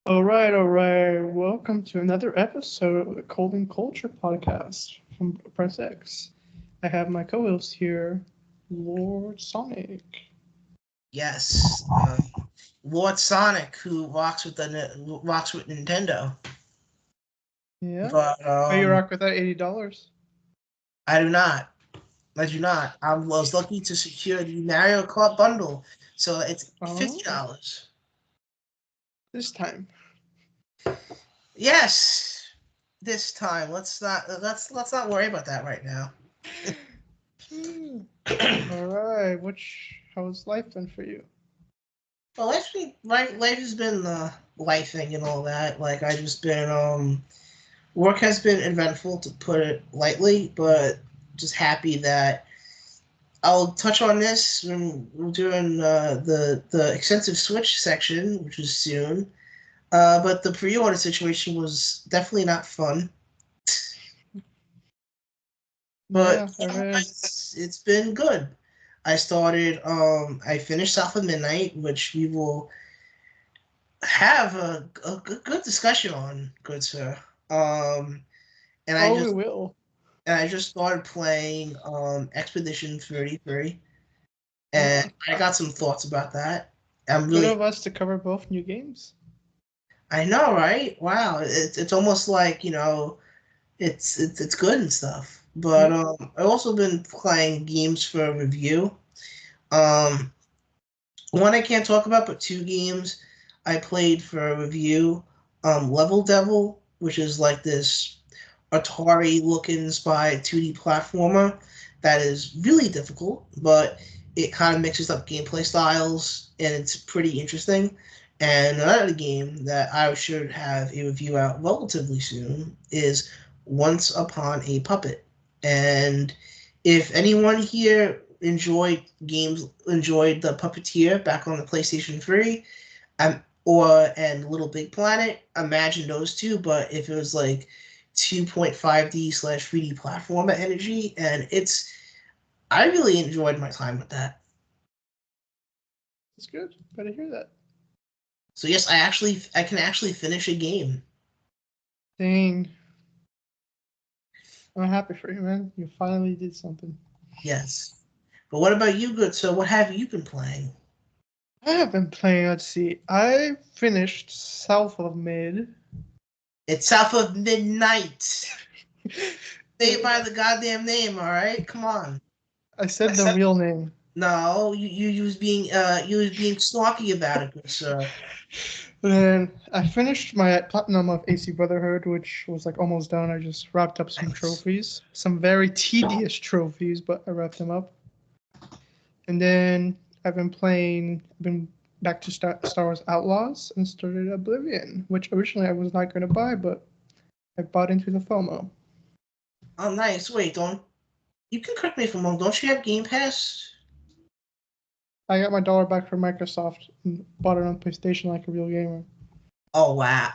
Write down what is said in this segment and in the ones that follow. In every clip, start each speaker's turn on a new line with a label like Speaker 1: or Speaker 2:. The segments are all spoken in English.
Speaker 1: All right. Welcome to another episode of the Cold and Culture podcast from Press X. I have my co-host here, Lord Sonic.
Speaker 2: Yes, Lord Sonic, who rocks with Nintendo,
Speaker 1: Yeah.
Speaker 2: but
Speaker 1: How you rock with that $80?
Speaker 2: I do not. I do not. I was lucky to secure the Mario Kart bundle, so it's
Speaker 1: Oh,
Speaker 2: $50.
Speaker 1: this time.
Speaker 2: Yes, this time. Let's not worry about that right now.
Speaker 1: Hmm. All right. How's life been for you?
Speaker 2: Well, life has been lifing and all that. Like I just been work has been eventful to put it lightly, but just happy that I'll touch on this when we're doing the extensive Switch section, which is soon. But the pre-order situation was definitely not fun. But
Speaker 1: Yeah, I read.
Speaker 2: it's been good. I finished South of Midnight, which we will have a good discussion on, good sir. Um, and I
Speaker 1: Oh, we
Speaker 2: just
Speaker 1: will.
Speaker 2: and I just started playing Expedition 33, and
Speaker 1: Oh,
Speaker 2: I got some thoughts about that. I'm
Speaker 1: good
Speaker 2: really
Speaker 1: of us to cover both new games.
Speaker 2: I know, right? Wow, it's almost like it's good and stuff. But
Speaker 1: Yep.
Speaker 2: I've also been playing games for review. Um, One I can't talk about, but two games I played for review. Level Devil, which is like this Atari looking inspired 2D platformer that is really difficult, but it kind of mixes up gameplay styles and it's pretty interesting. And another game that I should have a review out relatively soon is Once Upon a Puppet. And if anyone here enjoyed the Puppeteer back on the PlayStation 3, and Little Big Planet, imagine those two, but if it was like 2.5D/3D platformer energy, and I really enjoyed my time with that.
Speaker 1: That's good. Better hear that.
Speaker 2: So yes, I can actually finish a game.
Speaker 1: Dang. I'm happy for you, man. You finally did something.
Speaker 2: Yes. But what about you, good? So what have you been playing?
Speaker 1: I have been playing. Let's see. I finished South of Mid.
Speaker 2: It's South of Midnight. Say it by the goddamn name, all right? Come on.
Speaker 1: I said the
Speaker 2: Except
Speaker 1: real name.
Speaker 2: no, you was being snarky about it, good sir.
Speaker 1: Then I finished my platinum of AC Brotherhood, which was like almost done. I just wrapped up some
Speaker 2: Nice.
Speaker 1: trophies, some very tedious trophies, but I wrapped them up. And then I've been back to Star Wars Outlaws and started Oblivion, which originally I was not going to buy, but I bought into the FOMO.
Speaker 2: Oh, nice. Wait, don't you can correct me if I'm wrong. Don't you have Game Pass?
Speaker 1: I got my dollar back from Microsoft and bought it on PlayStation like a real gamer.
Speaker 2: Oh wow.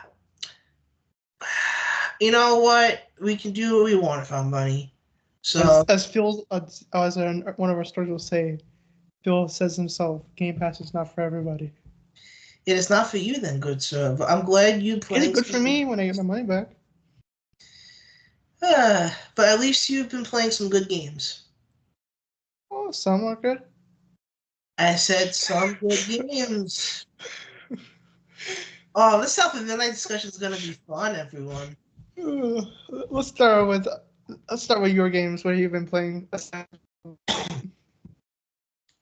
Speaker 2: You know what? We can do what we want with our money.
Speaker 1: As
Speaker 2: So
Speaker 1: as Phil one of our stores will say, Phil says himself, Game Pass is not for everybody.
Speaker 2: it is not for you then, good sir. But I'm glad you
Speaker 1: It's
Speaker 2: playing
Speaker 1: good for
Speaker 2: some.
Speaker 1: me when I get my money back.
Speaker 2: But at least you've been playing some good games.
Speaker 1: Oh, some are good.
Speaker 2: I said some good games. Oh, this South of Midnight discussion is gonna be fun, everyone.
Speaker 1: let's start with let's start with your games. What have you been playing?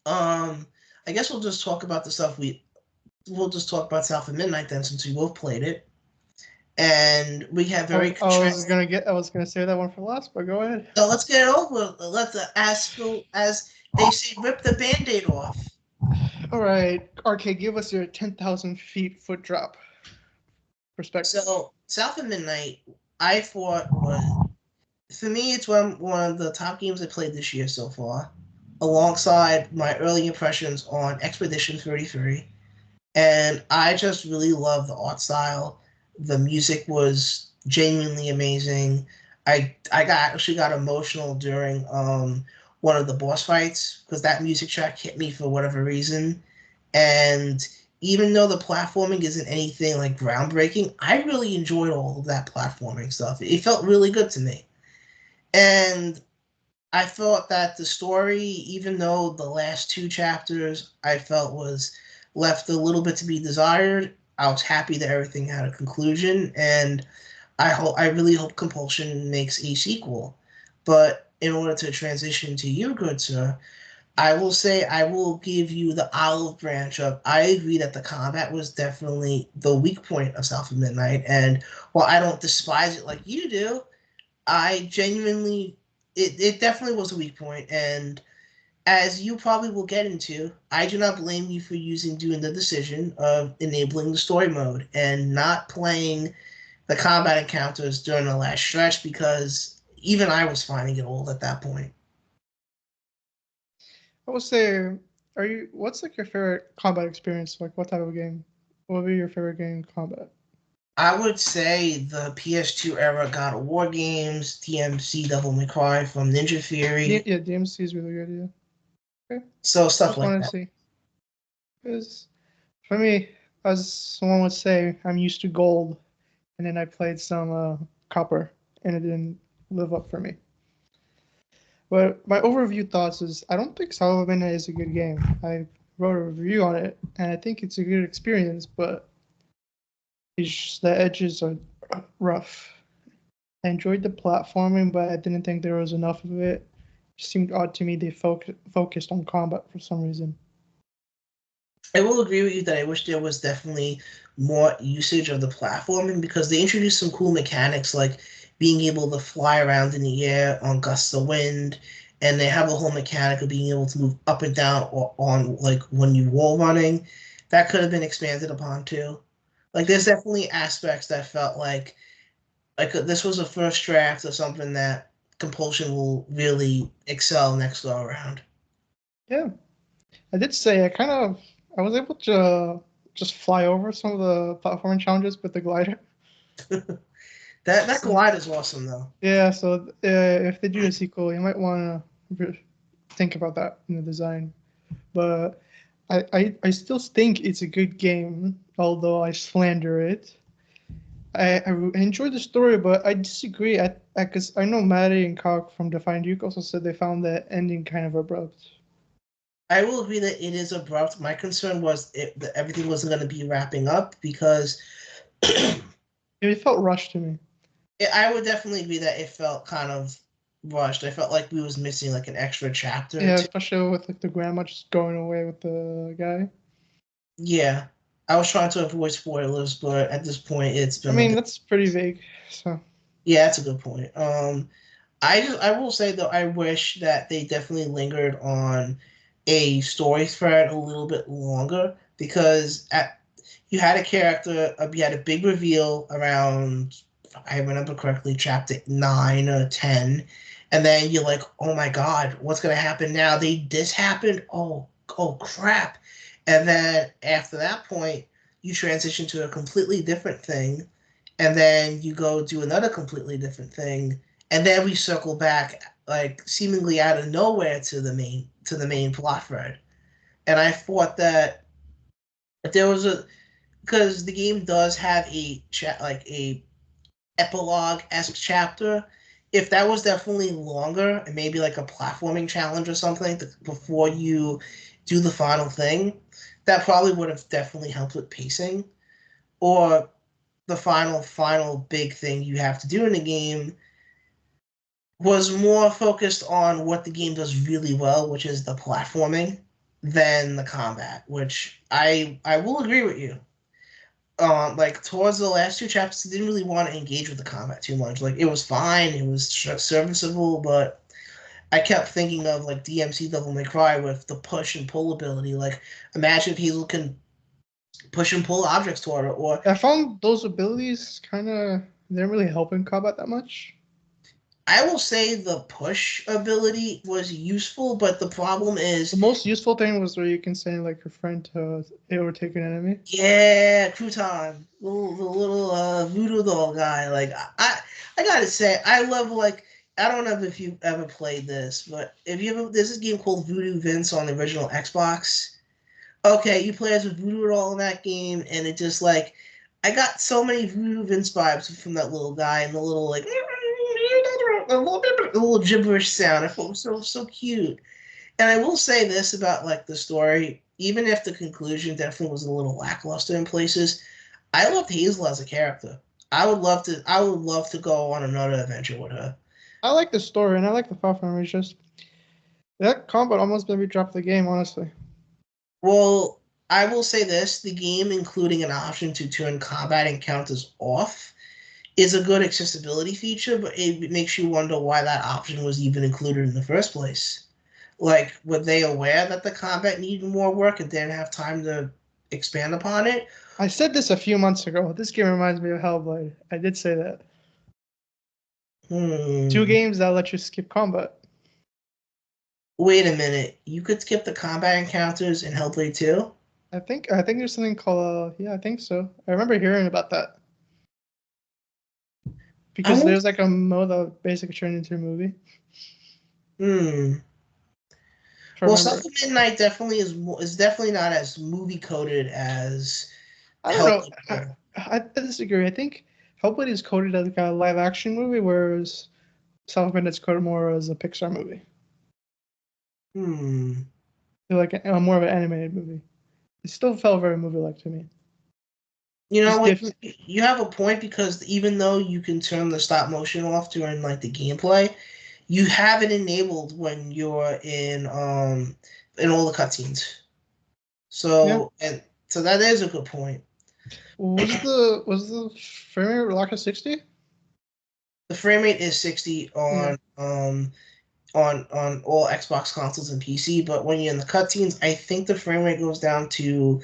Speaker 2: Um, I guess we'll just talk about South of Midnight then, since we both played it, and we have very contrasting.
Speaker 1: I was gonna say that one for last, but go ahead.
Speaker 2: So let's get it over. Let's as they say, rip the band-aid off.
Speaker 1: All right, RK, give us your 10,000 feet foot drop perspective.
Speaker 2: So South of Midnight, I thought was for me, it's one of the top games I played this year so far, alongside my early impressions on Expedition 33. And I just really love the art style. The music was genuinely amazing. Actually got emotional during one of the boss fights because that music track hit me for whatever reason, and even though the platforming isn't anything like groundbreaking, I really enjoyed all of that platforming stuff. It felt really good to me. And I thought that the story, even though the last two chapters I felt was left a little bit to be desired, I was happy that everything had a conclusion, and I really hope Compulsion makes a sequel. But in order to transition to you, good sir, I will say I will give you the olive branch of I agree that the combat was definitely the weak point of South of Midnight, and while I don't despise it like you do, I genuinely it definitely was a weak point, and as you probably will get into, I do not blame you for doing the decision of enabling the story mode and not playing the combat encounters during the last stretch because even I was finding it old at that point.
Speaker 1: I would say, what's like your favorite combat experience? Like what type of game? What would be your favorite game in combat?
Speaker 2: I would say the PS2 era God of War games, DMC Devil May Cry from Ninja Theory.
Speaker 1: Yeah, DMC is really good, yeah. Okay.
Speaker 2: So stuff
Speaker 1: Just
Speaker 2: like
Speaker 1: wanted to
Speaker 2: that.
Speaker 1: see. Because for me, as someone would say, I'm used to gold, and then I played some copper, and it didn't live up for me. But my overview thoughts is I don't think Salvamina is a good game. I wrote a review on it, and I think it's a good experience, but the edges are rough. I enjoyed the platforming, but I didn't think there was enough of it. It seemed odd to me they focused on combat for some reason.
Speaker 2: I will agree with you that I wish there was definitely more usage of the platforming because they introduced some cool mechanics like being able to fly around in the air on gusts of wind, and they have a whole mechanic of being able to move up and down or on like when you wall running. That could have been expanded upon too. Like there's definitely aspects that felt like this was a first draft of something that Compulsion will really excel next go around.
Speaker 1: Yeah, I did say I was able to just fly over some of the platforming challenges with the glider.
Speaker 2: That
Speaker 1: So,
Speaker 2: glide is awesome though.
Speaker 1: yeah, so if they do a sequel, you might want to think about that in the design. But I still think it's a good game, although I slander it. I enjoyed the story, but I disagree. Because I know Maddie and Cock from Defiant Duke also said they found the ending kind of abrupt.
Speaker 2: I will agree that it is abrupt. My concern was that everything wasn't going to be wrapping up because
Speaker 1: It felt rushed to me.
Speaker 2: I would definitely agree that it felt kind of rushed. I felt like we was missing like an extra chapter.
Speaker 1: Yeah, especially with like the grandma just going away with the guy.
Speaker 2: Yeah, I was trying to avoid spoilers, but at this point, it's
Speaker 1: I
Speaker 2: been like
Speaker 1: mean, that's pretty vague. So
Speaker 2: yeah, that's a good point. I will say though, I wish that they definitely lingered on a story thread a little bit longer because you had a character, you had a big reveal around, if I remember correctly, chapter 9 or 10, and then you're like, oh my god, what's gonna happen now? This happened. Oh crap! And then after that point, you transition to a completely different thing, and then you go do another completely different thing, and then we circle back like seemingly out of nowhere to the main plot thread. And I thought that if there was a because the game does have a chat like a epilogue-esque chapter. If that was definitely longer and maybe like a platforming challenge or something before you do the final thing, that probably would have definitely helped with pacing. Or the final big thing you have to do in the game was more focused on what the game does really well, which is the platforming, than the combat. Which I will agree with you. Like towards the last two chapters, I didn't really want to engage with the combat too much. Like it was fine, it was serviceable, but I kept thinking of like DMC Devil May Cry with the push and pull ability. Like imagine if he can push and pull objects toward it, or
Speaker 1: I found those abilities kind of they didn't really help in combat that much.
Speaker 2: I will say the push ability was useful, but the problem
Speaker 1: The
Speaker 2: is,
Speaker 1: most useful thing was where you can send like your friend to overtake an enemy.
Speaker 2: yeah, Crouton, the little voodoo doll guy. Like I gotta say, I love like I don't know if you've ever played this, but if you ever, there's this game called Voodoo Vince on the original Xbox. Okay, you play as a voodoo doll in that game, and it just like I got so many voodoo Vince vibes from that little guy and the little like a little gibberish sound. I thought it was so cute. And I will say this about like the story, even if the conclusion definitely was a little lackluster in places, I loved Hazel as a character. I would love to go on another adventure with her.
Speaker 1: I like the story and I like the platform. It's just that combat almost made me drop the game, honestly.
Speaker 2: Well, I will say this, the game including an option to turn combat encounters off is a good accessibility feature, but it makes you wonder why that option was even included in the first place. Like, were they aware that the combat needed more work and didn't have time to expand upon it?
Speaker 1: I said this a few months ago. This game reminds me of Hellblade. I did say that. Two games that let you skip combat.
Speaker 2: Wait a minute. You could skip the combat encounters in Hellblade 2?
Speaker 1: I think there's something called yeah, I think so. I remember hearing about that. Because there's like a mode that basically turned into a movie.
Speaker 2: Well, South of Midnight definitely is definitely not as movie coded as
Speaker 1: I don't know. I disagree. I think Hellblade is coded as like a live action movie, whereas South of Midnight's coded more as a Pixar movie. They're like more of an animated movie. It still felt very movie-like to me.
Speaker 2: You know what? You have a point, because even though you can turn the stop motion off during like the gameplay, you have it enabled when you're in all the cutscenes. So so that is a good point.
Speaker 1: Was the frame rate locked at 60?
Speaker 2: The frame rate is 60 on all Xbox consoles and PC, but when you're in the cutscenes, I think the frame rate goes down to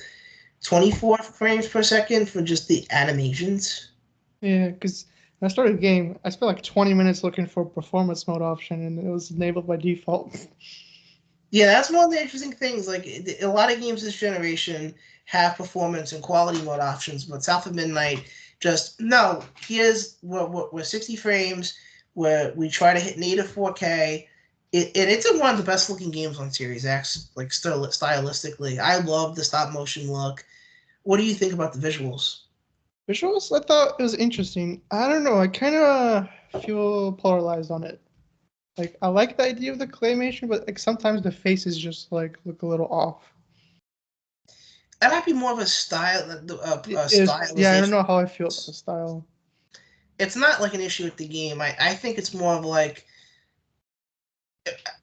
Speaker 2: 24 frames per second for just the animations.
Speaker 1: Yeah, because when I started the game, I spent like 20 minutes looking for performance mode option, and it was enabled by default.
Speaker 2: Yeah, that's one of the interesting things. Like, a lot of games this generation have performance and quality mode options, but South of Midnight just, no, here's we're 60 frames, where we try to hit native 4K. It's one of the best looking games on Series X, like stylistically. I love the stop motion look. What do you think about the visuals?
Speaker 1: Visuals, I thought it was interesting. I don't know. I kind of feel polarized on it. Like, I like the idea of the claymation, but like sometimes the faces just like look a little off.
Speaker 2: That might be more of a style, stylization.
Speaker 1: Yeah, I don't know how I feel about the style.
Speaker 2: It's not like an issue with the game. I think it's more of like,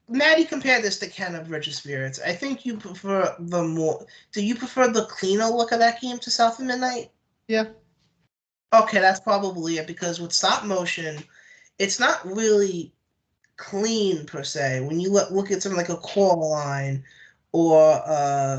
Speaker 2: Maddie compared this to Ken of Bridge of Spirits. I think you prefer do you prefer the cleaner look of that game to South of Midnight?
Speaker 1: Yeah.
Speaker 2: Okay, that's probably it, because with stop motion, it's not really clean per se. When you look at something like a Coraline or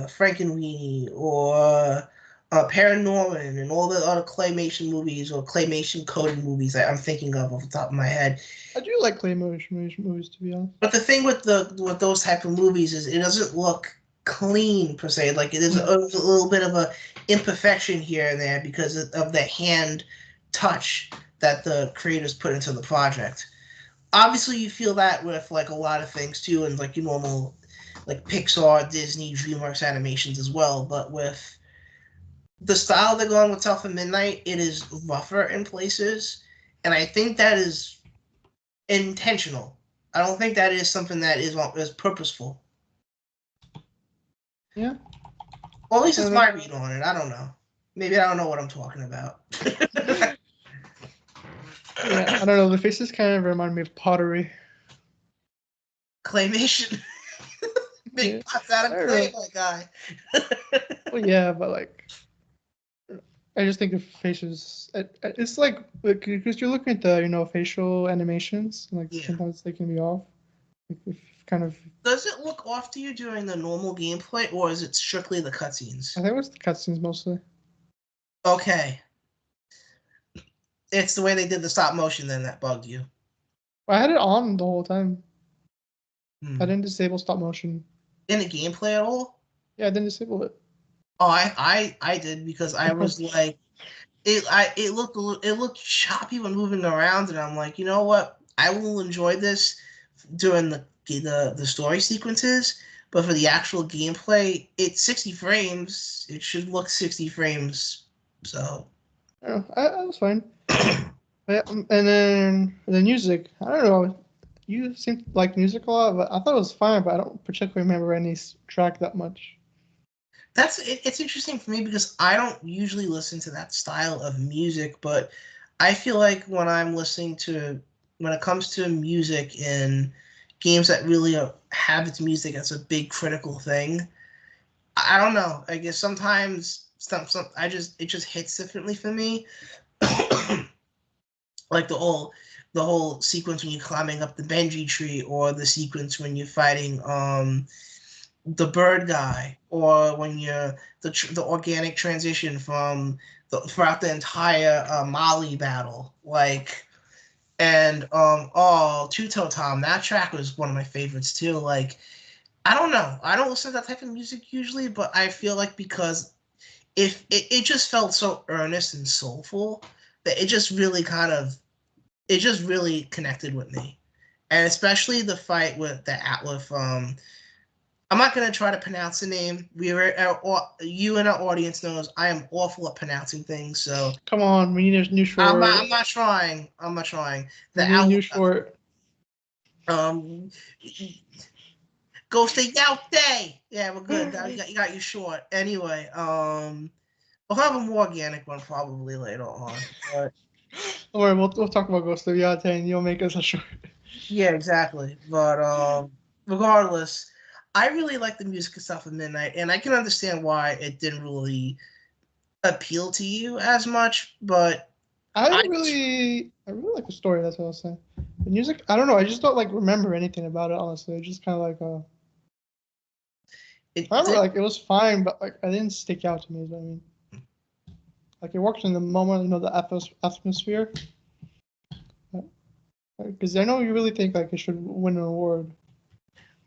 Speaker 2: Frankenweenie or Paranorman and all the other claymation movies or claymation coded movies that I'm thinking of off the top of my head.
Speaker 1: I do like claymation movies, to be honest.
Speaker 2: But the thing with those type of movies is it doesn't look clean per se. Like, there's a little bit of a imperfection here and there because of the hand touch that the creators put into the project. Obviously, you feel that with like a lot of things too, and like your normal like Pixar, Disney, DreamWorks animations as well. But with the style they're going with South of Midnight, it is rougher in places, and I think that is intentional. I don't think that is something that is purposeful.
Speaker 1: Yeah.
Speaker 2: Well, at least it's my read on it. I don't know. Maybe I don't know what I'm talking about.
Speaker 1: Yeah, I don't know. The faces kind of remind me of pottery.
Speaker 2: Claymation. Big pots out of clay, my guy.
Speaker 1: Well, yeah, but like, I just think of faces. It's like because you're looking at the facial animations, like sometimes they can be off. Kind of.
Speaker 2: Does it look off to you during the normal gameplay, or is it strictly the cutscenes?
Speaker 1: I think it was the cutscenes mostly.
Speaker 2: Okay. It's the way they did the stop motion then that bugged you.
Speaker 1: I had it on the whole time. I didn't disable stop motion.
Speaker 2: In the gameplay at all?
Speaker 1: Yeah, I didn't disable it.
Speaker 2: Oh, I did, because I was like, it looked choppy when moving around, and I'm like, you know what? I will enjoy this during the story sequences, but for the actual gameplay, it's 60 frames. It should look 60 frames. So
Speaker 1: Yeah, I was fine. Yeah, and then the music, I don't know. You seem to like music a lot, but I thought it was fine, but I don't particularly remember any track that much.
Speaker 2: it's interesting for me because I don't usually listen to that style of music, but I feel like when it comes to music in games that really have its music as a big critical thing, I don't know. I guess sometimes it just hits differently for me. Like the whole sequence when you're climbing up the Benji tree, or the sequence when you're fighting the bird guy, or when you're the organic transition throughout the entire Mali battle, like. And Tuto Tom, that track was one of my favorites too. Like, I don't know, I don't listen to that type of music usually, but I feel like because if it just felt so earnest and soulful that it just really connected with me. And especially the fight with I'm not gonna try to pronounce the name. You and our audience knows I am awful at pronouncing things, so
Speaker 1: Come on, we need a new short.
Speaker 2: I'm not trying. I'm not trying.
Speaker 1: We need a new short.
Speaker 2: Um, Ghost of Yōtei. Yeah, we're good. You got you short. Anyway, we'll have a more organic one probably later on. But
Speaker 1: Don't worry, we'll talk about Ghost of Yōtei and you'll make us a short.
Speaker 2: yeah, exactly. But regardless, I really like the music and stuff of Midnight, and I can understand why it didn't really appeal to you as much. But
Speaker 1: I really like the story. That's what I was saying. The music, I don't know. I just don't like remember anything about it. Honestly, it's just kind of like I remember like it was fine, but like it didn't stick out to me. I mean, like it worked in the moment, the atmosphere. Because I know you really think like it should win an award.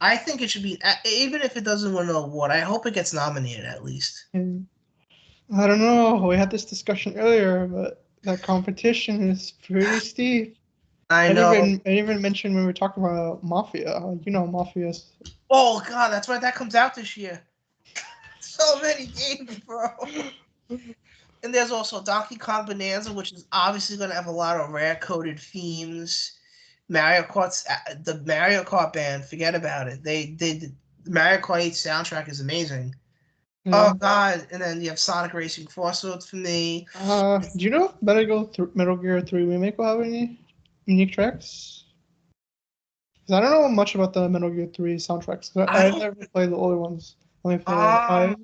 Speaker 2: I think it should be, even if it doesn't win an award, I hope it gets nominated at least.
Speaker 1: And I don't know. We had this discussion earlier, but that competition is pretty steep.
Speaker 2: I know.
Speaker 1: I even mentioned when we were talking about Mafia. Mafia.
Speaker 2: Oh God, that's why that comes out this year. So many games, bro. And there's also Donkey Kong Bonanza, which is obviously going to have a lot of rare coded themes. The Mario Kart band, forget about it. The Mario Kart 8 soundtrack is amazing. Yeah. Oh God! And then you have Sonic Racing Crossroads for me.
Speaker 1: Do you know if Metal Gear 3 Remake will have any unique tracks? Because I don't know much about the Metal Gear 3 soundtracks. I've never played the older ones. Only played 5.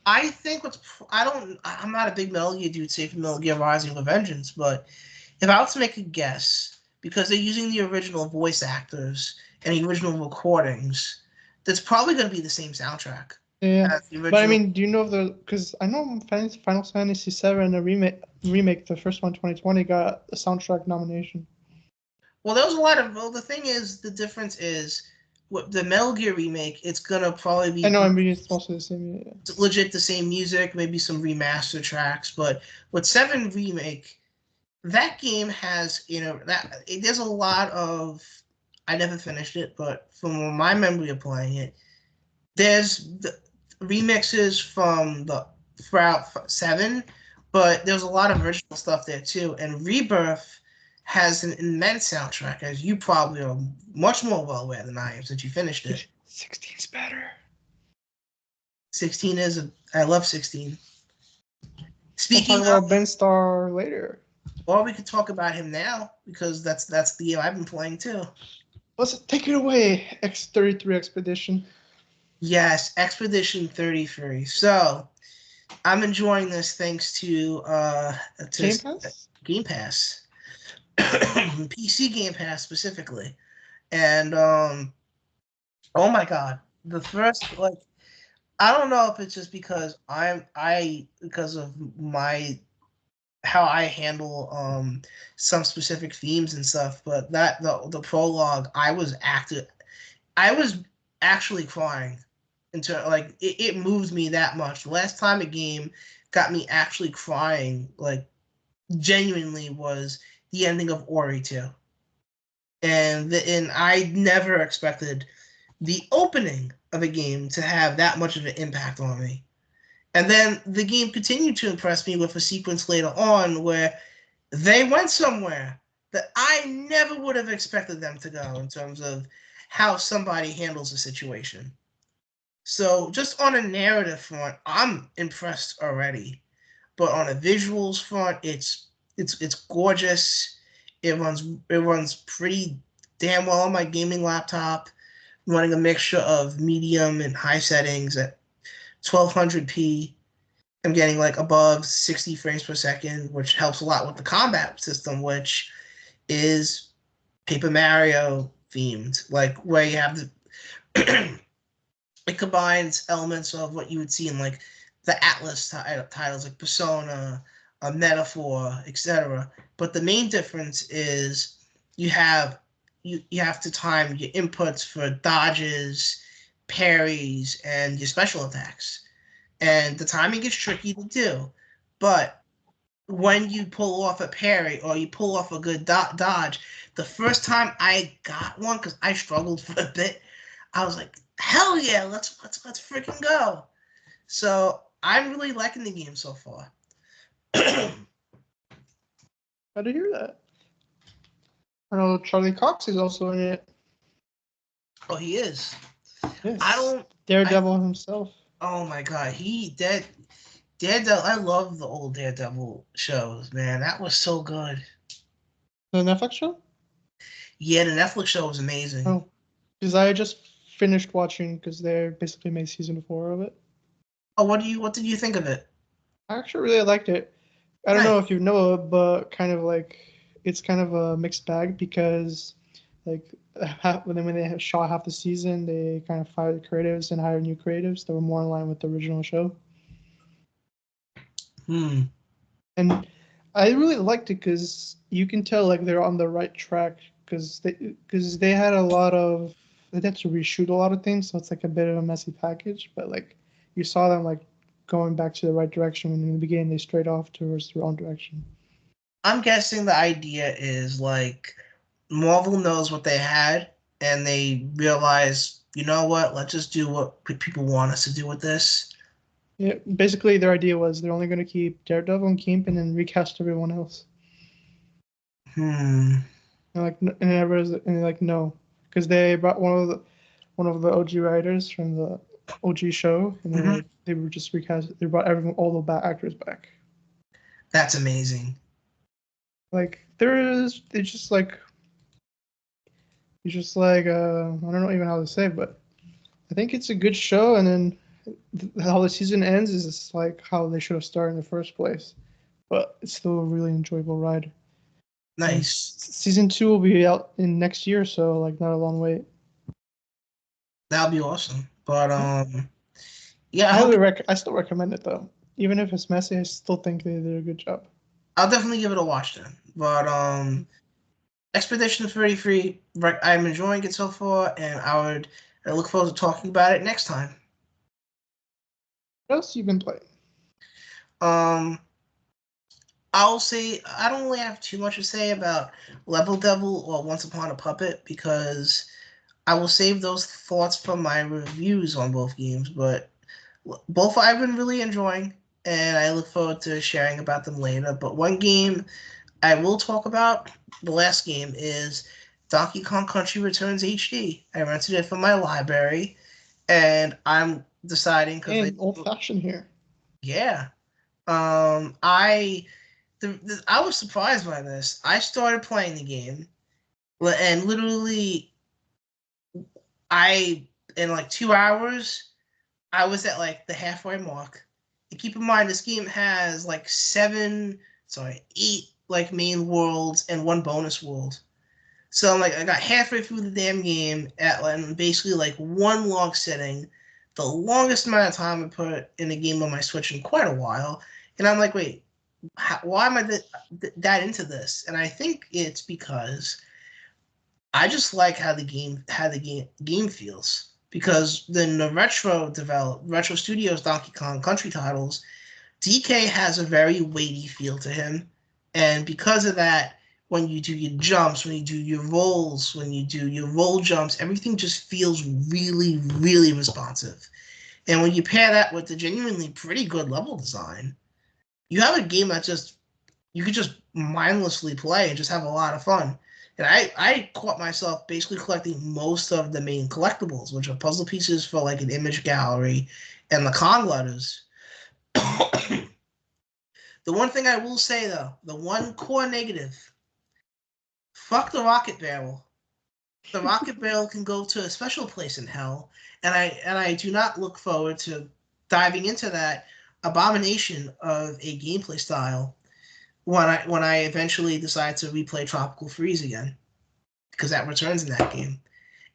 Speaker 2: I think I'm not a big Metal Gear dude, save for Metal Gear Rising with Vengeance, but if I was to make a guess, because they're using the original voice actors and the original recordings, that's probably going to be the same soundtrack.
Speaker 1: Yeah, but I mean, do you know because I know Final Fantasy VII, the remake, the first one, 2020, got a soundtrack nomination.
Speaker 2: Well, there was a lot of. Well, the thing is, the difference is, the Metal Gear remake, it's gonna probably be.
Speaker 1: I know, I mean, it's mostly the same. Yeah.
Speaker 2: It's legit the same music, maybe some remaster tracks, but with 7 remake, that game has there's a lot of. I never finished it, but from my memory of playing it, there's the remixes from throughout 7, but there's a lot of original stuff there too, and Rebirth has an immense soundtrack, as you probably are much more well aware than I am since you finished it.
Speaker 1: 16's better.
Speaker 2: 16 is I love 16.
Speaker 1: Speaking we'll talk about Ben Starr later.
Speaker 2: Or we could talk about him now, because that's the game I've been playing too.
Speaker 1: Let's take it away, X33 Expedition.
Speaker 2: Yes, Expedition 33. So I'm enjoying this thanks to Game Pass. PC Game Pass specifically. And oh my God, the first, like, I don't know if it's just because because of my how I handle some specific themes and stuff, but the prologue, I was actually crying into, like, it moves me that much. The last time a game got me actually crying, like genuinely, was the ending of Ori 2. And I never expected the opening of a game to have that much of an impact on me. And then the game continued to impress me with a sequence later on where they went somewhere that I never would have expected them to go in terms of how somebody handles a situation. So just on a narrative front, I'm impressed already. But on a visuals front, it's gorgeous. It runs pretty damn well on my gaming laptop, running a mixture of medium and high settings at 1200p. I'm getting like above 60 frames per second, which helps a lot with the combat system, which is Paper Mario themed, like where you have the it combines elements of what you would see in like the Atlas titles like Persona, a Metaphor, etc. But the main difference is you have to time your inputs for dodges, parries, and your special attacks. And the timing is tricky to do, but when you pull off a parry or you pull off a good dodge, the first time I got one, because I struggled for a bit, I was like, hell yeah, let's freaking go. So I'm really liking the game so far.
Speaker 1: How to hear that? I know Charlie Cox is also in it.
Speaker 2: Oh, he is.
Speaker 1: Yes. Daredevil himself.
Speaker 2: Oh my god, Daredevil. I love the old Daredevil shows, man. That was so good.
Speaker 1: The Netflix show?
Speaker 2: Yeah, the Netflix show was amazing.
Speaker 1: Oh, because I just finished watching because they basically made season 4 of it.
Speaker 2: Oh, what did you think of it?
Speaker 1: I actually really liked it. I don't know if you know it, but it's kind of a mixed bag because like when they shot half the season, they kind of fired the creatives and hired new creatives that were more in line with the original show. And I really liked it because you can tell like they're on the right track because they had a lot of they had to reshoot a lot of things, so it's like a bit of a messy package. But like you saw them like going back to the right direction when in the beginning they strayed off towards the wrong direction.
Speaker 2: I'm guessing the idea is like Marvel knows what they had and they realize, you know what, let's just do what people want us to do with this.
Speaker 1: Yeah, basically their idea was they're only going to keep Daredevil and Kingpin and then recast everyone else. And everyone's like no, because they brought one of the OG writers from the OG show, and they were just recast. They brought all the actors back.
Speaker 2: That's amazing.
Speaker 1: Like it's just like I don't know even how to say it, but I think it's a good show, and then how the season ends is like how they should have started in the first place, but it's still a really enjoyable ride.
Speaker 2: Nice.
Speaker 1: And season 2 will be out in next year, so like not a long wait.
Speaker 2: That'll be awesome. But yeah,
Speaker 1: I still recommend it though. Even if it's messy, I still think they did a good job.
Speaker 2: I'll definitely give it a watch then. But Expedition 33, I'm enjoying it so far, and I look forward to talking about it next time.
Speaker 1: What else you been playing?
Speaker 2: I'll say I don't really have too much to say about Level Devil or Once Upon a Puppet because I will save those thoughts for my reviews on both games. But both I've been really enjoying, and I look forward to sharing about them later. But one game I will talk about, the last game, is Donkey Kong Country Returns HD. I rented it from my library, and I'm deciding because
Speaker 1: old-fashioned here.
Speaker 2: Yeah, I was surprised by this. I started playing the game, and literally, in like 2 hours, I was at like the halfway mark. And keep in mind, this game has like 8 like main worlds and 1 bonus world. So like I got halfway through the damn game at basically like 1 long sitting, the longest amount of time I put in a game on my Switch in quite a while. And I'm like, wait, why am I that into this? And I think it's because I just like how the game feels. Because then the Retro Studios Donkey Kong Country titles, DK has a very weighty feel to him, and because of that, when you do your jumps, when you do your rolls, when you do your roll jumps, everything just feels really, really responsive. And when you pair that with the genuinely pretty good level design, you have a game that just you could just mindlessly play and just have a lot of fun. And I caught myself basically collecting most of the main collectibles, which are puzzle pieces for like an image gallery and the Kong letters. The one thing I will say though, the one core negative, fuck the rocket barrel. The rocket barrel can go to a special place in hell, and I do not look forward to diving into that abomination of a gameplay style when I eventually decide to replay Tropical Freeze again, because that returns in that game.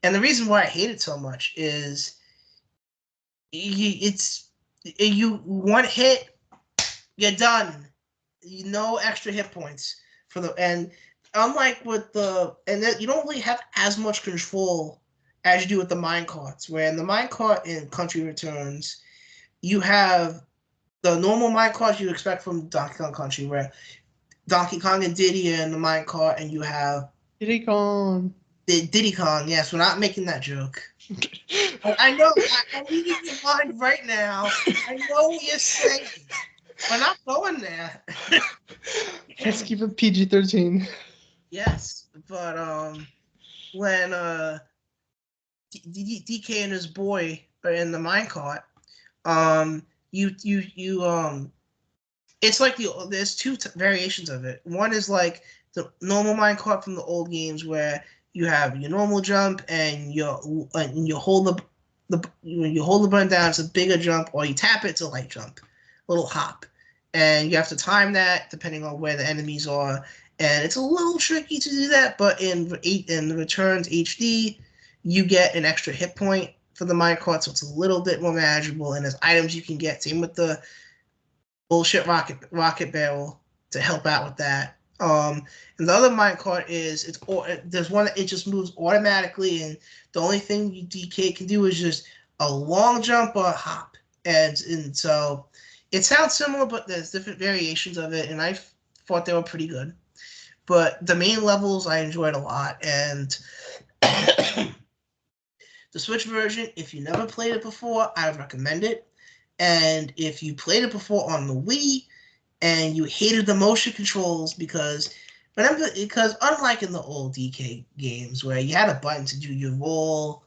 Speaker 2: And the reason why I hate it so much is you one hit, you're done. No extra hit points for the and unlike with the you don't really have as much control as you do with the mine carts. Where in the mine cart in Country Returns, you have the normal mine carts you expect from Donkey Kong Country, where Donkey Kong and Diddy are in the mine cart, and you have
Speaker 1: Diddy Kong.
Speaker 2: Diddy Kong. Yes, we're not making that joke. I know. I'm reading your mind right now. I know what you're saying. We're not going there.
Speaker 1: Let's keep it PG-13.
Speaker 2: Yes, but when DK and his boy are in the minecart, it's like there's two variations of it. One is like the normal minecart from the old games where you have your normal jump and you hold when you hold the button down, it's a bigger jump, or you tap it, it's a light jump, little hop, and you have to time that depending on where the enemies are, and it's a little tricky to do that. But in the Returns HD, you get an extra hit point for the minecart, so it's a little bit more manageable, and there's items you can get. Same with the bullshit rocket barrel to help out with that. And the other minecart is there's one that it just moves automatically, and the only thing DK can do is just a long jump or a hop, and so it sounds similar, but there's different variations of it, and I thought they were pretty good. But the main levels I enjoyed a lot, and the Switch version, if you never played it before, I would recommend it. And if you played it before on the Wii and you hated the motion controls because unlike in the old DK games where you had a button to do your roll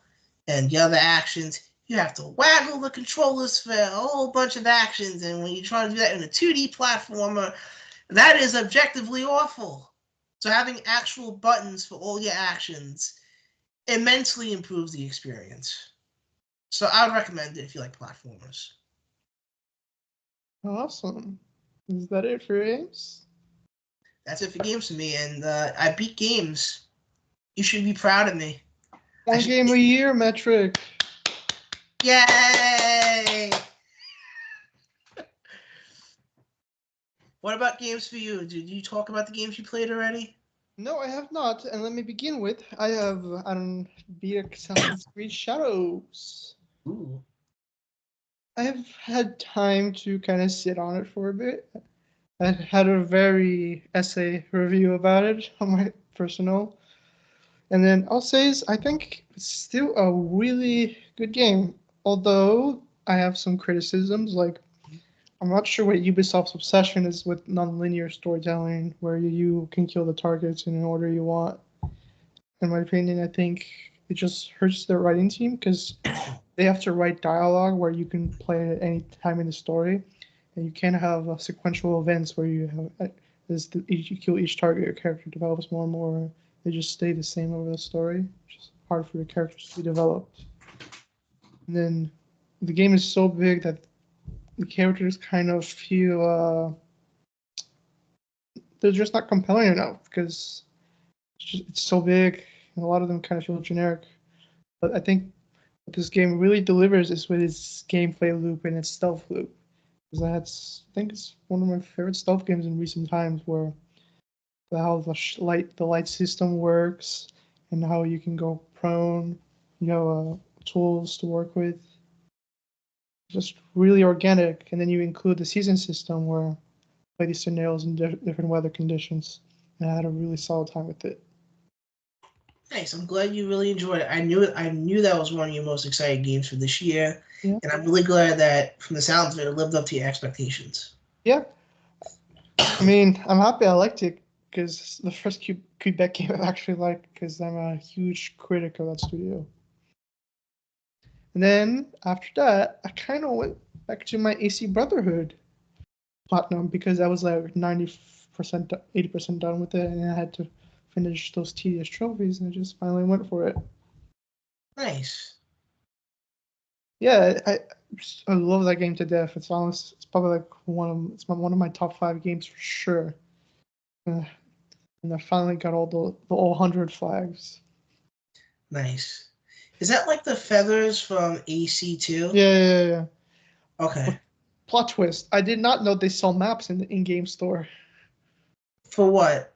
Speaker 2: and the other actions, you have to waggle the controllers for a whole bunch of actions. And when you try to do that in a 2D platformer, that is objectively awful. So having actual buttons for all your actions immensely improves the experience. So I would recommend it if you like platformers.
Speaker 1: Awesome. Is that it for games?
Speaker 2: That's it for games for me, and I beat games. You should be proud of me.
Speaker 1: One game a year metric.
Speaker 2: Yay! What about games for you? Did you talk about the games you played already?
Speaker 1: No, I have not. And let me begin with, I have beat Assassin's Creed Shadows.
Speaker 2: Ooh.
Speaker 1: I have had time to kind of sit on it for a bit. I had a very essay review about it on my personal. And then I'll say I think it's still a really good game. Although I have some criticisms, like I'm not sure what Ubisoft's obsession is with non-linear storytelling, where you can kill the targets in an order you want. In my opinion, I think it just hurts their writing team because they have to write dialogue where you can play it at any time in the story, and you can't have sequential events where you have you kill each target, your character develops more and more. They just stay the same over the story, which is hard for the characters to be developed. And then the game is so big that the characters kind of feel they're just not compelling enough because it's so big, and a lot of them kind of feel generic. But I think what this game really delivers is with its gameplay loop and its stealth loop. Because I think it's one of my favorite stealth games in recent times, where how the light system works and how you can go prone, tools to work with. Just really organic, and then you include the season system where play these scenarios in different weather conditions. and I had a really solid time with it.
Speaker 2: Nice. I'm glad you really enjoyed it. I knew that was one of your most exciting games for this year,
Speaker 1: Yeah.
Speaker 2: and I'm really glad that, from the sounds of it, it lived up to your expectations.
Speaker 1: Yeah. I mean, I'm happy I liked it because the first Quebec game I actually liked because I'm a huge critic of that studio. And then after that, I kind of went back to my AC Brotherhood platinum because I was like 90%, 80% done with it, and I had to finish those tedious trophies, and I just finally went for it.
Speaker 2: Nice.
Speaker 1: Yeah, I love that game to death. It's honest. It's probably like one of my top 5 games for sure. And I finally got all the all 100 flags.
Speaker 2: Nice. Is that like the feathers from AC2?
Speaker 1: Yeah.
Speaker 2: Okay.
Speaker 1: But plot twist: I did not know they sell maps in the in-game store.
Speaker 2: For what?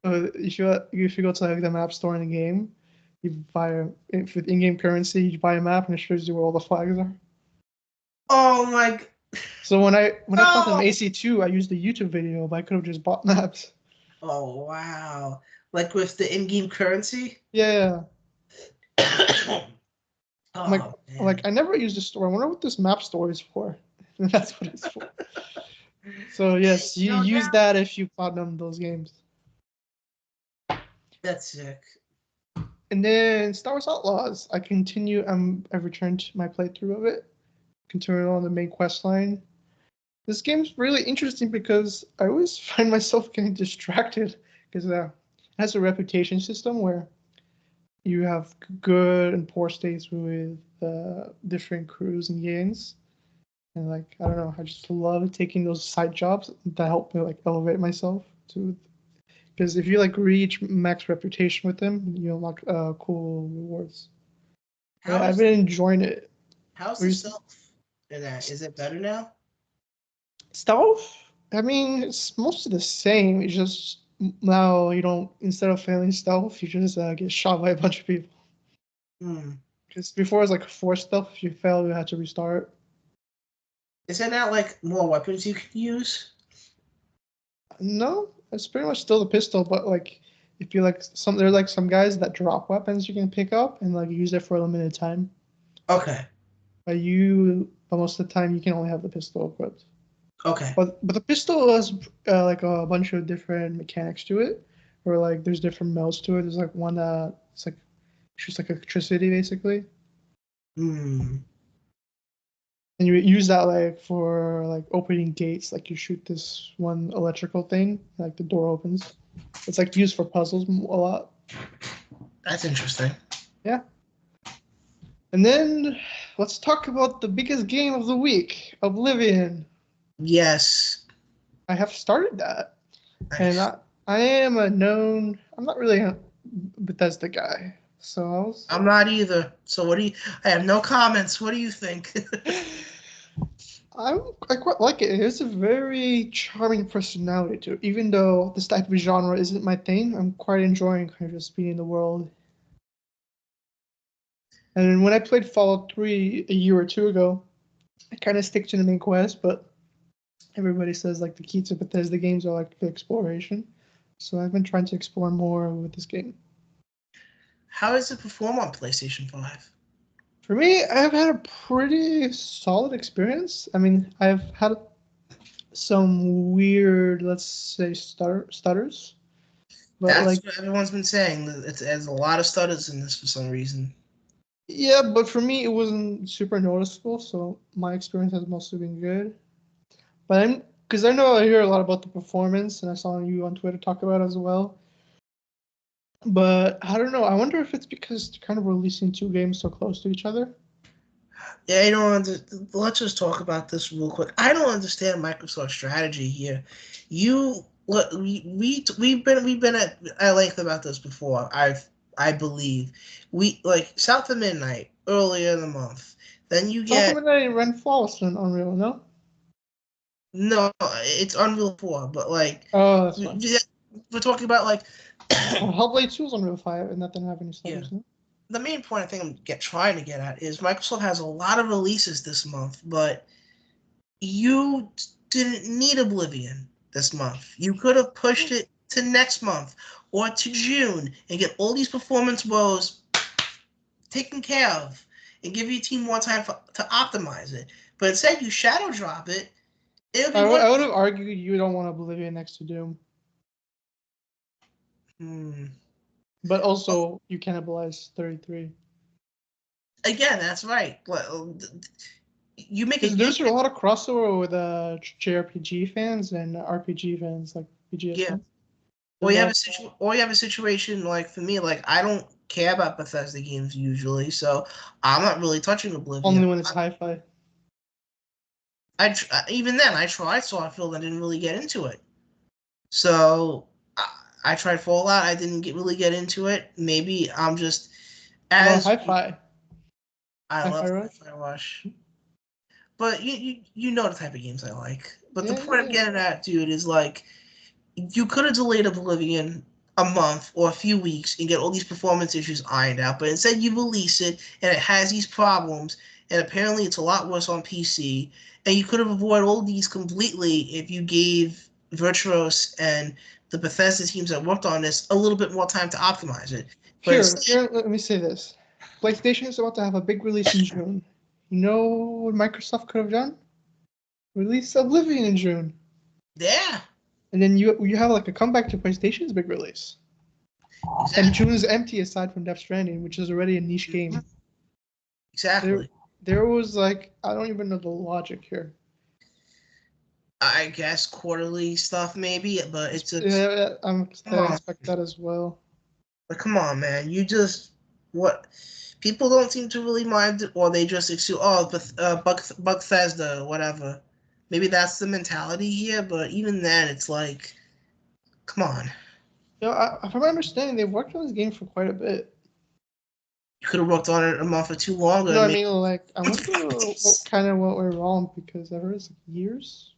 Speaker 1: If you go to like the map store in the game, you buy with in-game currency, you buy a map and it shows you where all the flags are.
Speaker 2: Oh my!
Speaker 1: So when I bought them AC2, I used a YouTube video, but I could have just bought maps.
Speaker 2: Oh wow! Like with the in-game currency?
Speaker 1: Yeah.
Speaker 2: Oh,
Speaker 1: like I never used the store. I wonder what this map store is for. And that's what it's for. So yes, you use that if you platinum those games.
Speaker 2: That's sick.
Speaker 1: And then Star Wars Outlaws, I continue. I've returned my playthrough of it, continuing on the main quest line. This game's really interesting because I always find myself getting distracted because it has a reputation system where you have good and poor states with different crews and gangs. And like I don't know, I just love taking those side jobs that help me like elevate myself to. Because if you like reach max reputation with them, you unlock cool rewards. I've been enjoying it.
Speaker 2: How's the stealth in that? Is it better now?
Speaker 1: Stealth? I mean, it's mostly the same. It's just now you don't, instead of failing stealth, you just get shot by a bunch of people. Because before it was like forced stealth. If you fail, you had to restart.
Speaker 2: Is there not like more weapons you can use?
Speaker 1: No, it's pretty much still the pistol, but like if you like there's like some guys that drop weapons you can pick up and like use it for a limited time.
Speaker 2: Okay.
Speaker 1: But most of the time you can only have the pistol equipped.
Speaker 2: Okay.
Speaker 1: But the pistol has like a bunch of different mechanics to it, where like there's different modes to it. There's like one that it's like shoots like electricity basically. And you use that like for like opening gates. Like you shoot this one electrical thing, like the door opens. It's like used for puzzles a lot.
Speaker 2: That's interesting.
Speaker 1: Yeah. And then let's talk about the biggest game of the week, Oblivion.
Speaker 2: Yes.
Speaker 1: I have started that.
Speaker 2: Nice.
Speaker 1: And I am I'm not really a Bethesda guy. So
Speaker 2: I'm not either. So I have no comments. What do you think?
Speaker 1: I quite like it. It has a very charming personality to it. Even though this type of genre isn't my thing, I'm quite enjoying kind of just being in the world. And when I played Fallout 3 a year or two ago, I kind of stick to the main quest, but everybody says like the key to Bethesda games are like the exploration. So I've been trying to explore more with this game.
Speaker 2: How does it perform on PlayStation 5?
Speaker 1: For me, I've had a pretty solid experience. I mean, I've had some weird, let's say, stutters. But
Speaker 2: That's what everyone's been saying. There's a lot of stutters in this for some reason.
Speaker 1: Yeah, but for me, it wasn't super noticeable, so my experience has mostly been good. But because I know I hear a lot about the performance, and I saw you on Twitter talk about it as well. But I don't know. I wonder if it's because they're kind of releasing 2 games so close to each other.
Speaker 2: Yeah, let's just talk about this real quick. I don't understand Microsoft's strategy here. We've been at length about this before. I believe South of Midnight earlier in the month. Then you get
Speaker 1: South of Midnight ran flawless on Unreal, no?
Speaker 2: No, it's Unreal 4, but
Speaker 1: Oh, that's fine.
Speaker 2: We're talking about
Speaker 1: Hellblade 2 is Unreal 5, and that didn't have any stutters.
Speaker 2: Yeah. The main point I think I'm trying to get at is Microsoft has a lot of releases this month, but you didn't need Oblivion this month. You could have pushed it to next month or to June and get all these performance woes taken care of and give your team more time to optimize it. But instead, you shadow drop it.
Speaker 1: I would have argued you don't want Oblivion next to Doom. But also, you cannibalize 33.
Speaker 2: Again, that's right. You make it.
Speaker 1: There's a lot of crossover with JRPG fans and RPG fans, like BGS fans.
Speaker 2: Or you have a situation like for me, like I don't care about Bethesda games usually, so I'm not really touching Oblivion.
Speaker 1: Only when it's hi-fi.
Speaker 2: Even then, I tried Starfield. I didn't really get into it. So I tried Fallout. I didn't really get into it. Maybe I'm just
Speaker 1: hi-fi.
Speaker 2: I love Hi-Fi Rush. But you know the type of games I like. But the point I'm getting at, dude, is like you could have delayed Oblivion a month or a few weeks and get all these performance issues ironed out, but instead you release it and it has these problems, and apparently it's a lot worse on PC, and you could have avoided all these completely if you gave Virtuos and the Bethesda teams that worked on this a little bit more time to optimize it. But
Speaker 1: here, let me say this. PlayStation is about to have a big release in June. You know what Microsoft could have done? Release Oblivion in June.
Speaker 2: Yeah.
Speaker 1: And then you have like a comeback to PlayStation's big release. Exactly. And June is empty aside from Death Stranding, which is already a niche game.
Speaker 2: Exactly.
Speaker 1: There was like, I don't even know the logic here.
Speaker 2: I guess quarterly stuff maybe, but it's a...
Speaker 1: Yeah, I expect that as well.
Speaker 2: But come on, man. What... People don't seem to really mind, or they just assume, Bethesda, whatever. Maybe that's the mentality here, but even then, it's like, come on.
Speaker 1: From my understanding, they've worked on this game for quite a bit.
Speaker 2: You could have worked on it a month or two longer.
Speaker 1: No, I mean, like, I wonder what went wrong, because ever it's years.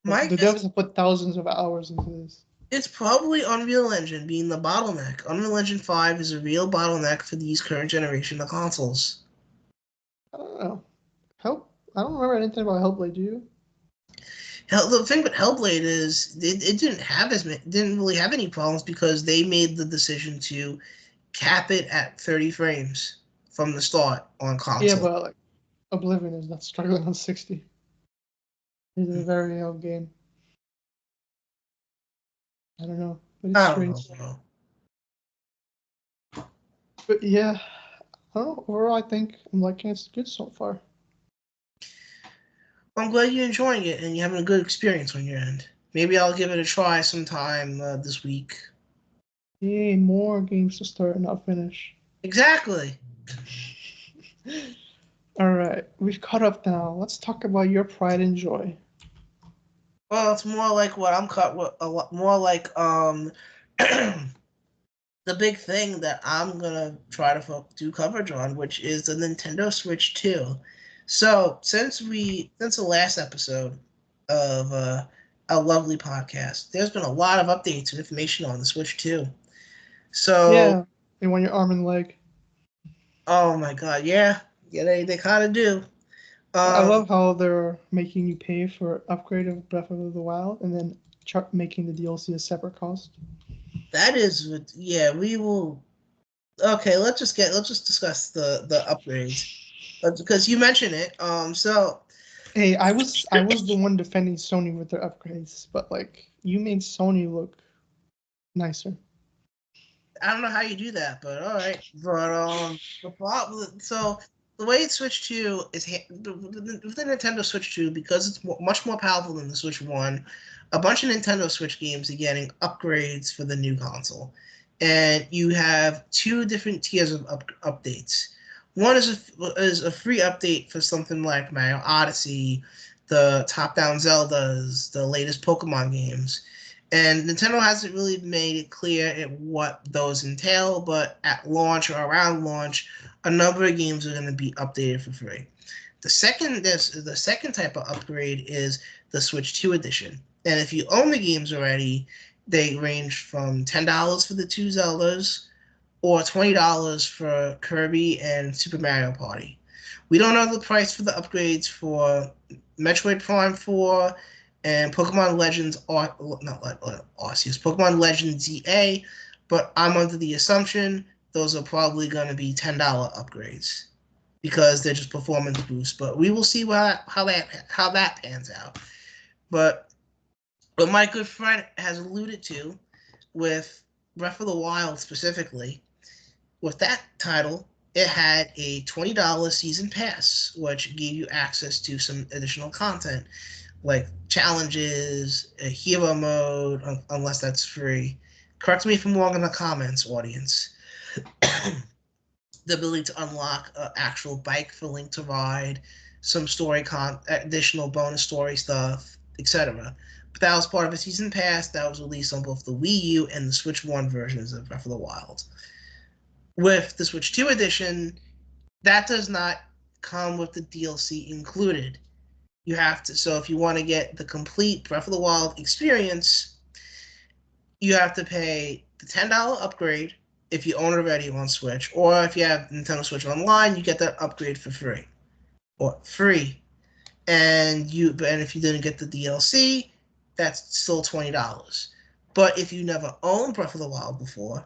Speaker 1: The devs have put thousands of hours into this.
Speaker 2: It's probably Unreal Engine being the bottleneck. Unreal Engine 5 is a real bottleneck for these current generation of consoles.
Speaker 1: I don't know. I don't remember anything about Hellblade, do you?
Speaker 2: The thing with Hellblade is it didn't really have any problems because they made the decision to cap it at 30 frames from the start on console.
Speaker 1: Yeah, but like Oblivion is not struggling on 60. It's a very old game. I don't know. But it's strange. But yeah, I don't know. Overall, I think I'm liking it's good so far.
Speaker 2: I'm glad you're enjoying it and you're having a good experience on your end. Maybe I'll give it a try sometime this week.
Speaker 1: Yay, more games to start and not finish.
Speaker 2: Exactly.
Speaker 1: All right, we've caught up now. Let's talk about your pride and joy.
Speaker 2: Well, it's more like what I'm caught with. A lot more like the big thing that I'm gonna try to do coverage on, which is the Nintendo Switch 2. So since the last episode of a lovely podcast, there's been a lot of updates and information on the Switch 2. So
Speaker 1: yeah, they want your arm and leg.
Speaker 2: Oh my god, yeah, they kind of do.
Speaker 1: I love how they're making you pay for upgrade of Breath of the Wild and then making the DLC a separate cost.
Speaker 2: That is, yeah, we will. Okay, let's just discuss the upgrades because you mentioned it. So.
Speaker 1: Hey, I was the one defending Sony with their upgrades, but like you made Sony look nicer.
Speaker 2: I don't know how you do that, but all right. But the problem, so the way it's Switch 2 is with the Nintendo Switch 2, because it's much more powerful than the Switch 1. A bunch of Nintendo Switch games are getting upgrades for the new console, and you have two different tiers of updates. One is a free update for something like Mario Odyssey, the top-down Zeldas, the latest Pokemon games. And Nintendo hasn't really made it clear what those entail, but at launch or around launch, a number of games are going to be updated for free. The second type of upgrade is the Switch 2 edition. And if you own the games already, they range from $10 for the two Zeldas or $20 for Kirby and Super Mario Party. We don't know the price for the upgrades for Metroid Prime 4 and Pokemon Legends Arceus, Pokemon Legends ZA, but I'm under the assumption those are probably going to be $10 upgrades because they're just performance boosts. But we will see how that pans out. But what my good friend has alluded to with Breath of the Wild specifically, with that title, it had a $20 season pass, which gave you access to some additional content like challenges, a hero mode, unless that's free. Correct me if I'm wrong in the comments, audience. The ability to unlock an actual bike for Link to ride, some additional bonus story stuff, etc. But that was part of a season pass that was released on both the Wii U and the Switch 1 versions of Breath of the Wild. With the Switch 2 edition, that does not come with the DLC included. You have to, so if you want to get the complete Breath of the Wild experience, you have to pay the $10 upgrade if you own it already on Switch, or if you have Nintendo Switch Online, you get that upgrade for free. Or free. And if you didn't get the DLC, that's still $20. But if you never owned Breath of the Wild before,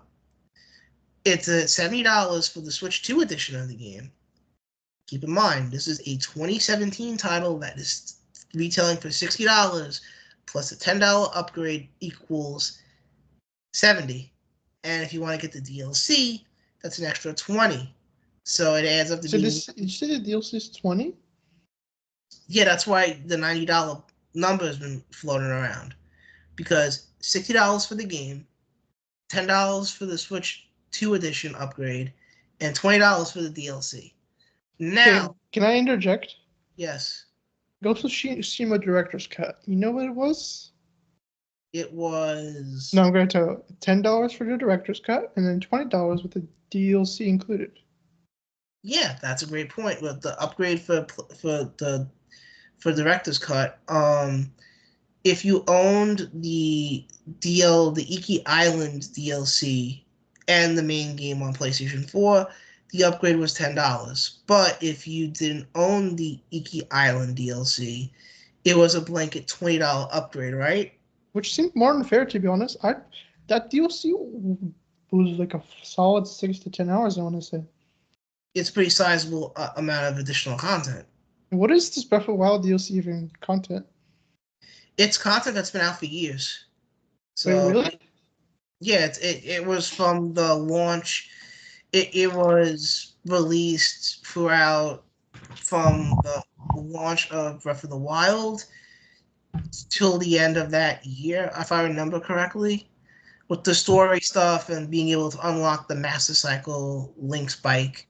Speaker 2: it's $70 for the Switch 2 edition of the game. Keep in mind, this is a 2017 title that is retailing for $60, plus a $10 upgrade equals $70. And if you want to get the DLC, that's an extra $20. So it adds up to
Speaker 1: you said the DLC is $20?
Speaker 2: Yeah, that's why the $90 number has been floating around. Because $60 for the game, $10 for the Switch 2 edition upgrade, and $20 for the DLC. Now,
Speaker 1: can I interject?
Speaker 2: Yes.
Speaker 1: Ghost of Yōtei Director's Cut. You know what it was?
Speaker 2: It was...
Speaker 1: No, I'm going to tell you. $10 for the Director's Cut, and then $20 with the DLC included.
Speaker 2: Yeah, that's a great point. With the upgrade for Director's Cut, if you owned the Iki Island DLC and the main game on PlayStation 4, the upgrade was $10. But if you didn't own the Iki Island DLC, it was a blanket $20 upgrade, right?
Speaker 1: Which seemed more unfair, to be honest. That DLC was like a solid 6 to 10 hours, I want to say.
Speaker 2: It's a pretty sizable amount of additional content.
Speaker 1: What is this Breath of the Wild DLC even content?
Speaker 2: It's content that's been out for years. So,
Speaker 1: wait, really?
Speaker 2: Yeah, it was from the launch. It was released throughout from the launch of Breath of the Wild till the end of that year, if I remember correctly, with the story stuff and being able to unlock the Master Cycle Link's bike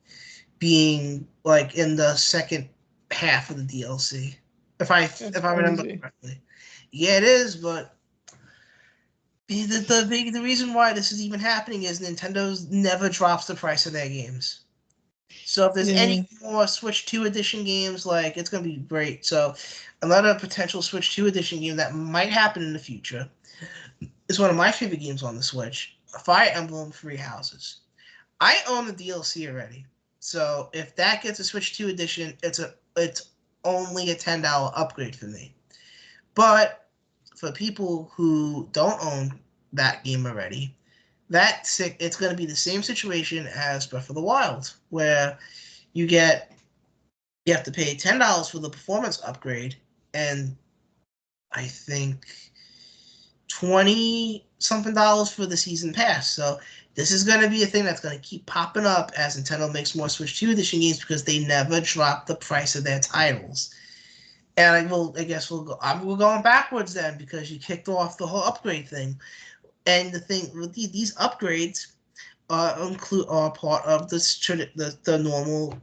Speaker 2: being like in the second half of the DLC, if I remember correctly. Yeah, it is, but the reason why this is even happening is Nintendo's never drops the price of their games. So if there's any more Switch 2 edition games, like, it's going to be great. So another potential Switch 2 edition game that might happen in the future is one of my favorite games on the Switch, Fire Emblem Three Houses. I own the DLC already. So if that gets a Switch 2 edition, it's only a $10 upgrade for me. But for people who don't own that game already, it's going to be the same situation as Breath of the Wild, where you have to pay $10 for the performance upgrade, and I think $20-something for the season pass. So this is going to be a thing that's going to keep popping up as Nintendo makes more Switch 2 edition games because they never drop the price of their titles. And I guess we're going backwards then because you kicked off the whole upgrade thing. And the thing with these upgrades are part of the normal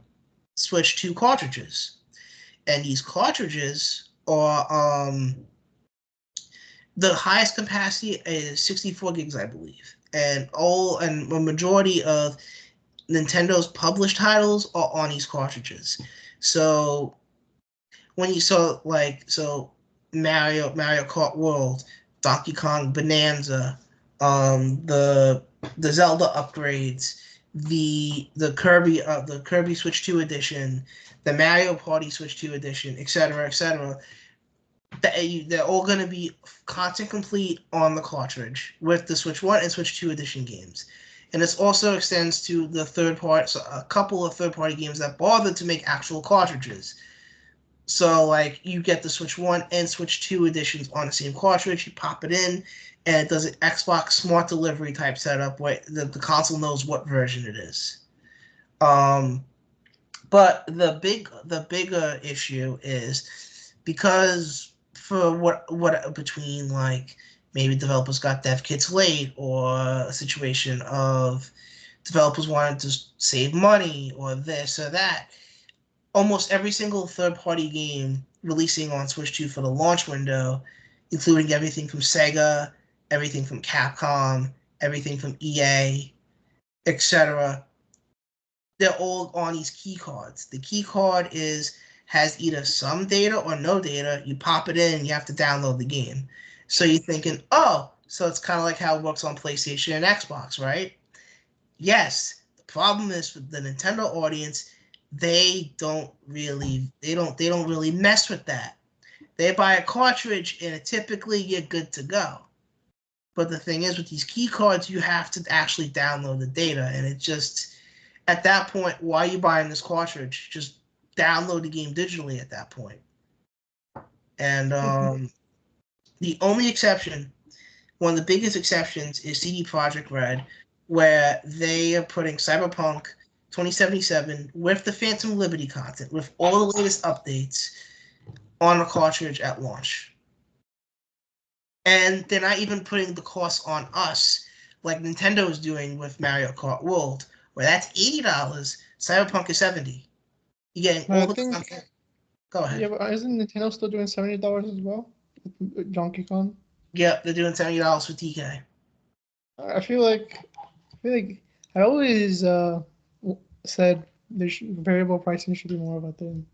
Speaker 2: Switch 2 cartridges, and these cartridges are the highest capacity is 64 gigs, I believe, and a majority of Nintendo's published titles are on these cartridges. So when you saw Mario Kart World, Donkey Kong Bonanza, the Zelda upgrades, the Kirby Switch 2 edition, the Mario Party Switch 2 edition, etc., They're all going to be content complete on the cartridge with the Switch 1 and Switch 2 edition games. And this also extends to the a couple of third-party games that bothered to make actual cartridges. So, like, you get the Switch 1 and Switch 2 editions on the same cartridge, you pop it in, and it does an Xbox Smart Delivery type setup where the console knows what version it is. But the bigger issue is because for what between, like, maybe developers got dev kits late, or a situation of developers wanted to save money, or this or that, almost every single third-party game releasing on Switch 2 for the launch window, including everything from Sega, everything from Capcom, everything from EA, etc., they're all on these key cards. The key card has either some data or no data. You pop it in, you have to download the game. So you're thinking, oh, so it's kind of like how it works on PlayStation and Xbox, right? Yes. The problem is with the Nintendo audience, they don't really mess with that. They buy a cartridge and typically you're good to go. But the thing is, with these key cards, you have to actually download the data, and it just, at that point, why are you buying this cartridge? Just download the game digitally at that point. And the only exception, one of the biggest exceptions, is CD Projekt Red, where they are putting Cyberpunk 2077 with the Phantom Liberty content, with all the latest updates, on a cartridge at launch. And they're not even putting the cost on us, like Nintendo is doing with Mario Kart World, where that's $80. Cyberpunk is $70. You're getting all the content. Go ahead.
Speaker 1: Yeah, but isn't Nintendo still doing $70 as well? Donkey Kong?
Speaker 2: Yep, they're doing $70 for DK.
Speaker 1: I feel like I always said variable pricing should be more of a thing.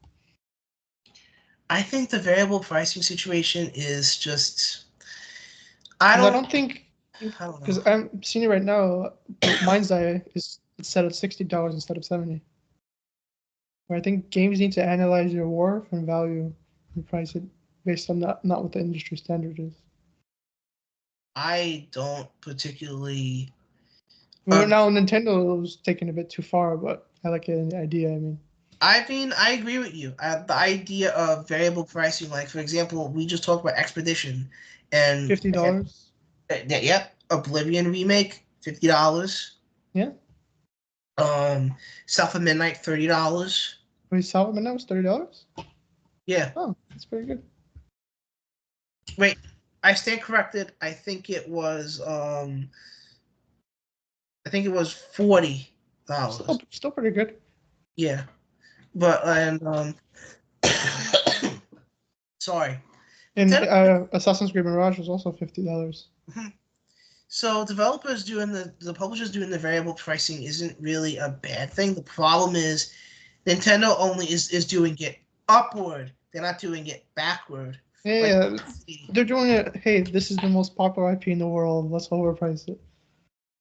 Speaker 2: I think the variable pricing situation is just.
Speaker 1: I don't think, because I'm seeing it right now. Mind's Eye is set at $60 instead of $70. Where I think games need to analyze your worth and value and price it based on not what the industry standard is.
Speaker 2: I don't particularly.
Speaker 1: Well, now Nintendo's taking a bit too far, but I like the idea.
Speaker 2: I agree with you. The idea of variable pricing, like, for example, we just talked about Expedition, and
Speaker 1: $50.
Speaker 2: Yep, Oblivion remake, $50.
Speaker 1: Yeah.
Speaker 2: South of Midnight, $30.
Speaker 1: Wait, South of Midnight was $30?
Speaker 2: Yeah.
Speaker 1: Oh, that's pretty good.
Speaker 2: Wait, I stand corrected. I think it was $40.
Speaker 1: Still pretty good.
Speaker 2: Yeah. But sorry.
Speaker 1: And Assassin's Creed Mirage was also $50.
Speaker 2: Mm-hmm. So developers doing the publishers doing the variable pricing isn't really a bad thing. The problem is Nintendo only is doing it upward. They're not doing it backward.
Speaker 1: Yeah, they're doing it. Hey, this is the most popular IP in the world. Let's overprice it.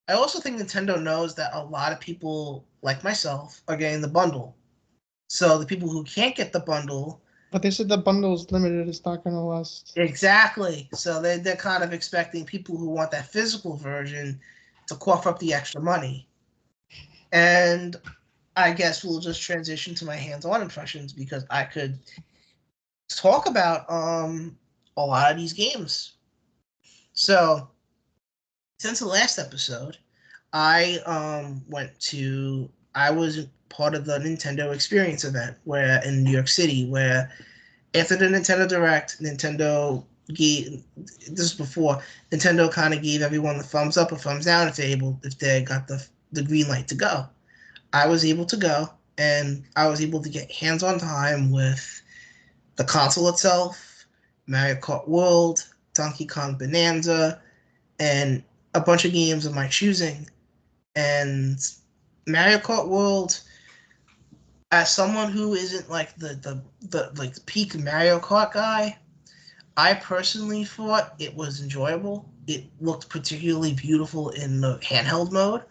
Speaker 2: I also think Nintendo knows that a lot of people, like myself, are getting the bundle. So the people who can't get the bundle.
Speaker 1: But they said the bundle is limited. It's not going to last.
Speaker 2: Exactly. So they're kind of expecting people who want that physical version to cough up the extra money. And I guess we'll just transition to my hands-on impressions, because I could talk about a lot of these games. So since the last episode, I was part of the Nintendo Experience event in New York City, where after the Nintendo Direct, Nintendo kind of gave everyone the thumbs up or thumbs down if they got the green light to go. I was able to go, and I was able to get hands-on time with the console itself, Mario Kart World, Donkey Kong Bonanza, and a bunch of games of my choosing. And Mario Kart World, as someone who isn't like the peak Mario Kart guy, I personally thought it was enjoyable. It looked particularly beautiful in the handheld mode,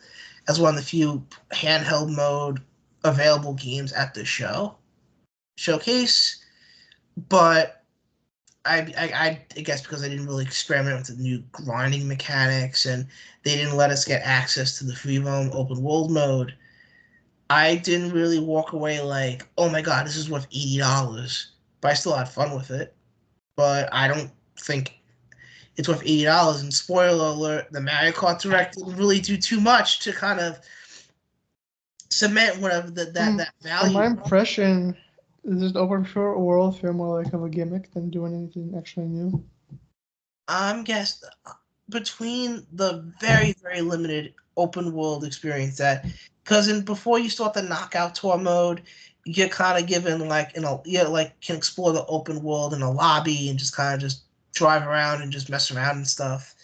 Speaker 2: as one of the few handheld mode available games at the showcase. But I guess because I didn't really experiment with the new grinding mechanics and they didn't let us get access to the free roam open world mode, I didn't really walk away like, oh my god, this is worth $80. But I still had fun with it. But I don't think it's worth $80. And spoiler alert, the Mario Kart Direct didn't really do too much to kind of cement whatever that value.
Speaker 1: From my impression, does the open world feel more like of a gimmick than doing anything actually new?
Speaker 2: I'm guessing between the very, very limited open world experience that, because before you start the knockout tour mode, you're kind of given like can explore the open world in a lobby and just kind of just drive around and just mess around and stuff.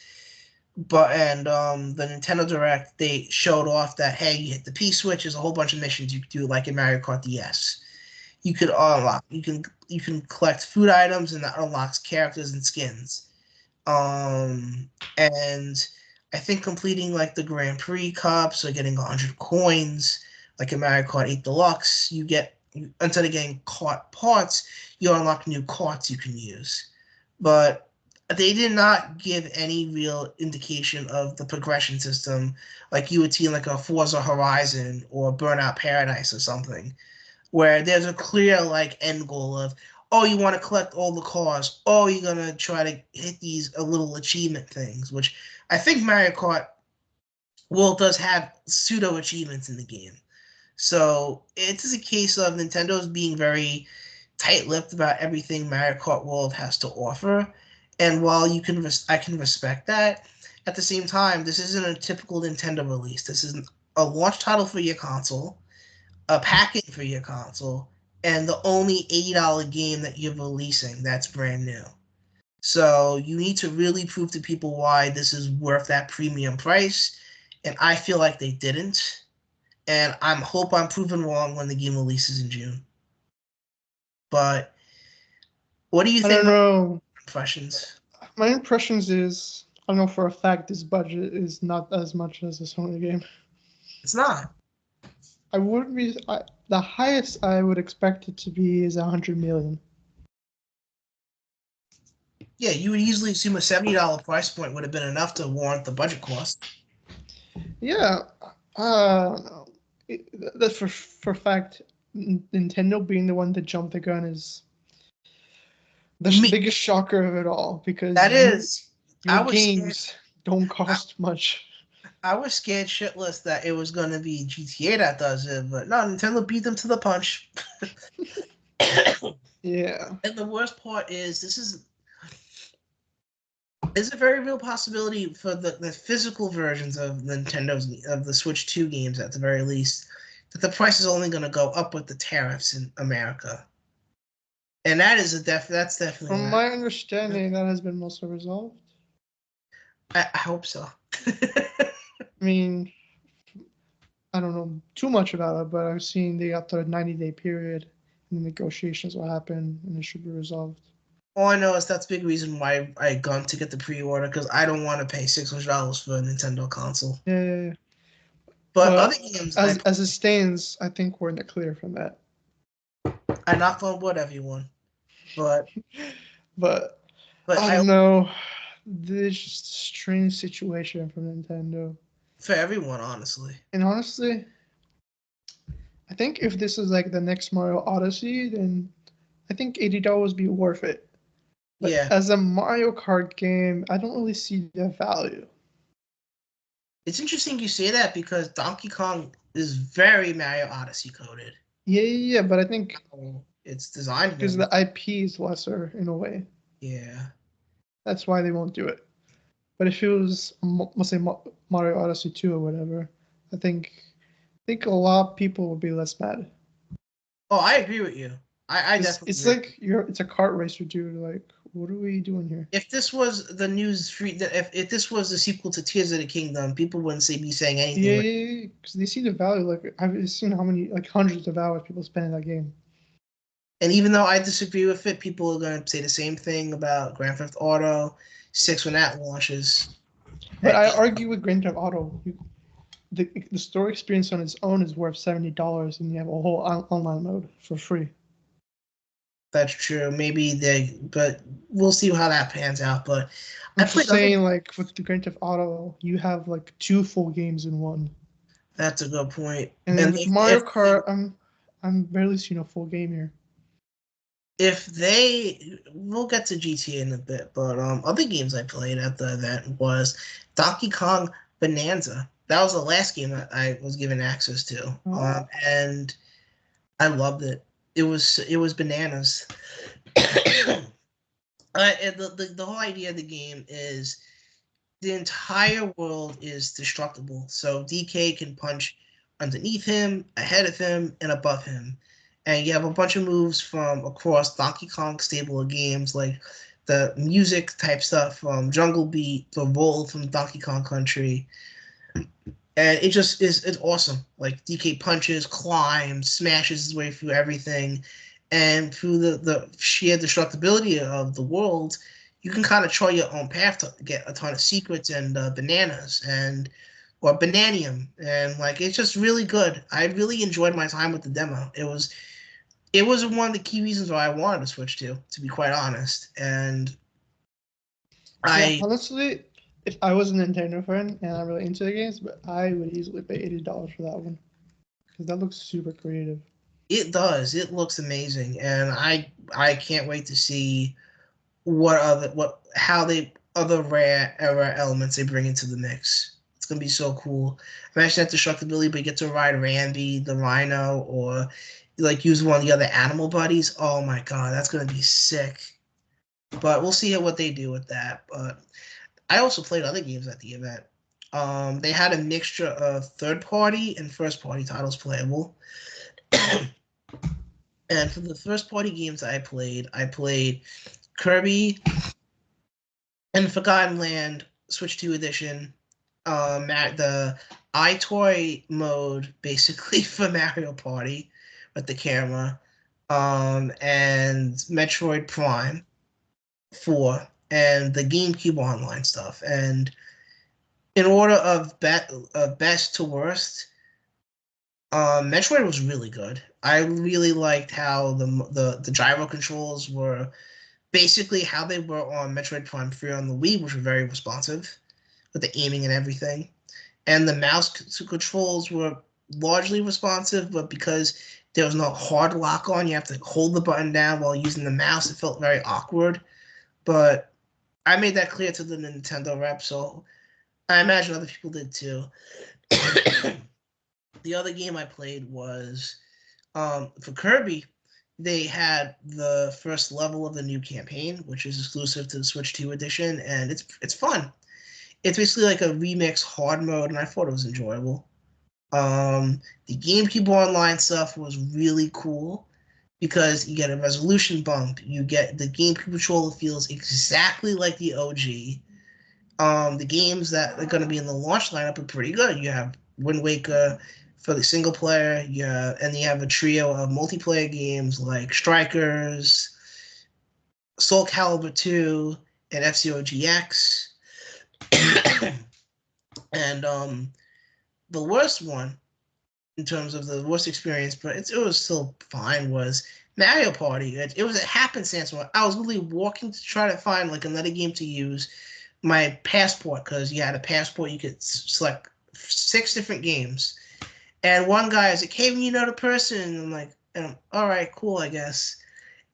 Speaker 2: But the Nintendo Direct, they showed off that, hey, you hit the P switch, there's a whole bunch of missions you could do like in Mario Kart DS. You could unlock, you can collect food items and that unlocks characters and skins. And I think completing like the Grand Prix Cups or getting 100 coins, like in Mario Kart 8 Deluxe, instead of getting kart parts, you unlock new karts you can use. But they did not give any real indication of the progression system like you would see in like a Forza Horizon or Burnout Paradise or something, where there's a clear like end goal of, oh, you want to collect all the cars, oh, you're going to try to hit these little achievement things, which I think Mario Kart World does have pseudo achievements in the game. So it is a case of Nintendo's being very tight-lipped about everything Mario Kart World has to offer. And while I can respect that, at the same time, this isn't a typical Nintendo release. This is a launch title for your console, a packing for your console, and the only $80 game that you're releasing that's brand new. So you need to really prove to people why this is worth that premium price, and I feel like they didn't. And I hope I'm proven wrong when the game releases in June. But what do you think?
Speaker 1: I don't know.
Speaker 2: Impressions.
Speaker 1: My impressions is, I know for a fact this budget is not as much as a Sony game.
Speaker 2: It's not.
Speaker 1: I would be the highest I would expect it to be is 100 million.
Speaker 2: Yeah, you would easily assume a $70 price point would have been enough to warrant the budget cost.
Speaker 1: Yeah, I don't know. That's for a fact. Nintendo being the one to jump the gun is the biggest shocker of it all, because
Speaker 2: that is
Speaker 1: your games don't cost much.
Speaker 2: I was scared shitless that it was going to be GTA that does it, but no, Nintendo beat them to the punch.
Speaker 1: Yeah.
Speaker 2: And the worst part is there's a very real possibility for the physical versions of the Switch 2 games at the very least, that the price is only going to go up with the tariffs in America. And that is that's definitely.
Speaker 1: From my understanding, that has been mostly resolved.
Speaker 2: I hope so.
Speaker 1: I mean, I don't know too much about it, but I've seen they got the 90-day period and the negotiations will happen and it should be resolved.
Speaker 2: All I know is that's a big reason why I gone to get the pre-order, because I don't want to pay $600 for a Nintendo console.
Speaker 1: Yeah.
Speaker 2: But other games,
Speaker 1: as it stands, I think we're in the clear from that.
Speaker 2: I knock on wood, everyone. But
Speaker 1: I don't know. This strange situation for Nintendo.
Speaker 2: For everyone, honestly.
Speaker 1: And honestly, I think if this is like the next Mario Odyssey, then I think $80 would be worth it. But
Speaker 2: yeah.
Speaker 1: As a Mario Kart game, I don't really see the value.
Speaker 2: It's interesting you say that, because Donkey Kong is very Mario Odyssey coded.
Speaker 1: Yeah, but I think
Speaker 2: it's designed
Speaker 1: because the IP is lesser in a way.
Speaker 2: Yeah.
Speaker 1: That's why they won't do it. But if it was, let's say, Mario Odyssey 2 or whatever, I think a lot of people would be less mad.
Speaker 2: Oh, I agree with you. I definitely.
Speaker 1: It's like it's a kart racer, dude. Like, what are we doing here?
Speaker 2: If this was the if this was the sequel to Tears of the Kingdom, people wouldn't be saying anything.
Speaker 1: Yeah, because they see the value. Like, I've seen how many, like, hundreds of hours people spend in that game.
Speaker 2: And even though I disagree with it, people are going to say the same thing about Grand Theft Auto 6 when that launches.
Speaker 1: But I argue with Grand Theft Auto. The story experience on its own is worth $70, and you have a whole online mode for free.
Speaker 2: That's true. But we'll see how that pans out. But
Speaker 1: I'm just saying, like with the Grand Theft Auto, you have like 2 full games in one.
Speaker 2: That's a good point.
Speaker 1: And then with Mario Kart, I'm barely seeing a full game here.
Speaker 2: We'll get to GTA in a bit, but other games I played at the event was Donkey Kong Bonanza. That was the last game that I was given access to, and I loved it. It was bananas. The whole idea of the game is the entire world is destructible. So DK can punch underneath him, ahead of him, and above him. And you have a bunch of moves from across Donkey Kong stable of games, like the music type stuff from Jungle Beat, the roll from Donkey Kong Country. And it's awesome. Like DK punches, climbs, smashes his way through everything. And through the sheer destructibility of the world, you can kind of chart your own path to get a ton of secrets and bananas or bananium, and like it's just really good. I really enjoyed my time with the demo. It was one of the key reasons why I wanted to switch to be quite honest. And
Speaker 1: honestly, if I was a Nintendo fan and I'm really into the games, but I would easily pay $80 for that one because that looks super creative.
Speaker 2: It does. It looks amazing, and I can't wait to see other rare era elements they bring into the mix. It's gonna be so cool. Imagine that destructibility, but you get to ride Rambi, the Rhino, or like use one of the other animal buddies. Oh my god, that's gonna be sick. But we'll see what they do with that. But I also played other games at the event. They had a mixture of third-party and first-party titles playable. And for the first-party games I played Kirby and Forgotten Land Switch 2 edition, the iToy mode basically for Mario Party with the camera, and Metroid Prime 4, and the GameCube online stuff. And in order of best to worst, Metroid was really good. I really liked how the gyro controls were basically how they were on Metroid Prime 3 on the Wii, which were very responsive with the aiming and everything. And the mouse controls were largely responsive, but because there was no hard lock on, you have to hold the button down while using the mouse. It felt very awkward. But I made that clear to the Nintendo rep, so I imagine other people did too. The other game I played was for Kirby. They had the first level of the new campaign, which is exclusive to the Switch 2 edition, and it's fun. It's basically like a remix hard mode, and I thought it was enjoyable. The GameCube online stuff was really cool because you get a resolution bump. You get the GameCube controller feels exactly like the OG. The games that are going to be in the launch lineup are pretty good. You have Wind Waker for the single player, and you have a trio of multiplayer games like Strikers, Soul Calibur 2, and F-Zero GX. And the worst one, in terms of the worst experience, but it was still fine, was Mario Party. It was a happenstance where I was really walking to try to find like another game to use my passport, because you had a passport, you could select 6 different games. And one guy is like, hey, you know the person? And I'm like, all right, cool, I guess.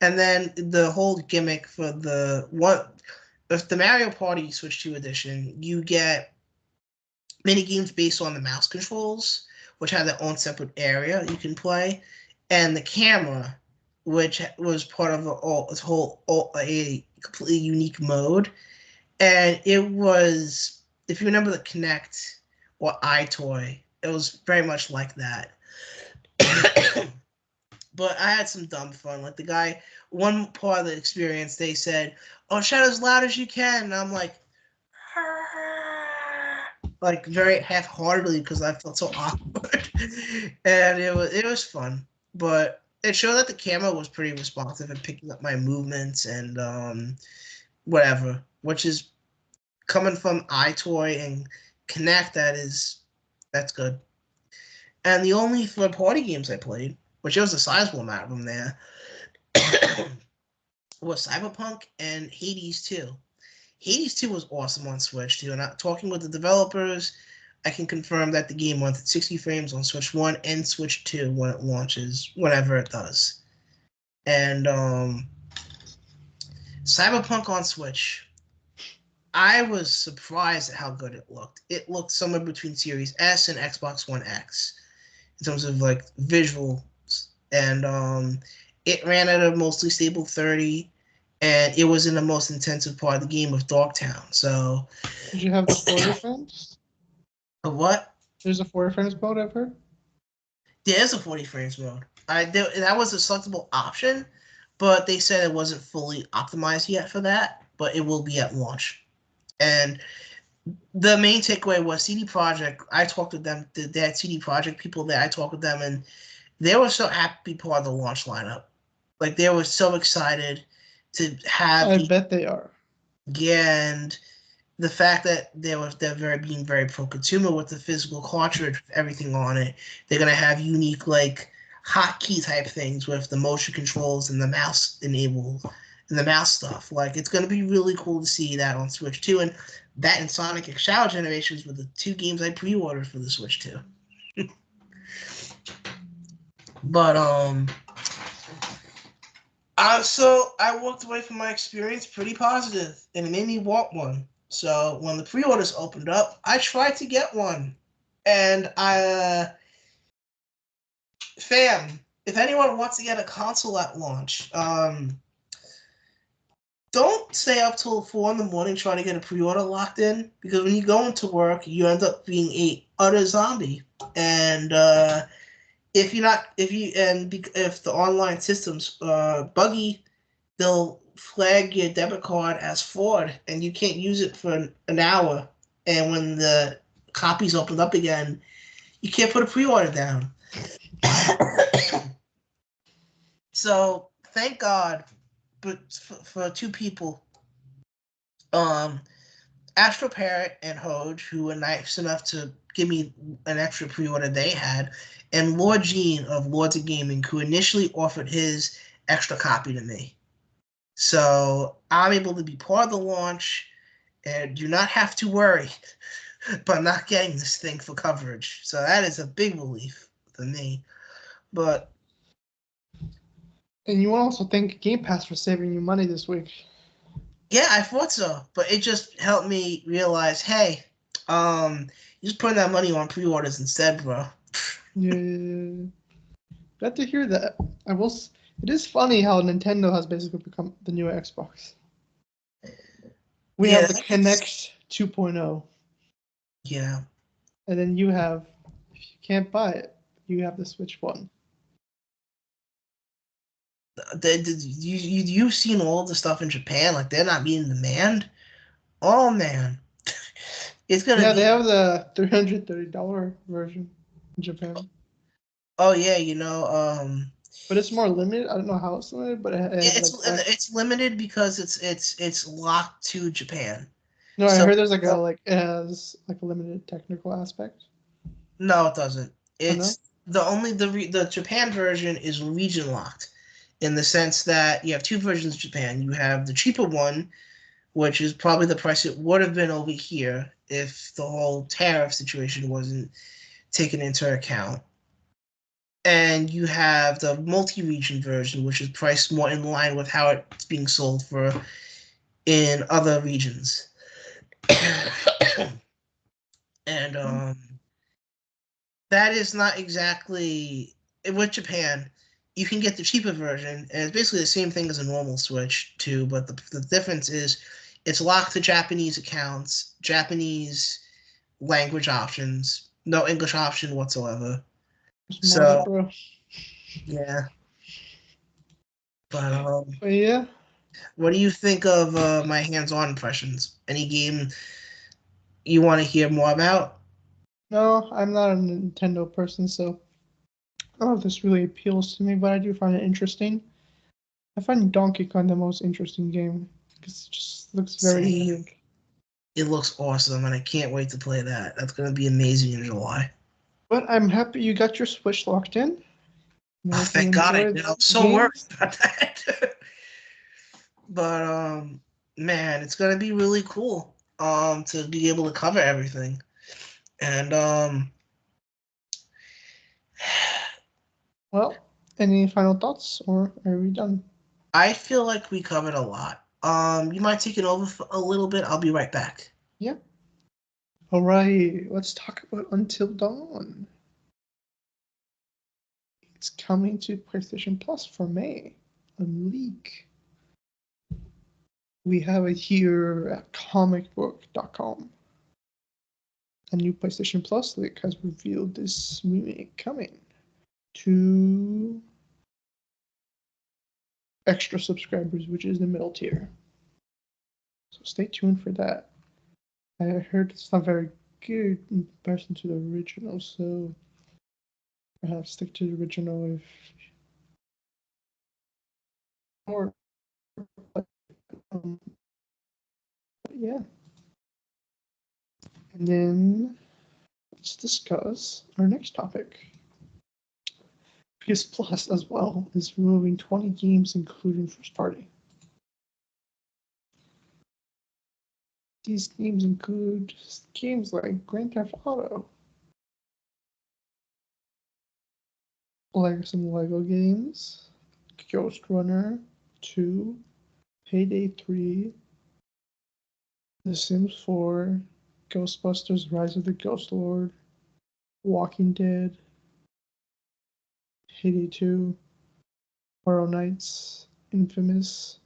Speaker 2: And then the whole gimmick for if the Mario Party Switch 2 edition, you get mini games based on the mouse controls, which have their own separate area you can play, and the camera, which was part of a completely unique mode. And it was, if you remember the Kinect or iToy, it was very much like that. But I had some dumb fun. Like one part of the experience, they said, "Oh, shout as loud as you can," and I'm like very half-heartedly because I felt so awkward. And it was fun, but it showed that the camera was pretty responsive and picking up my movements and whatever, which is coming from iToy and Kinect. That's good. And the only third-party games I played, which was a sizable amount of them there, was Cyberpunk and Hades 2. Hades 2 was awesome on Switch too, and talking with the developers, I can confirm that the game runs at 60 frames on Switch 1 and Switch 2 when it launches, whenever it does. And Cyberpunk on Switch, I was surprised at how good it looked. It looked somewhere between Series S and Xbox One X in terms of like visuals, and it ran at a mostly stable 30, and it was in the most intensive part of the game with Dogtown. So,
Speaker 1: Did you have the 40 frames?
Speaker 2: What?
Speaker 1: There's a 40 frames mode, I've heard.
Speaker 2: There's a 40 frames mode. That was a selectable option, but they said it wasn't fully optimized yet for that, but it will be at launch. And the main takeaway was CD Projekt. I talked with them. They had CD Projekt people there. I talked with them, and they were so happy to be part of the launch lineup. Like, they were so excited to have.
Speaker 1: I bet they are.
Speaker 2: Yeah, and the fact that they're being very pro-consumer with the physical cartridge, everything on it. They're gonna have unique like hotkey type things with the motion controls and the mouse enabled and the mouse stuff. Like, it's gonna be really cool to see that on Switch 2, and that and Sonic Shadow Generations were the two games I pre-ordered for the Switch 2. But so I walked away from my experience pretty positive, and it made me want one. So when the pre-orders opened up, I tried to get one, and fam, if anyone wants to get a console at launch, don't stay up till 4 in the morning trying to get a pre-order locked in, because when you go into work, you end up being a utter zombie, and if the online system's buggy, they'll flag your debit card as fraud, and you can't use it for an hour. And when the copy's opened up again, you can't put a pre-order down. So thank God, but for two people, Astro Parrot and Hoj, who were nice enough to give me an extra pre-order they had, and Lord Gene of Lords of Gaming, who initially offered his extra copy to me. So I'm able to be part of the launch and do not have to worry about not getting this thing for coverage. So that is a big relief for me. But
Speaker 1: and you want to also thank Game Pass for saving you money this week.
Speaker 2: Yeah, I thought so, but it just helped me realize, hey, you just putting that money on pre-orders instead, bro.
Speaker 1: Yeah, glad to hear that. It is funny how Nintendo has basically become the new Xbox. We have the Kinect 2.0.
Speaker 2: Yeah.
Speaker 1: And then you have, if you can't buy it, you have the Switch 1.
Speaker 2: You've seen all the stuff in Japan, like they're not being demand. Oh man, it's gonna.
Speaker 1: Yeah, they have the $330 version in Japan.
Speaker 2: Oh yeah,
Speaker 1: But it's more limited. I don't know how it's limited, but
Speaker 2: it's limited because it's locked to Japan.
Speaker 1: No, I heard there's it has a limited technical aspect.
Speaker 2: No, it doesn't. It's
Speaker 1: no?
Speaker 2: the Japan version is region locked, in the sense that you have two versions of Japan. You have the cheaper one, which is probably the price it would have been over here if the whole tariff situation wasn't taken into account. And you have the multi-region version, which is priced more in line with how it's being sold for in other regions. And that is not exactly with Japan. You can get the cheaper version, and it's basically the same thing as a normal Switch too. But the difference is it's locked to Japanese accounts, Japanese language options, no English option whatsoever.
Speaker 1: Smart, bro.
Speaker 2: Yeah. But
Speaker 1: yeah.
Speaker 2: What do you think of my hands-on impressions? Any game you want to hear more about?
Speaker 1: No, I'm not a Nintendo person, so I don't know if this really appeals to me, but I do find it interesting. I find Donkey Kong the most interesting game because it just looks very unique.
Speaker 2: It looks awesome, and I can't wait to play that. That's going to be amazing in July.
Speaker 1: But I'm happy you got your Switch locked in.
Speaker 2: Oh, thank God I did. I'm so worried about that. but man, it's gonna be really cool to be able to cover everything. And
Speaker 1: Well, any final thoughts, or are we done?
Speaker 2: I feel like we covered a lot. You might take it over for a little bit. I'll be right back.
Speaker 1: Yeah. All right, let's talk about Until Dawn. It's coming to PlayStation Plus for May. A leak. We have it here at comicbook.com. A new PlayStation Plus leak has revealed this remake coming to extra subscribers, which is the middle tier. So stay tuned for that. I heard it's not very good in comparison to the original, so perhaps stick to the original if or yeah. And then let's discuss our next topic. PS Plus as well is removing 20 games, including first party. These games include games like Grand Theft Auto, like some Lego games, Ghost Runner 2, Payday 3, The Sims 4, Ghostbusters Rise of the Ghost Lord, Walking Dead, Payday 2, Horror Nights, Infamous,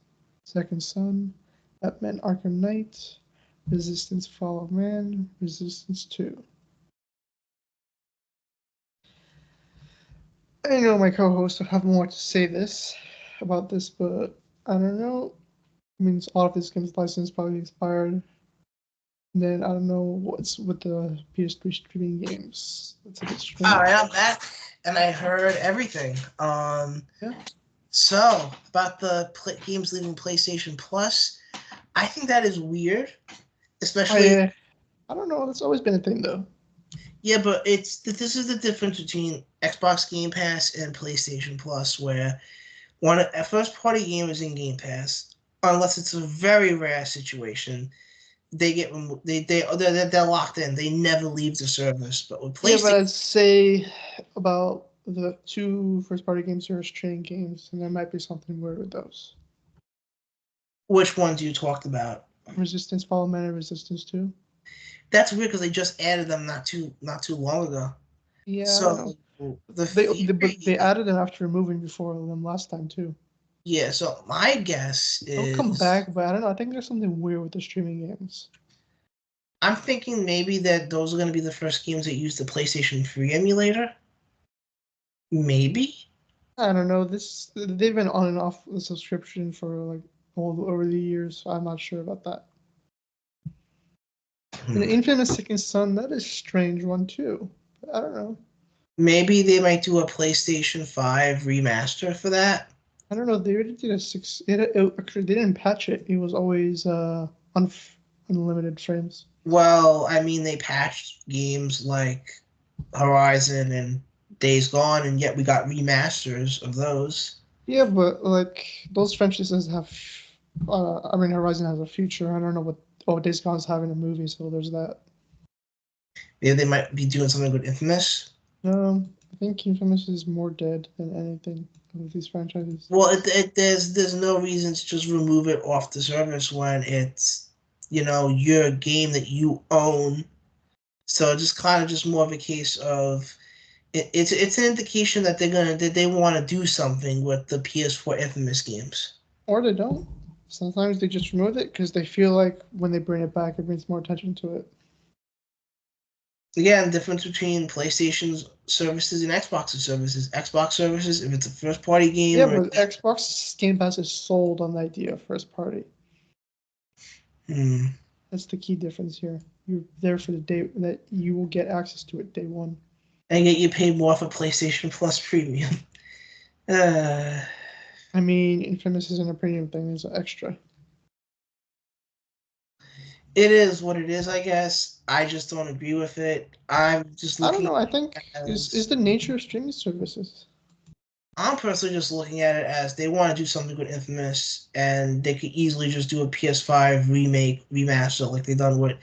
Speaker 1: Second Son, Batman Arkham Knight, Resistance Fall of Man, Resistance 2. I know my co-host will have more to say about this, but I don't know. It means all of this game's license probably expired. And then I don't know what's with the PS3 streaming games. That's a bit strange.
Speaker 2: All right, I'm back, and I heard everything.
Speaker 1: Yeah.
Speaker 2: So about the games leaving PlayStation Plus, I think that is weird, especially.
Speaker 1: I don't know. That's always been a thing, though.
Speaker 2: Yeah, but this is the difference between Xbox Game Pass and PlayStation Plus, where a first party game is in Game Pass, unless it's a very rare situation. They get removed. They're locked in. They never leave the service. But with PlayStation,
Speaker 1: yeah, but I'd say about the two first party games are streaming games, and there might be something weird with those.
Speaker 2: Which ones you talked about?
Speaker 1: Resistance Fall of Man and Resistance 2.
Speaker 2: That's weird because they just added them not too long ago.
Speaker 1: Yeah,
Speaker 2: So
Speaker 1: they added them after removing before them last time too.
Speaker 2: Yeah, so my guess
Speaker 1: They'll
Speaker 2: is
Speaker 1: come back, but I don't know. I think there's something weird with the streaming games.
Speaker 2: I'm thinking maybe that those are going to be the first games that use the PlayStation 3 emulator. Maybe.
Speaker 1: I don't know. They've been on and off the subscription for like over the years. So I'm not sure about that. And the Infamous Second Son, that is a strange one too. I don't know.
Speaker 2: Maybe they might do a PlayStation 5 remaster for that.
Speaker 1: I don't know. They already did a six. Actually, they didn't patch it. It was always unlimited frames.
Speaker 2: Well, I mean, they patched games like Horizon and Days Gone, and yet we got remasters of those.
Speaker 1: Yeah, but like those franchises have. I mean, Horizon has a future. I don't know what Days Gone's having a movie, so there's that.
Speaker 2: Maybe they might be doing something with Infamous.
Speaker 1: I think Infamous is more dead than anything of these franchises.
Speaker 2: Well, there's no reason to just remove it off the service when it's your game that you own. So just kind of just more of a case of it's an indication that they want to do something with the PS4 Infamous games.
Speaker 1: Or they don't. Sometimes they just remove it because they feel like when they bring it back, it brings more attention to it.
Speaker 2: Again, difference between PlayStation's services and Xbox's services. Xbox services, if it's a first party game.
Speaker 1: Yeah, but Xbox Game Pass is sold on the idea of first party. That's the key difference here. You're there for the day that you will get access to it day one.
Speaker 2: And yet you pay more for PlayStation Plus Premium.
Speaker 1: I mean, Infamous isn't a premium thing; it's an extra.
Speaker 2: It is what it is, I guess. I just don't agree with it. I'm just looking.
Speaker 1: I don't know. I think is the nature of streaming services.
Speaker 2: I'm personally just looking at it as they want to do something with Infamous, and they could easily just do a PS5 remake, remaster, like they've done with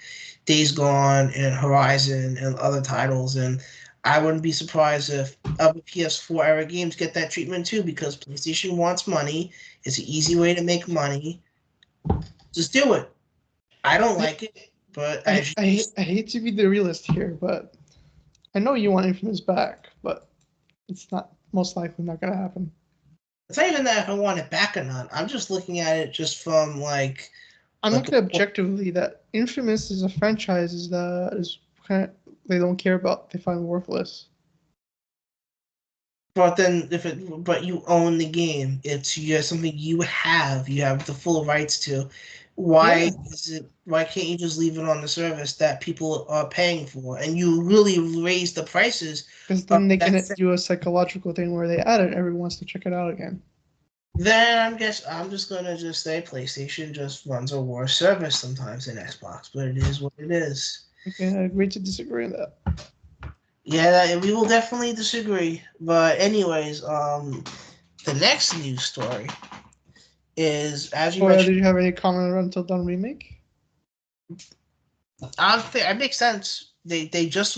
Speaker 2: Days Gone and Horizon and other titles. And I wouldn't be surprised if other PS4 era games get that treatment too, because PlayStation wants money. It's an easy way to make money. Just do it. I don't like it, but
Speaker 1: I hate to be the realist here, but I know you want Infamous back, but it's not most likely not gonna happen.
Speaker 2: it's not even that if I want it back or not. I'm just looking at it just from like.
Speaker 1: I'm looking objectively that Infamous is a franchise that is kind of, they don't care about. They find worthless.
Speaker 2: But then, but you own the game. It's something you have. You have the full rights to. Why is it? Why can't you just leave it on the service that people are paying for, and you really raise the prices?
Speaker 1: Because then they can do a psychological thing where they add it. Everyone wants to check it out again.
Speaker 2: Then I'm just gonna just say PlayStation just runs a worse service sometimes than Xbox, but it is what it is.
Speaker 1: Okay, I agree to disagree on that.
Speaker 2: Yeah, we will definitely disagree. But anyways, the next news story is, as you mentioned.
Speaker 1: Did you have any comment on Until Dawn remake?
Speaker 2: It makes sense. They just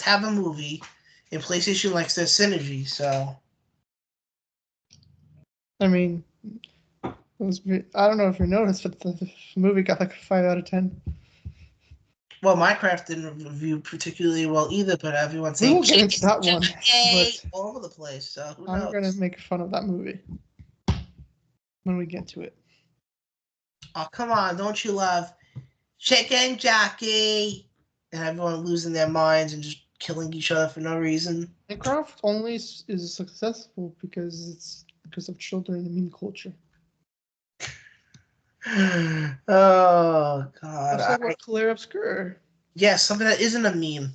Speaker 2: have a movie, and PlayStation likes their synergy. So,
Speaker 1: I mean, I don't know if you noticed, but the movie got like a 5 out of 10.
Speaker 2: Well, Minecraft didn't review particularly well either, but everyone's saying
Speaker 1: we will get into that one, but
Speaker 2: all over the place. So
Speaker 1: I'm gonna make fun of that movie when we get to it.
Speaker 2: Oh, come on! Don't you love Chicken Jockey? And everyone losing their minds and just killing each other for no reason.
Speaker 1: Minecraft only is successful because of children and meme culture.
Speaker 2: Oh God!
Speaker 1: Let's talk about Clair Obscur.
Speaker 2: Yes, something that isn't a meme.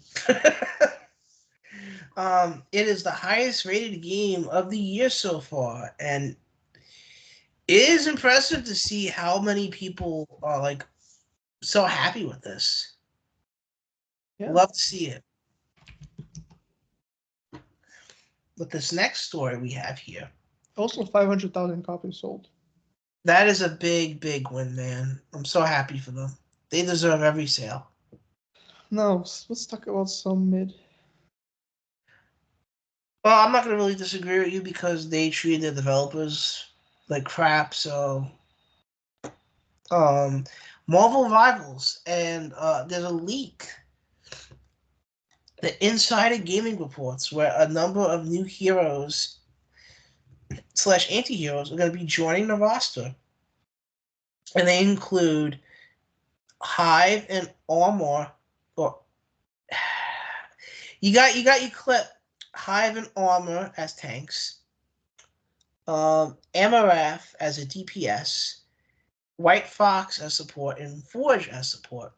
Speaker 2: It is the highest rated game of the year so far, and it is impressive to see how many people are like so happy with this. Yeah. Love to see it. But this next story we have here.
Speaker 1: Also 500,000 copies sold.
Speaker 2: That is a big, big win, man. I'm so happy for them. They deserve every sale.
Speaker 1: No, let's talk about some mid.
Speaker 2: Well, I'm not going to really disagree with you because they treated the developers like crap, so... Marvel Rivals, and there's a leak. The Insider Gaming reports where a number of new heroes / anti-heroes are going to be joining the roster. And they include Hive and Armor. Or you got your clip. Hive and Armor as tanks. Amarath as a DPS. White Fox as support, and Forge as support.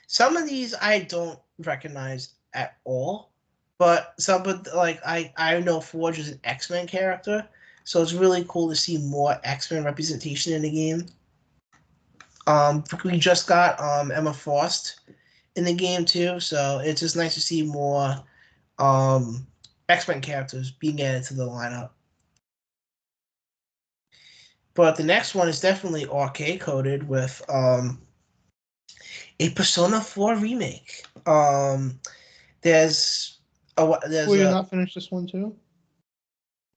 Speaker 2: Some of these I don't recognize at all, but I know Forge is an X-Men character, so it's really cool to see more X-Men representation in the game. We just got Emma Frost in the game too, so it's just nice to see more X-Men characters being added to the lineup. But the next one is definitely arcade coded with a Persona 4 remake. There's
Speaker 1: Will you not finish this one too?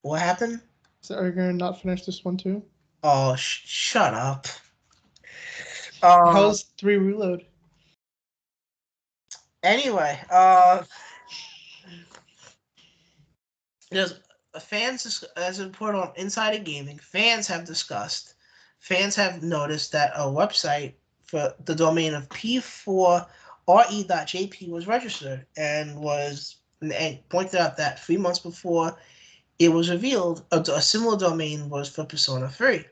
Speaker 2: What happened?
Speaker 1: So are you gonna not finish this one too?
Speaker 2: Oh, shut up.
Speaker 1: How's 3 Reload?
Speaker 2: Anyway, there's fans, as reported on Insider Gaming, fans have noticed that a website for the domain of p4re.jp was registered and pointed out that 3 months before it was revealed, a similar domain was for Persona 3.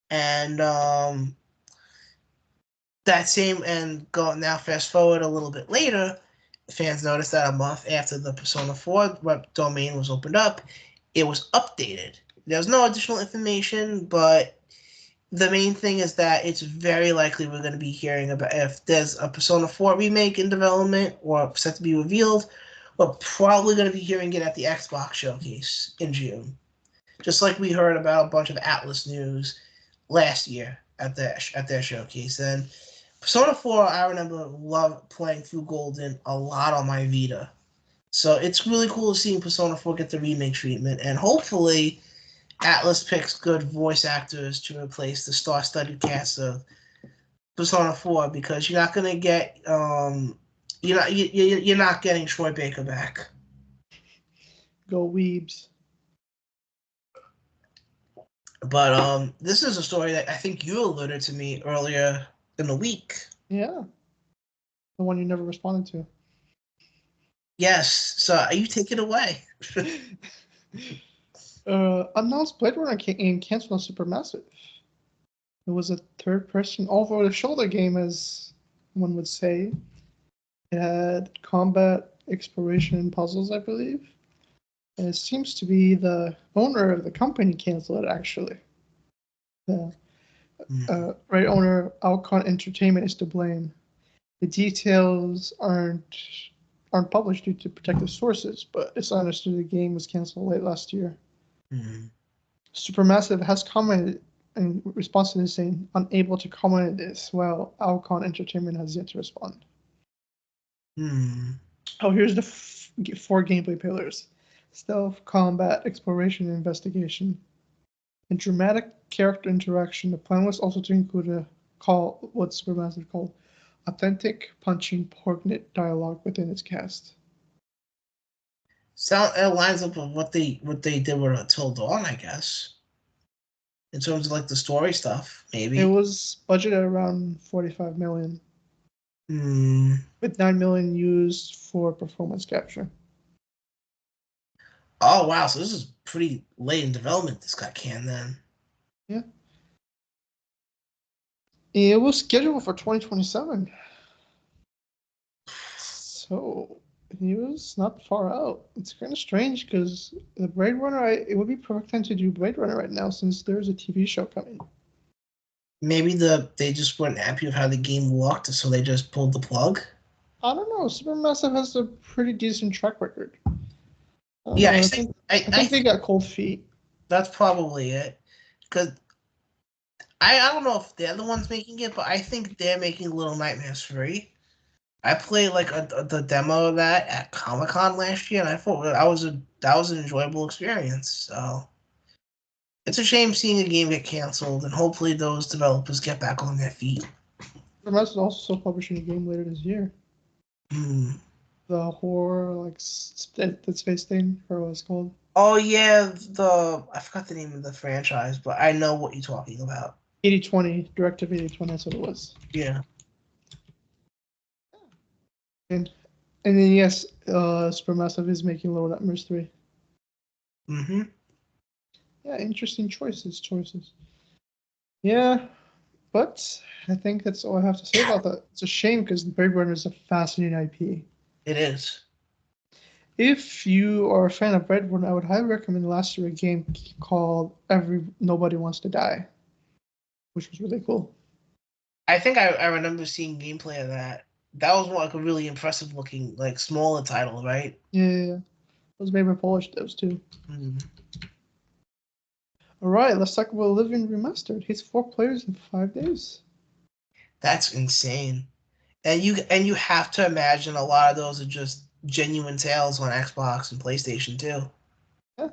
Speaker 2: And now fast forward a little bit later, fans noticed that a month after the Persona 4 web domain was opened up, it was updated. There's no additional information, but the main thing is that it's very likely we're going to be hearing about if there's a Persona 4 remake in development or set to be revealed. We're probably going to be hearing it at the Xbox showcase in June. Just like we heard about a bunch of Atlas news last year at their showcase. And Persona 4, I remember playing through Golden a lot on my Vita. So it's really cool seeing Persona 4 get the remake treatment, and hopefully Atlas picks good voice actors to replace the star-studded cast of Persona 4, because you're not gonna get you're not getting Troy Baker back.
Speaker 1: Go Weebs.
Speaker 2: But this is a story that I think you alluded to me earlier in the week.
Speaker 1: Yeah. The one you never responded to.
Speaker 2: Yes. So you take it away.
Speaker 1: Announced Blade Runner and canceled on Supermassive. It was a third-person over-the-shoulder game, as one would say. It had combat, exploration, and puzzles, I believe. And it seems to be the owner of the company canceled it, actually. The right owner, Alcon Entertainment, is to blame. The details aren't published due to protective sources, but it's understood the game was canceled late last year. Supermassive has commented in response to this, saying unable to comment on this, while Alcon Entertainment has yet to respond. Oh, here's the 4 gameplay pillars: stealth, combat, exploration, and investigation. In dramatic character interaction, the plan was also to include what Supermassive called authentic, punching, poignant dialogue within its cast.
Speaker 2: It lines up with what they did with Until Dawn, I guess. In terms of like the story stuff, maybe.
Speaker 1: It was budgeted around $45 million. With $9 million used for performance capture.
Speaker 2: Oh wow! So this is pretty late in development. This got canned then.
Speaker 1: Yeah. It was scheduled for 2027. So it was not far out. It's kind of strange because the Blade Runner, it would be perfect time to do Blade Runner right now since there's a TV show coming.
Speaker 2: Maybe they just weren't happy with how the game looked, so they just pulled the plug.
Speaker 1: I don't know. Supermassive has a pretty decent track record.
Speaker 2: Yeah,
Speaker 1: I think they got cold feet.
Speaker 2: That's probably it. Because I don't know if they're the ones making it, but I think they're making Little Nightmares 3. I played like the demo of that at Comic-Con last year, and I thought that was an enjoyable experience. So it's a shame seeing a game get canceled, and hopefully those developers get back on their feet.
Speaker 1: Supermassive is also publishing a game later this year. The horror, like Dead Space thing, or what it's called.
Speaker 2: Oh yeah, I forgot the name of the franchise, but I know what you're talking about.
Speaker 1: 80/20, Directive 80/20, that's what it was.
Speaker 2: Yeah.
Speaker 1: And then yes, Supermassive is making Little Nightmares 3. Yeah, interesting choices. Yeah, but I think that's all I have to say about that. It's a shame because Blade Runner is a fascinating IP.
Speaker 2: It is.
Speaker 1: If you are a fan of Blade Runner, I would highly recommend last year a game called Nobody Wants to Die, which was really cool.
Speaker 2: I think I remember seeing gameplay of that. That was like a really impressive looking, like smaller title, right?
Speaker 1: Yeah. It was made by Polish devs too. All right, let's talk about Oblivion Remastered. Hits 4 players in 5 days.
Speaker 2: That's insane. And you have to imagine a lot of those are just genuine sales on Xbox and PlayStation too.
Speaker 1: Yeah.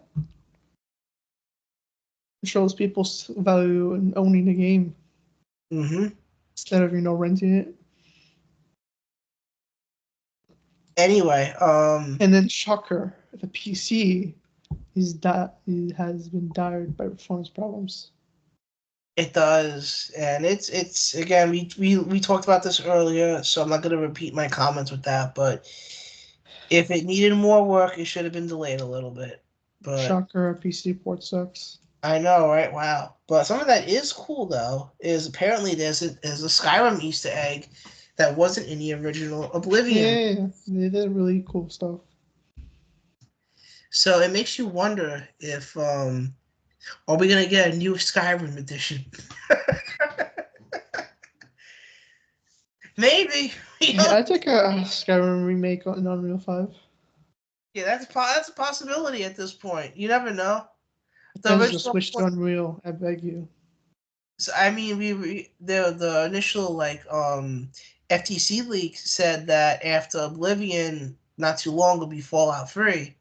Speaker 1: It shows people's value in owning the game. Instead of, renting it.
Speaker 2: Anyway,
Speaker 1: and then shocker, the PC has been dired by performance problems.
Speaker 2: It does, and it's again we talked about this earlier, so I'm not going to repeat my comments with that. But if it needed more work, it should have been delayed a little bit. But
Speaker 1: shocker, PC port sucks.
Speaker 2: I know, right? Wow. But something that is cool though is apparently there's a Skyrim Easter egg that wasn't in the original Oblivion.
Speaker 1: Yeah, they did really cool stuff.
Speaker 2: So it makes you wonder if are we gonna get a new Skyrim edition? Maybe.
Speaker 1: I take a Skyrim remake on Unreal 5.
Speaker 2: Yeah, that's a possibility at this point. You never know. The
Speaker 1: And just
Speaker 2: original.
Speaker 1: switch to Unreal, I beg you.
Speaker 2: So, I mean, the initial FTC leak said that after Oblivion, not too long will be Fallout 3.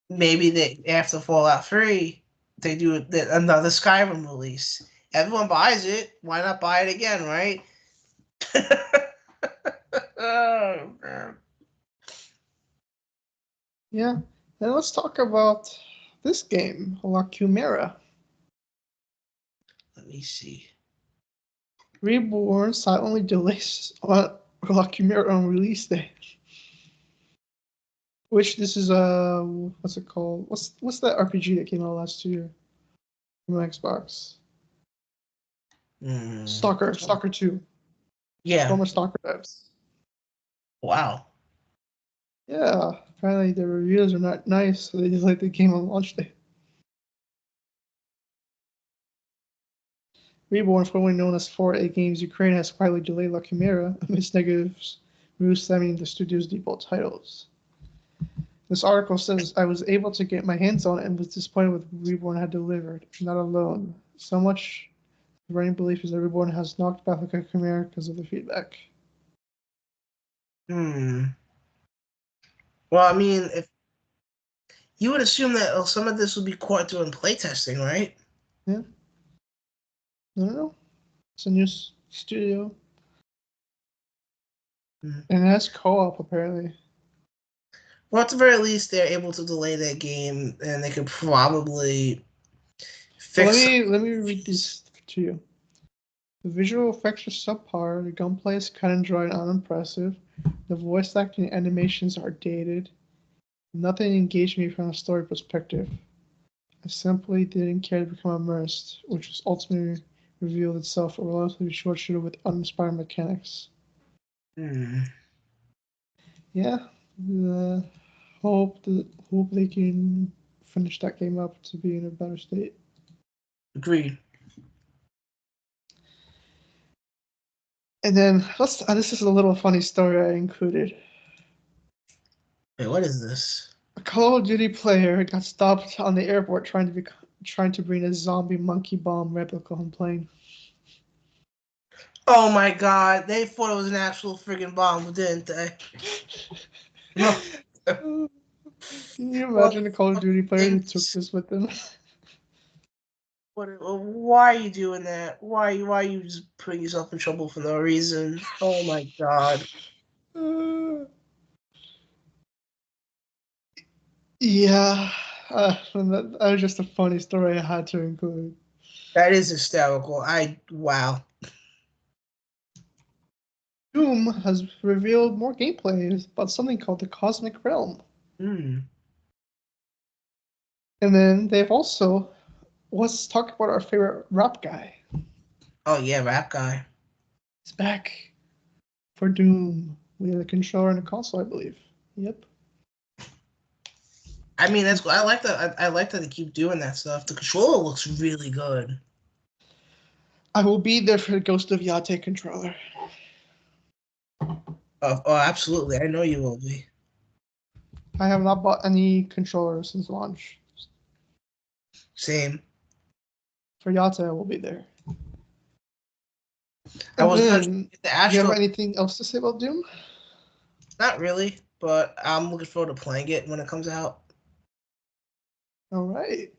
Speaker 2: Maybe they after Fallout 3, they do another Skyrim release. Everyone buys it. Why not buy it again, right? Oh, man.
Speaker 1: Yeah. And let's talk about this game, La Chimera.
Speaker 2: Let me see.
Speaker 1: Reborn silently delays La Chimera on release day. Which this is what's it called? What's that RPG that came out last year from Xbox? Stalker 2.
Speaker 2: Yeah.
Speaker 1: Former Stalker devs.
Speaker 2: Wow.
Speaker 1: Yeah. Apparently the reviews are not nice, so they delayed the game on launch day. Reborn, formerly known as 4A Games Ukraine, has quietly delayed La Chimera amidst negative reviews stemming the studio's debut titles. This article says, I was able to get my hands on it and was disappointed with what Reborn had delivered. Not alone. So much the running belief is that Reborn has knocked back La Chimera because of the feedback.
Speaker 2: Well, I mean, if you would assume that some of this would be caught during playtesting, right?
Speaker 1: Yeah. I don't know. It's a new studio. And it has co-op, apparently.
Speaker 2: Well, at the very least, they're able to delay that game, and they could probably fix.
Speaker 1: Well, let me read this to you. The visual effects are subpar. The gunplay is cut and dry and unimpressive. The voice acting and animations are dated. Nothing engaged me from a story perspective. I simply didn't care to become immersed, which was ultimately revealed itself a relatively short shooter with uninspired mechanics. Yeah, hope they can finish that game up to be in a better state.
Speaker 2: Agreed.
Speaker 1: And then this is a little funny story I included.
Speaker 2: Wait, what is this?
Speaker 1: A Call of Duty player got stopped on the airport trying to bring a zombie monkey bomb replica home plane.
Speaker 2: Oh my god, they thought it was an actual friggin' bomb, didn't they?
Speaker 1: Can you imagine a Call of Duty player who took this with them?
Speaker 2: Why are you doing that? Why are you just putting yourself in trouble for no reason? Oh my god.
Speaker 1: Yeah, that was just a funny story I had to include.
Speaker 2: That is hysterical. Wow.
Speaker 1: Doom has revealed more gameplay about something called the Cosmic Realm. And then they've also, let's talk about our favorite rap guy.
Speaker 2: Oh yeah, rap guy.
Speaker 1: He's back for Doom. We have a controller and a console, I believe. Yep.
Speaker 2: I mean, that's I like that. I like that they keep doing that stuff. The controller looks really good.
Speaker 1: I will be there for the Ghost of Yōtei controller.
Speaker 2: Oh, absolutely. I know you will be.
Speaker 1: I have not bought any controllers since launch.
Speaker 2: Same.
Speaker 1: For Yōtei, I will be there.
Speaker 2: I was going to get the
Speaker 1: do
Speaker 2: Astro.
Speaker 1: you have anything else to say about Doom?
Speaker 2: Not really, but I'm looking forward to playing it when it comes out.
Speaker 1: All right.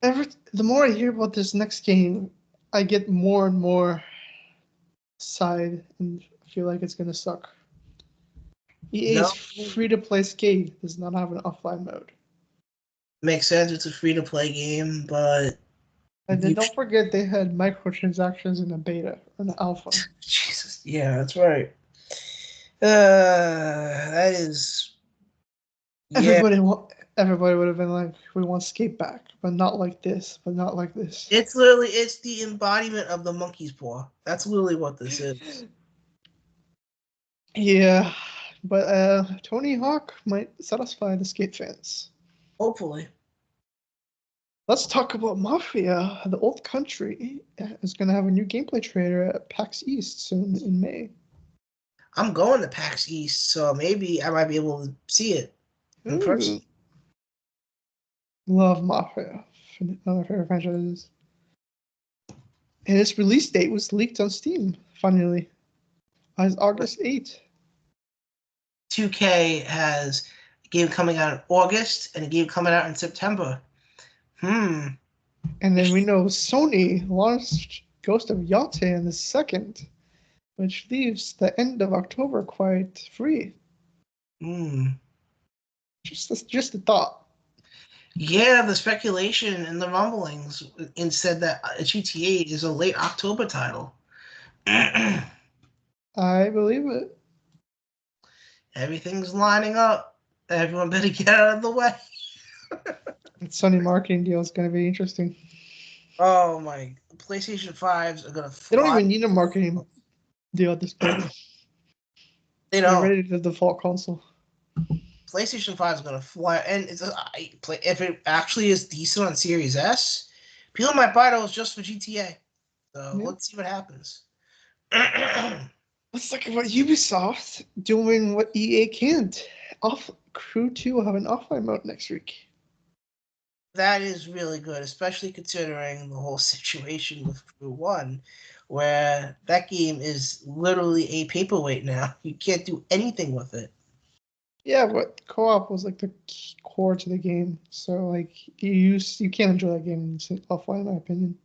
Speaker 1: The more I hear about this next game, I get more and more side and feel like it's gonna suck. EA's free-to-play game does not have an offline mode.
Speaker 2: Makes sense. It's a free-to-play game, but
Speaker 1: and then don't forget they had microtransactions in the beta or the alpha.
Speaker 2: Jesus, yeah, that's right. That is. Yeah.
Speaker 1: Everybody would have been like, we want Skate back, but not like this, but not like this.
Speaker 2: It's the embodiment of the monkey's paw. That's literally what this is.
Speaker 1: Yeah, but Tony Hawk might satisfy the Skate fans.
Speaker 2: Hopefully.
Speaker 1: Let's talk about Mafia. The Old Country is going to have a new gameplay trailer at PAX East soon in May.
Speaker 2: I'm going to PAX East, so maybe I might be able to see it in person.
Speaker 1: Love Mafia. One of my favorite franchises. And its release date was leaked on Steam, finally. As August 8th.
Speaker 2: 2K has a game coming out in August and a game coming out in September.
Speaker 1: And then we know Sony launched Ghost of Yōtei on the 2nd, which leaves the end of October quite free. Just a thought.
Speaker 2: Yeah, the speculation and the rumblings said that GTA is a late October title.
Speaker 1: I believe it.
Speaker 2: Everything's lining up. Everyone better get out of the way.
Speaker 1: The Sony marketing deal is going to be interesting.
Speaker 2: Oh my! PlayStation 5s are gonna fly.
Speaker 1: They don't even need a marketing deal at this point.
Speaker 2: They don't.
Speaker 1: They're ready to default console.
Speaker 2: PlayStation 5 is gonna fly, and if it actually is decent on Series S, people might buy those just for GTA. So let's see what happens.
Speaker 1: Let's talk about Ubisoft doing what EA can't. Crew 2 will have an offline mode next week.
Speaker 2: That is really good, especially considering the whole situation with Crew 1, where that game is literally a paperweight now. You can't do anything with it.
Speaker 1: Yeah, but co-op was like the core to the game. So like you can't enjoy that game offline, in my opinion.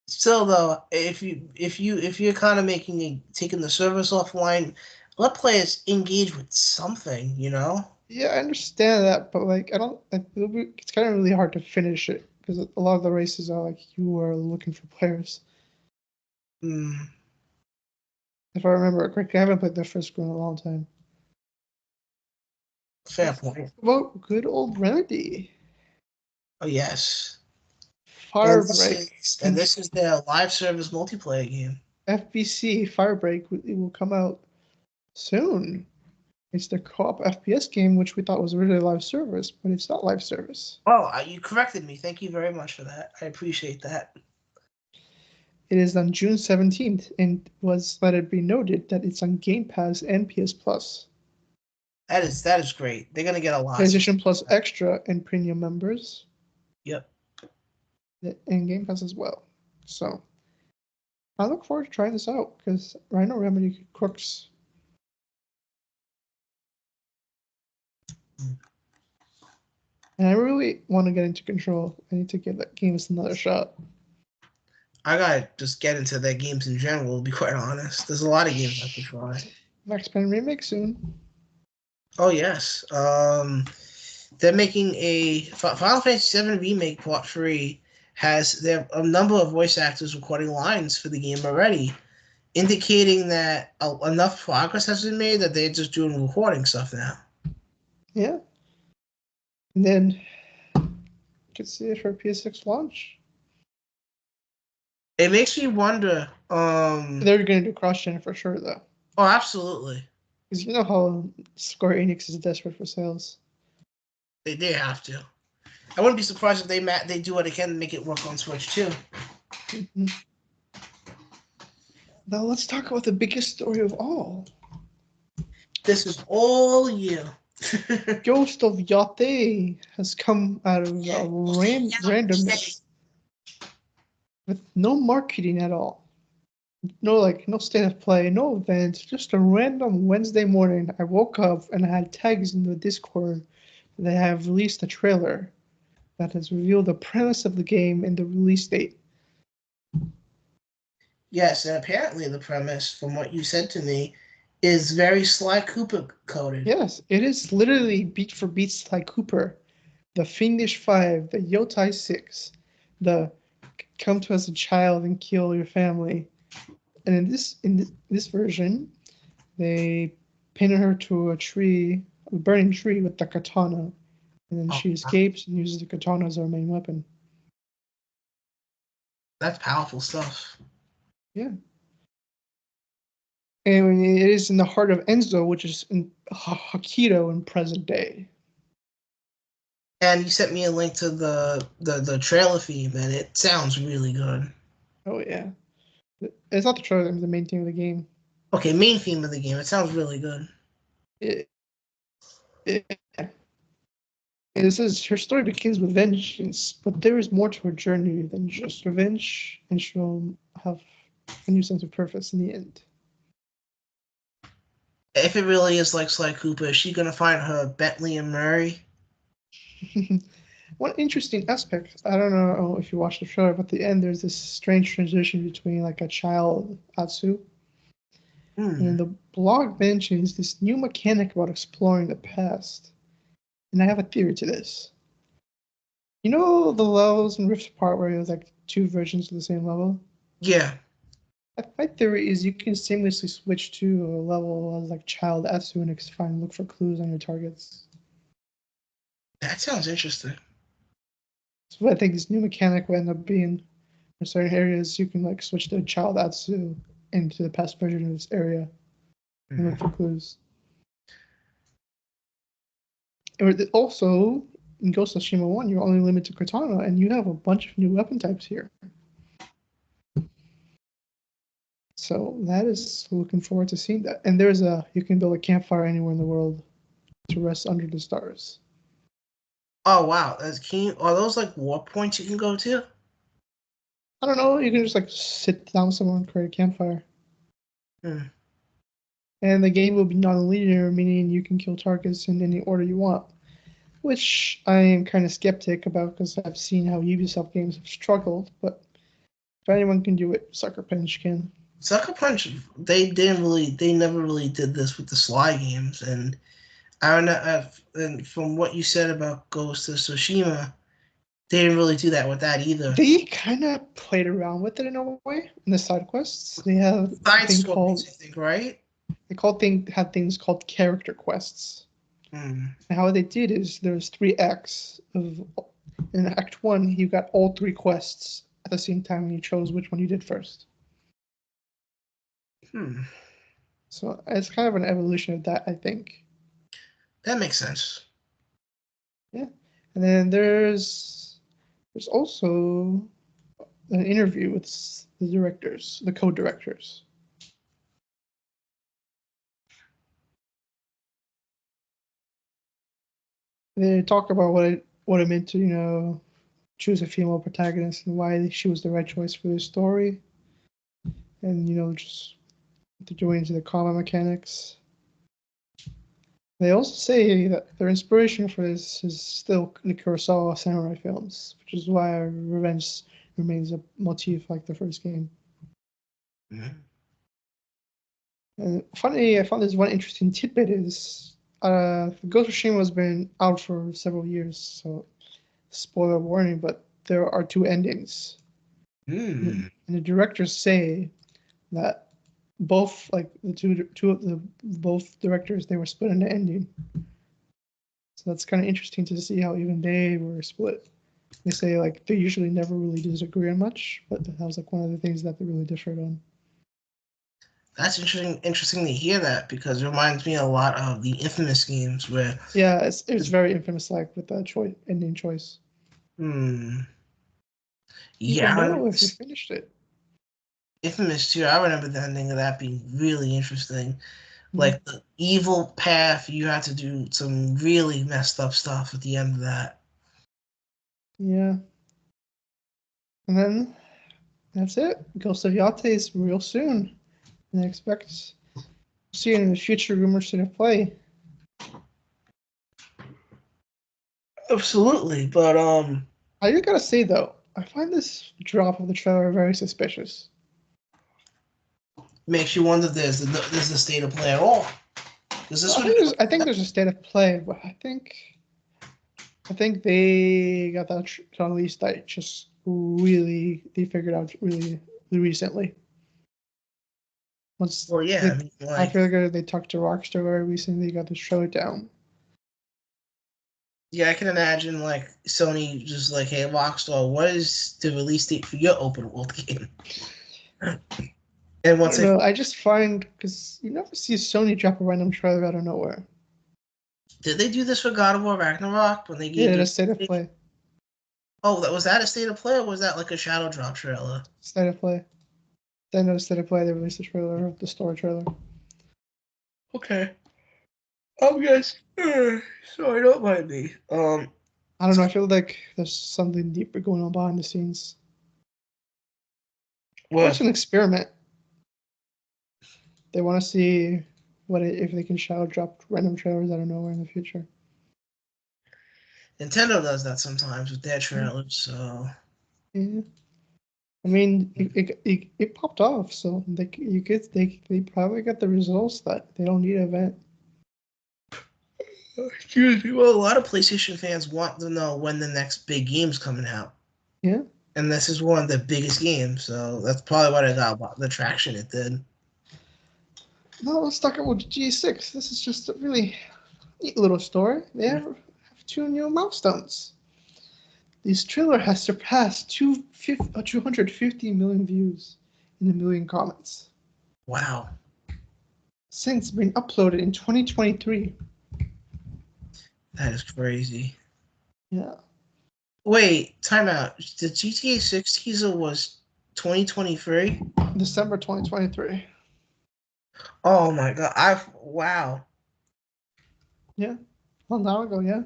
Speaker 2: Still though, if you're kind of taking the service offline, let players engage with something, you know?
Speaker 1: Yeah, I understand that, but like it's kind of really hard to finish it because a lot of the races are like you are looking for players. If I remember correctly, I haven't played the first one in a long time.
Speaker 2: Fair point.
Speaker 1: Well, good old Remedy.
Speaker 2: Oh yes.
Speaker 1: Firebreak.
Speaker 2: And this is their live service multiplayer game.
Speaker 1: FBC Firebreak will come out soon. It's the co-op FPS game, which we thought was really live service, but it's not live service.
Speaker 2: Oh, you corrected me. Thank you very much for that. I appreciate that.
Speaker 1: It is on June 17th, and let it be noted that it's on Game Pass and PS Plus.
Speaker 2: That is great. They're gonna get a lot.
Speaker 1: PlayStation Plus Extra and Premium members.
Speaker 2: Yep.
Speaker 1: And Game Pass as well. So I look forward to trying this out because I know Remedy cooks. And I really want to get into Control. I need to give that game another shot.
Speaker 2: I gotta just get into their games in general, to be quite honest. There's a lot of games I could try.
Speaker 1: Max Payne remake soon.
Speaker 2: Oh yes. They're making a Final Fantasy VII Remake Part 3 has a number of voice actors recording lines for the game already, indicating that enough progress has been made that they're just doing recording stuff now.
Speaker 1: Yeah. And then you can see it for PS6 launch.
Speaker 2: It makes me wonder.
Speaker 1: They're going to do cross-gen for sure, though.
Speaker 2: Oh, absolutely.
Speaker 1: Because you know how Square Enix is desperate for sales.
Speaker 2: They have to. I wouldn't be surprised if they do what they can to make it work on Switch too.
Speaker 1: Mm-hmm. Now let's talk about the biggest story of all.
Speaker 2: This is all you.
Speaker 1: Ghost of Yōtei has come out of randomness with no marketing at all. No state of play, no event, just a random Wednesday morning. I woke up and I had tags in the Discord. They have released a trailer that has revealed the premise of the game and the release date.
Speaker 2: Yes, and apparently the premise, from what you said to me, is very Sly Cooper coded.
Speaker 1: Yes, it is literally beat for beat Sly Cooper. The Fiendish 5, the Yōtei 6, the come to as a child and kill your family. And in this version, they pinned her to a burning tree with the katana. And then she escapes and uses the katana as her main weapon.
Speaker 2: That's powerful stuff.
Speaker 1: Yeah. And it is in the heart of Enzo, which is in Hokkaido in present day.
Speaker 2: And you sent me a link to the trailer theme, and it sounds really good.
Speaker 1: Oh, yeah. It's not the trailer, it's the main theme of the game.
Speaker 2: Okay, main theme of the game. It sounds really good.
Speaker 1: And it says her story begins with vengeance, but there is more to her journey than just revenge, and she'll have a new sense of purpose in the end.
Speaker 2: If it really is like Sly Cooper, is she gonna find her Bentley and Murray?
Speaker 1: One interesting aspect, I don't know if you watched the trailer, but at the end there's this strange transition between like a child Atsu. And the blog mentions this new mechanic about exploring the past. And I have a theory to this. You know the levels in Rift Apart where it was like two versions of the same level?
Speaker 2: Yeah.
Speaker 1: My theory is you can seamlessly switch to a level as like child Atsu and look for clues on your targets.
Speaker 2: That sounds interesting.
Speaker 1: So I think this new mechanic will end up being for certain areas you can like switch to child Atsu into the past version of this area and look for clues. And also, in Ghost of Tsushima 1, you're only limited to Katana, and you have a bunch of new weapon types here. So that is looking forward to seeing that. And you can build a campfire anywhere in the world to rest under the stars.
Speaker 2: Oh wow, are those like war points you can go to?
Speaker 1: I don't know, you can just like sit down somewhere and create a campfire. And the game will be non-linear, meaning you can kill targets in any order you want. Which I am kind of skeptic about because I've seen how Ubisoft games have struggled, but if anyone can do it, Sucker Punch can.
Speaker 2: Sucker Punch, they never really did this with the Sly games, and I don't know. And from what you said about Ghost of Tsushima, they didn't really do that with that either.
Speaker 1: They kind of played around with it in a way in the side quests. They have
Speaker 2: side stories, I think, right?
Speaker 1: Had things called character quests. And how they did is there's 3 acts in Act 1 you got all 3 quests at the same time and you chose which one you did first. So it's kind of an evolution of that, I think.
Speaker 2: That makes sense.
Speaker 1: Yeah. And then there's also an interview with the directors, the co-directors. They talk about what it meant to, choose a female protagonist and why she was the right choice for the story. And, just to go into the combat mechanics. They also say that their inspiration for this is still the Kurosawa samurai films, which is why revenge remains a motif like the first game. And funny, I found this one interesting tidbit is Ghost of Tsushima has been out for several years, so spoiler warning, but there are 2 endings. And the directors say that both both directors, they were split in the ending. So that's kind of interesting to see how even they were split. They say like they usually never really disagree on much, but that was like one of the things that they really differed on.
Speaker 2: That's interesting to hear that because it reminds me a lot of the Infamous games where
Speaker 1: it's very Infamous like with that ending choice.
Speaker 2: Yeah,
Speaker 1: I don't know if you finished it.
Speaker 2: Infamous 2, I remember the ending of that being really interesting. Like the evil path, you have to do some really messed up stuff at the end of that.
Speaker 1: Yeah. And then that's it. Ghost of Yōtei is real soon. And I expect to see it in the future rumors to play.
Speaker 2: Absolutely, but
Speaker 1: I just gotta say though, I find this drop of the trailer very suspicious.
Speaker 2: Makes you wonder if there's a state of play at all.
Speaker 1: I think there's a state of play, but I think they got that release date just they figured out really recently. I feel like they talked to Rockstar very recently, got the show down.
Speaker 2: Yeah, I can imagine like Sony just like, hey, Rockstar, what is the release date for your open world game? And
Speaker 1: I just find because you never see Sony drop a random trailer out of nowhere.
Speaker 2: Did they do this for God of War Ragnarok when they gave
Speaker 1: a state of play?
Speaker 2: Oh, was that a state of play, or was that like a shadow drop trailer?
Speaker 1: State of play. Then a state of play, they released the trailer, the story trailer.
Speaker 2: Okay. Guys, sorry, don't mind me.
Speaker 1: I don't know. I feel like there's something deeper going on behind the scenes. Or it's
Speaker 2: Well,
Speaker 1: an experiment. They want to see if they can shadow drop random trailers out of nowhere in the future.
Speaker 2: Nintendo does that sometimes with their trailers, so
Speaker 1: Yeah. I mean, it popped off, so they probably got the results that they don't need an event.
Speaker 2: excuse me. Well, a lot of PlayStation fans want to know when the next big game's coming out.
Speaker 1: Yeah.
Speaker 2: And this is one of the biggest games, so that's probably what I got the traction it did.
Speaker 1: No, let's talk about G6. This is just a really neat little story. They have 2 new milestones. This trailer has surpassed 250 million views and 1 million comments.
Speaker 2: Wow.
Speaker 1: Since being uploaded in 2023.
Speaker 2: That is crazy.
Speaker 1: Yeah.
Speaker 2: Wait, time out. The GTA 6 teaser was 2023?
Speaker 1: December 2023.
Speaker 2: Oh my god. Wow.
Speaker 1: Yeah. Well, now ago, yeah.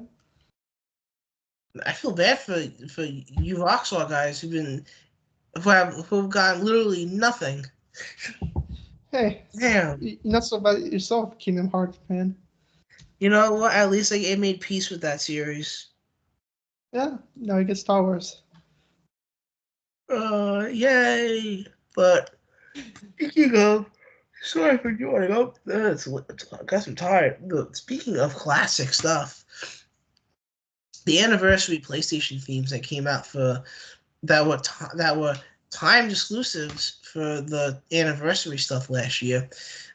Speaker 2: I feel bad for you Rockstar guys who have gotten literally nothing.
Speaker 1: Hey,
Speaker 2: Damn.
Speaker 1: you're not so bad yourself, Kingdom Hearts fan.
Speaker 2: You know what? At least it made peace with that series.
Speaker 1: Yeah, now you get Star Wars.
Speaker 2: Yay! But speaking of, sorry for joining up. I guess I'm tired. Speaking of classic stuff, the anniversary PlayStation themes that came out for that were timed exclusives for the anniversary stuff last year.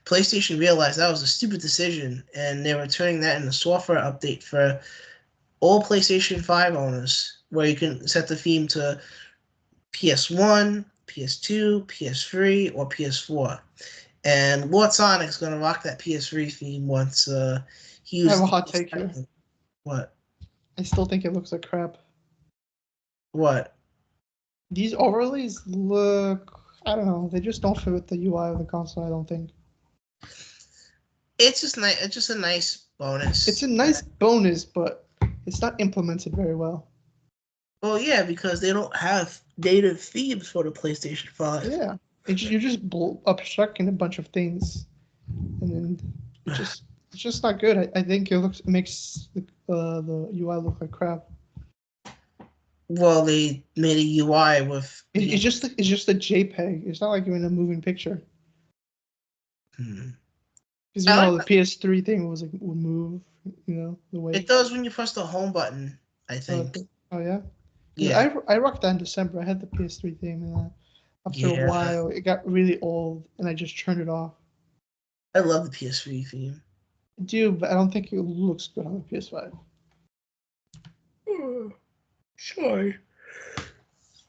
Speaker 2: PlayStation realized that was a stupid decision, and they were turning that in a software update for all PlayStation 5 owners, where you can set the theme to PS1, PS2, PS3, or PS4. And Lord Sonic's gonna rock that PS3 theme once he
Speaker 1: I have
Speaker 2: uses
Speaker 1: a
Speaker 2: the
Speaker 1: hot take here.
Speaker 2: What?
Speaker 1: I still think it looks like crap.
Speaker 2: What?
Speaker 1: These overlays look, I don't know, they just don't fit with the UI of the console, I don't think.
Speaker 2: It's just nice. It's just a nice bonus.
Speaker 1: It's a nice bonus, but it's not implemented very well.
Speaker 2: Well, yeah, because they don't have native themes for the PlayStation 5.
Speaker 1: Yeah. You're just obstructing a bunch of things, and then it's just not good. I think it makes the UI look like crap.
Speaker 2: Well, they made a UI with.
Speaker 1: It's just a JPEG. It's not like you're in a moving picture. Because
Speaker 2: I like
Speaker 1: the PS3 thing would move, the way
Speaker 2: it does when you press the home button. I think.
Speaker 1: Oh yeah.
Speaker 2: Yeah.
Speaker 1: I rocked that in December. I had the PS3 theme, and after a
Speaker 2: Yeah.
Speaker 1: while, it got really old, and I just turned it off.
Speaker 2: I love the PS3 theme.
Speaker 1: I do, but I don't think it looks good on the PS5.
Speaker 2: Sorry.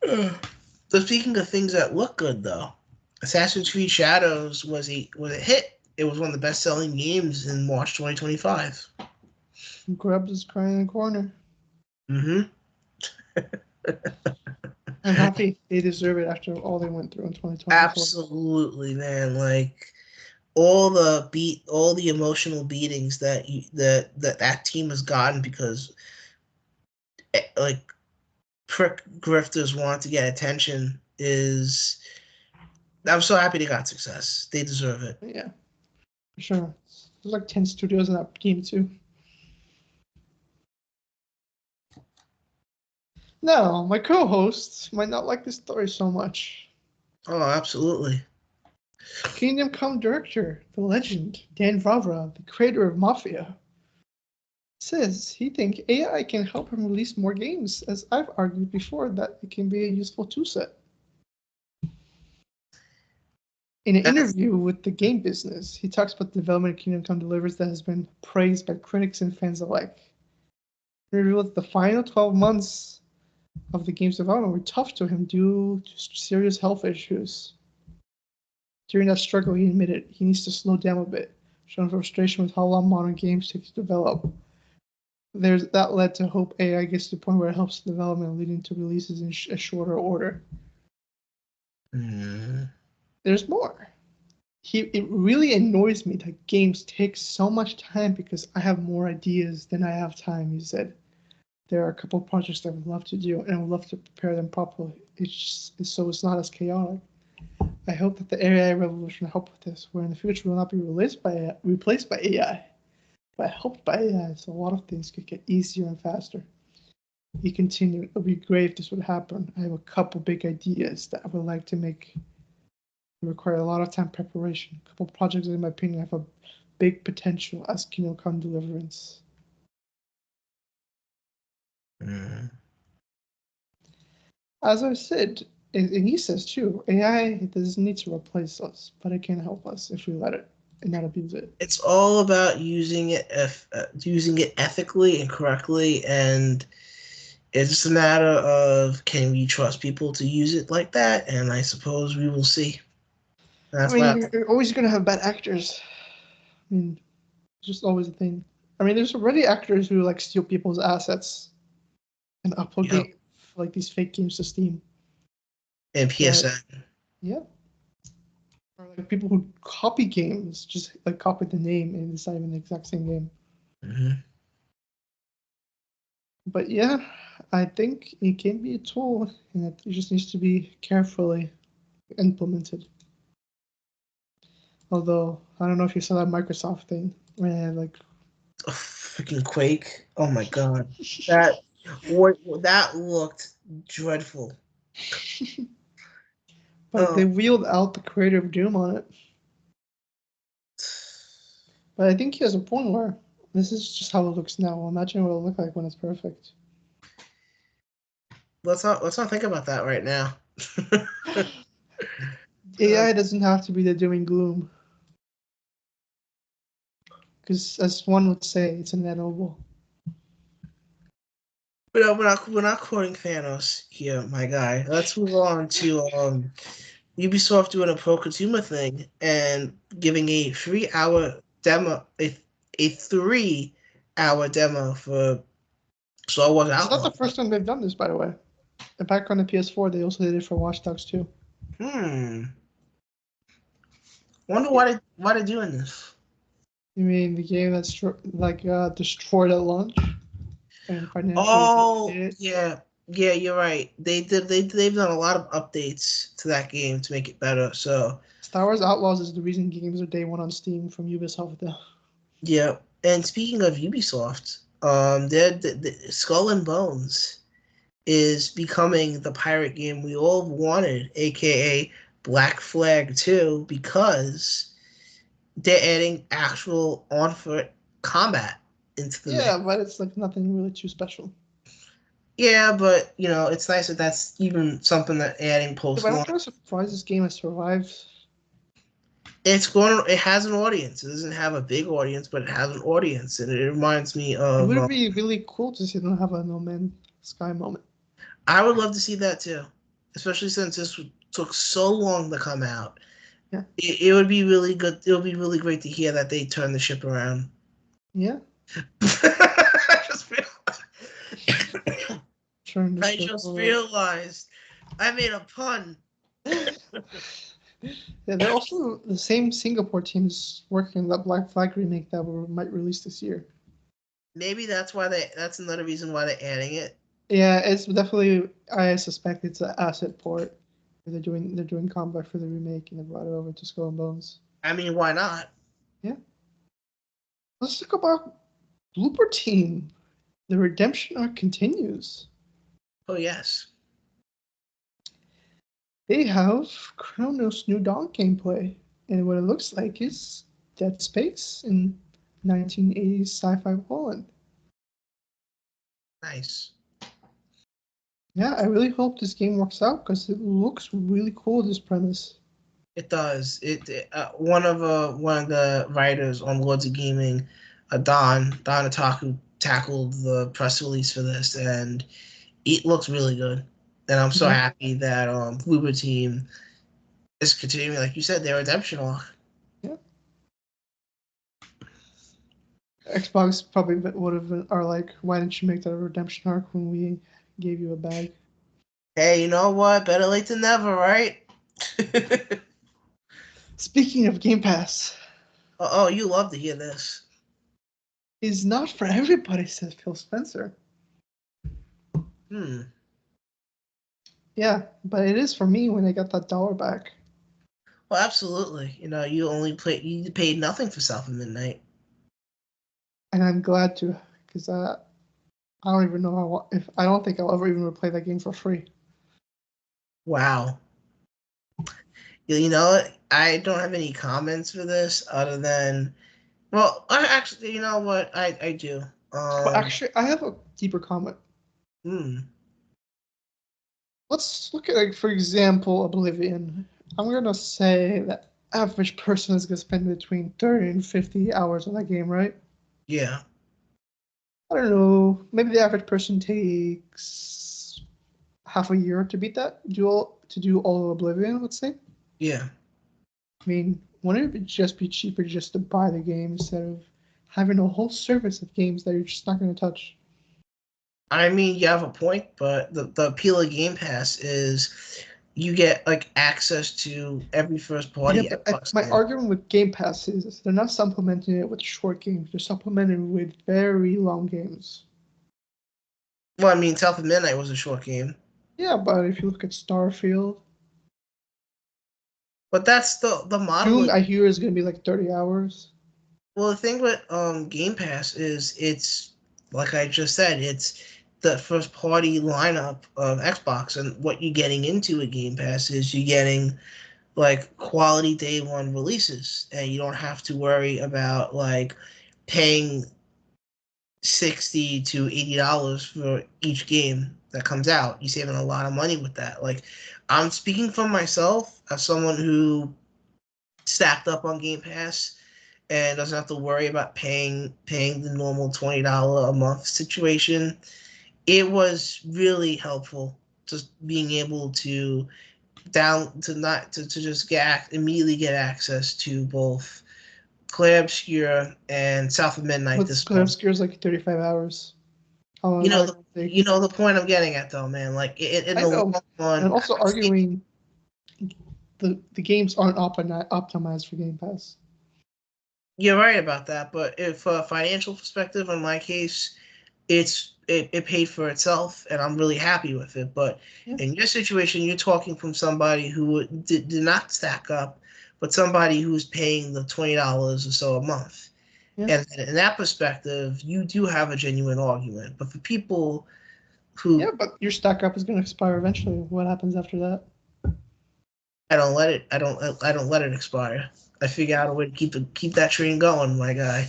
Speaker 2: So speaking of things that look good, though, Assassin's Creed Shadows was a hit. It was one of the best-selling games in March 2025.
Speaker 1: Grubbs is crying in the corner.
Speaker 2: Mm-hmm.
Speaker 1: I'm happy they deserve it after all they went through in 2024.
Speaker 2: Absolutely, man. Like all the emotional beatings that team has gotten because like prick grifters want to get attention is. I'm so happy they got success. They deserve it.
Speaker 1: Yeah, for sure. There's like 10 studios in that game too. Now, my co-hosts might not like this story so much.
Speaker 2: Oh, absolutely.
Speaker 1: Kingdom Come director, the legend, Dan Vavra, the creator of Mafia, says he thinks AI can help him release more games, as I've argued before that it can be a useful toolset. In an interview with the Game Business, he talks about the development of Kingdom Come Deliverance that has been praised by critics and fans alike. He revealed that the final 12 months of the game's development were tough to him due to serious health issues. During that struggle, he admitted he needs to slow down a bit, showing frustration with how long modern games take to develop. That led to hope AI gets to the point where it helps the development, leading to releases in a shorter order. There's more. It really annoys me that games take so much time because I have more ideas than I have time, he said. there are a couple of projects that I would love to do, and I would love to prepare them properly. So it's not as chaotic. I hope that the AI revolution will help with this, where in the future we will not be replaced by AI, but helped by AI, so a lot of things could get easier and faster. He continued, it would be great if this would happen. I have a couple big ideas that I would like to make. They require a lot of time preparation. A couple projects, in my opinion, have a big potential as Kingdom Come Deliverance.
Speaker 2: Mm.
Speaker 1: As I said, and he says too, AI doesn't need to replace us, but it can help us if we let it and not abuse it.
Speaker 2: It's all about using it ethically and correctly, and it's just a matter of can we trust people to use it like that, and I suppose we will see. That's
Speaker 1: you're always going to have bad actors. I mean, it's just always a thing. I mean, there's already actors who like steal people's assets and upload game, like these fake games to Steam.
Speaker 2: And PSN.
Speaker 1: Yeah. Or like people who copy games, just like copy the name and it's not even the exact same game.
Speaker 2: Mm-hmm.
Speaker 1: But yeah, I think it can be a tool and it just needs to be carefully implemented. Although, I don't know if you saw that Microsoft thing where they had like...
Speaker 2: Oh, freaking Quake. Oh my god. That looked dreadful.
Speaker 1: But they wheeled out the creator of Doom on it. But I think he has a point where this is just how it looks now. Imagine what it'll look like when it's perfect.
Speaker 2: Let's not think about that right now.
Speaker 1: AI doesn't have to be the doom and gloom. Because as one would say, it's inevitable.
Speaker 2: But we're not quoting Thanos here, my guy. Let's move on to Ubisoft doing a pro-consumer thing and giving a 3-hour demo, a 3-hour demo for Star Wars Outlaws.
Speaker 1: It's not the first time they've done this, by the way. Back on the PS4, they also did it for Watch Dogs 2.
Speaker 2: Wonder why they're doing this.
Speaker 1: You mean the game that's destroyed at launch and financially?
Speaker 2: Oh yeah, you're right. They've done a lot of updates to that game to make it better. So
Speaker 1: Star Wars Outlaws is the reason games are day one on Steam from Ubisoft.
Speaker 2: Yeah, and speaking of Ubisoft, the Skull and Bones is becoming the pirate game we all wanted, aka Black Flag 2, because they're adding actual on-foot combat into the mix.
Speaker 1: But it's like nothing really too special.
Speaker 2: Yeah, but it's nice that that's even something that adding post.
Speaker 1: I'm kind of surprised this game has survived.
Speaker 2: It has an audience. It doesn't have a big audience, but it has an audience, and it reminds me of.
Speaker 1: It would be really cool to see them have a No Man's Sky moment.
Speaker 2: I would love to see that too, especially since this took so long to come out.
Speaker 1: Yeah,
Speaker 2: it would be really good. It would be really great to hear that they turned the ship around.
Speaker 1: Yeah.
Speaker 2: I just realized I made a pun.
Speaker 1: Yeah, they're also the same Singapore teams working on that Black Flag remake that might release this year.
Speaker 2: Maybe that's why that's another reason why they're adding it.
Speaker 1: Yeah, it's definitely. I suspect it's an asset port. They're doing combat for the remake and they brought it over to Skull and Bones.
Speaker 2: I mean, why not?
Speaker 1: Yeah. Let's talk about Blooper Team. The redemption arc continues.
Speaker 2: Oh yes.
Speaker 1: They have Chronos New Dawn gameplay, and what it looks like is Dead Space in 1980s sci-fi Poland.
Speaker 2: Nice.
Speaker 1: Yeah, I really hope this game works out because it looks really cool. This premise.
Speaker 2: It does. One of the writers on Lords of Gaming, Don Otaku, tackled the press release for this, and it looks really good. And I'm so happy that Blooper Team is continuing, like you said, their redemption arc.
Speaker 1: Yeah. Xbox probably would have been, or like, why didn't you make that a redemption arc when we gave you a bag?
Speaker 2: Hey, you know what? Better late than never, right?
Speaker 1: Speaking of Game Pass.
Speaker 2: Oh, you love to hear this.
Speaker 1: Is not for everybody, says Phil Spencer. Yeah, but it is for me when I got that $1 back.
Speaker 2: Well, absolutely. You paid nothing for South of Midnight.
Speaker 1: And I'm glad to, because I don't even know if I don't think I'll ever even play that game for free.
Speaker 2: Wow. You know what? I don't have any comments for this other than, well, I actually, you know what? I do.
Speaker 1: But actually, I have a deeper comment.
Speaker 2: Hmm.
Speaker 1: Let's look at, like, for example, Oblivion. I'm gonna say that average person is gonna spend between 30 and 50 hours on that game, right?
Speaker 2: Yeah.
Speaker 1: I don't know. Maybe the average person takes half a year to beat that. To do all of Oblivion, let's say.
Speaker 2: Yeah.
Speaker 1: I mean, wouldn't it just be cheaper just to buy the game instead of having a whole service of games that you're just not going to touch?
Speaker 2: I mean, you have a point, but the appeal of Game Pass is you get like access to every first
Speaker 1: Yeah,
Speaker 2: party
Speaker 1: but
Speaker 2: Xbox
Speaker 1: my
Speaker 2: game.
Speaker 1: argument with Game Pass is they're not supplementing it with short games. They're supplementing with very long games.
Speaker 2: Well, I mean, South of Midnight was a short game,
Speaker 1: Yeah, but if you look at Starfield,
Speaker 2: but that's the model.
Speaker 1: Doom, I hear is going to be like 30 hours.
Speaker 2: Well, the thing with Game Pass is it's like I just said, it's the first party lineup of Xbox, and what you're getting into a Game Pass is you're getting like quality day one releases, and you don't have to worry about like paying $60 to $80 for each game that comes out. You're saving a lot of money with that. Like, I'm speaking for myself as someone who stacked up on Game Pass and doesn't have to worry about paying the normal $20 a month situation. It was really helpful just being able to just immediately get access to both Clair Obscur and South of Midnight
Speaker 1: What's
Speaker 2: this
Speaker 1: Clair
Speaker 2: month.
Speaker 1: Obscur is like 35 hours. How
Speaker 2: You
Speaker 1: long
Speaker 2: know
Speaker 1: how long
Speaker 2: the
Speaker 1: does it take?
Speaker 2: you know the point I'm getting at though, man. Like in
Speaker 1: I
Speaker 2: the long
Speaker 1: know. And
Speaker 2: run,
Speaker 1: I'm also arguing the games aren't optimized for Game Pass.
Speaker 2: you're right about that. But if financial perspective, in my case, it paid for itself, and I'm really happy with it. But
Speaker 1: Yeah.
Speaker 2: in your situation, you're talking from somebody who did not stack up, but somebody who's paying the $20 or so a month.
Speaker 1: Yeah.
Speaker 2: And in that perspective, you do have a genuine argument. But for people
Speaker 1: Yeah,
Speaker 2: who
Speaker 1: but your stack up is going to expire eventually. What happens after that?
Speaker 2: I don't let it expire. I figure out a way to keep that train going, my guy.